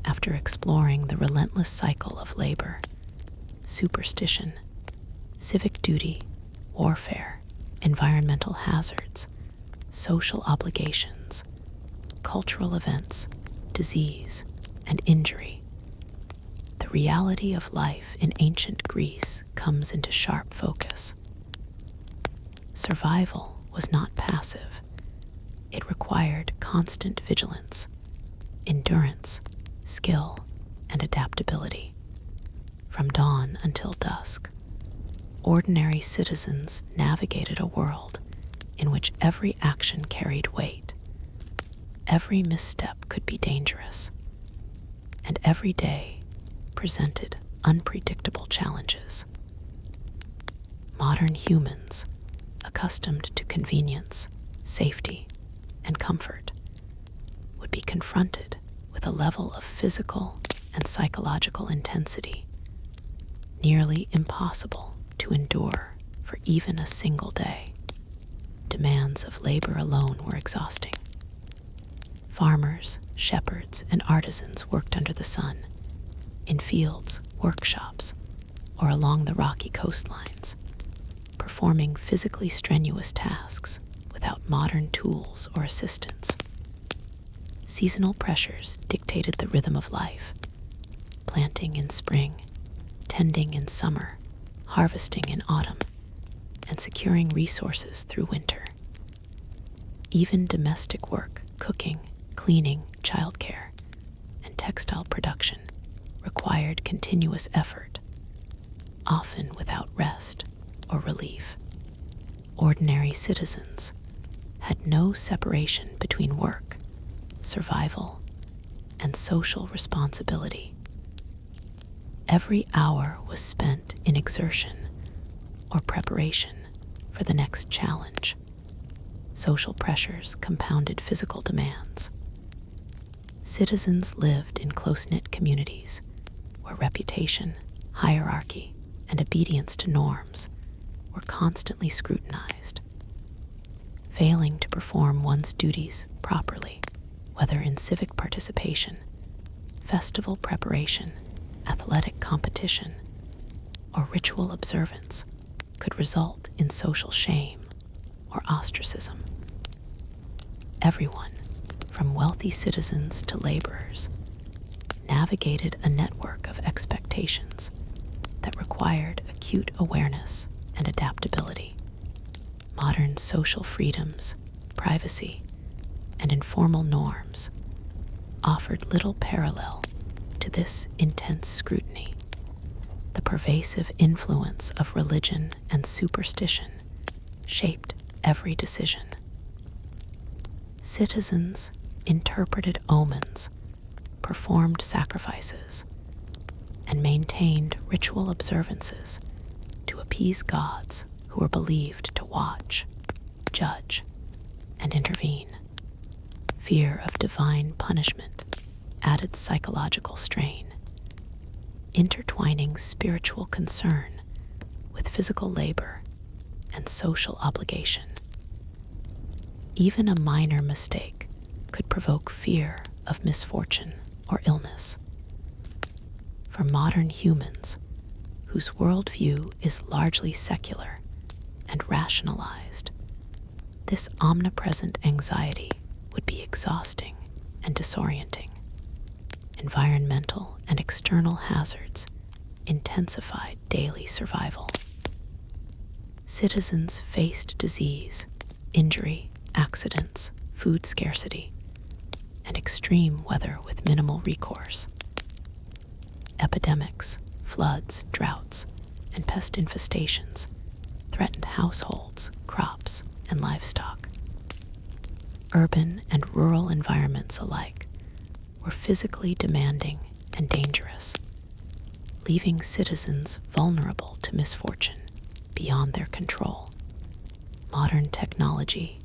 Speaker 1: After exploring the relentless cycle of labor, superstition, civic duty, warfare, environmental hazards, social obligations, cultural events, disease, and injury, the reality of life in ancient Greece comes into sharp focus. Survival was not passive. It required constant vigilance, endurance, skill, and adaptability. From dawn until dusk, ordinary citizens navigated a world in which every action carried weight. Every misstep could be dangerous, and every day presented unpredictable challenges. Modern humans, accustomed to convenience, safety, and comfort, would be confronted with a level of physical and psychological intensity nearly impossible to endure for even a single day. Demands of labor alone were exhausting. Farmers, shepherds, and artisans worked under the sun, in fields, workshops, or along the rocky coastlines, performing physically strenuous tasks without modern tools or assistance. Seasonal pressures dictated the rhythm of life, planting in spring, tending in summer, harvesting in autumn, and securing resources through winter. Even domestic work, cooking, cleaning, childcare, and textile production required continuous effort, often without rest or relief. Ordinary citizens had no separation between work, survival, and social responsibility. Every hour was spent in exertion or preparation for the next challenge. Social pressures compounded physical demands. Citizens lived in close-knit communities where reputation, hierarchy, and obedience to norms were constantly scrutinized. Failing to perform one's duties properly, whether in civic participation, festival preparation, athletic competition, or ritual observance, could result in social shame or ostracism. Everyone, from wealthy citizens to laborers, navigated a network of expectations that required acute awareness and adaptability. Modern social freedoms, privacy, and informal norms offered little parallel to this intense scrutiny. The pervasive influence of religion and superstition shaped every decision. Citizens interpreted omens, performed sacrifices, and maintained ritual observances to appease gods who were believed to watch, judge, and intervene. Fear of divine punishment added psychological strain, intertwining spiritual concern with physical labor and social obligation. Even a minor mistake could provoke fear of misfortune or illness. For modern humans, whose worldview is largely secular and rationalized, this omnipresent anxiety would be exhausting and disorienting. Environmental and external hazards intensified daily survival. Citizens faced disease, injury, accidents, food scarcity, and extreme weather with minimal recourse. Epidemics, floods, droughts, and pest infestations threatened households, crops, and livestock. Urban and rural environments alike were physically demanding and dangerous, leaving citizens vulnerable to misfortune beyond their control. Modern technology,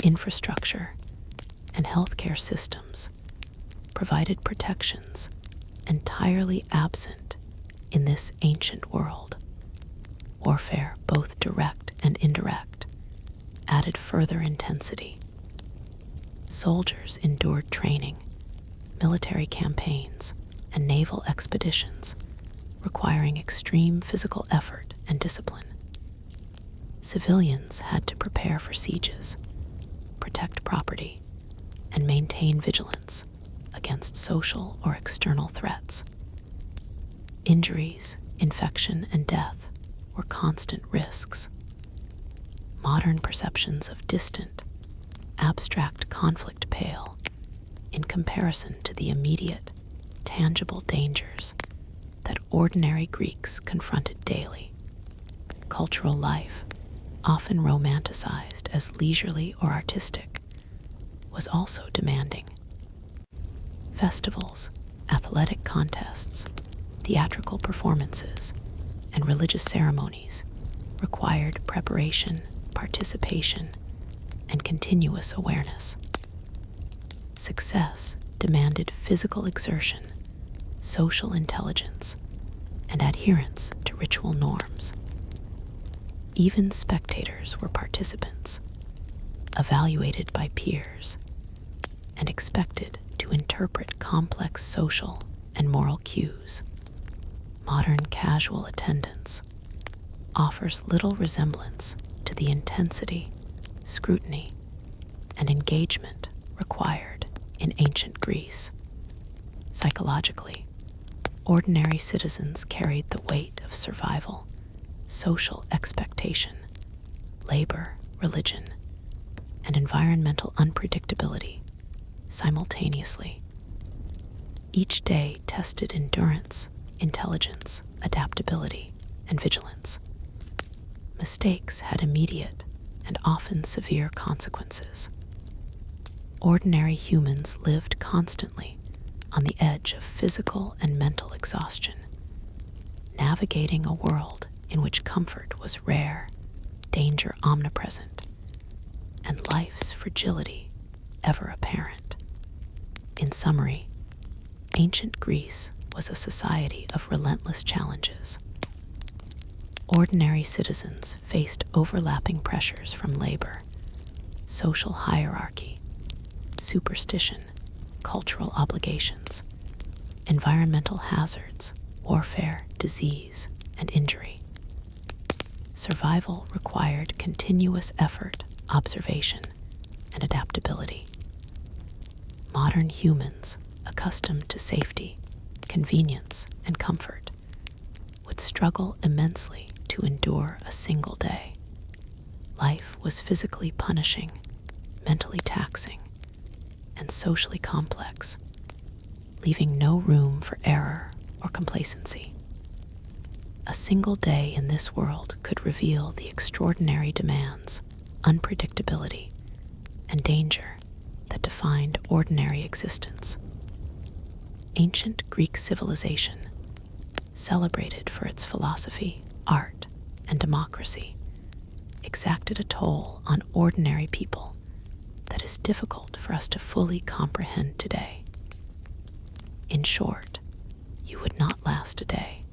Speaker 1: infrastructure, and healthcare systems provided protections entirely absent in this ancient world. Warfare, both direct and indirect, added further intensity. Soldiers endured training, military campaigns, and naval expeditions, requiring extreme physical effort and discipline. Civilians had to prepare for sieges, protect property, and maintain vigilance against social or external threats. Injuries, infection, and death were constant risks. Modern perceptions of distant, abstract conflict pale in comparison to the immediate, tangible dangers that ordinary Greeks confronted daily. Cultural life, often romanticized as leisurely or artistic, was also demanding. Festivals, athletic contests, theatrical performances, and religious ceremonies required preparation participation, and continuous awareness. Success demanded physical exertion, social intelligence, and adherence to ritual norms. Even spectators were participants, evaluated by peers, and expected to interpret complex social and moral cues. Modern casual attendance offers little resemblance to the intensity, scrutiny, and engagement required in ancient Greece. Psychologically, ordinary citizens carried the weight of survival, social expectation, labor, religion, and environmental unpredictability simultaneously. Each day tested endurance, intelligence, adaptability, and vigilance. Mistakes had immediate and often severe consequences. Ordinary humans lived constantly on the edge of physical and mental exhaustion, navigating a world in which comfort was rare, danger omnipresent, and life's fragility ever apparent. In summary, ancient Greece was a society of relentless challenges. Ordinary citizens faced overlapping pressures from labor, social hierarchy, superstition, cultural obligations, environmental hazards, warfare, disease, and injury. Survival required continuous effort, observation, and adaptability. Modern humans, accustomed to safety, convenience, and comfort, would struggle immensely to endure a single day. Life was physically punishing, mentally taxing, and socially complex, leaving no room for error or complacency. A single day in this world could reveal the extraordinary demands, unpredictability, and danger that defined ordinary existence. Ancient Greek civilization, celebrated for its philosophy, art, and democracy, exacted a toll on ordinary people that is difficult for us to fully comprehend today. In short, you would not last a day.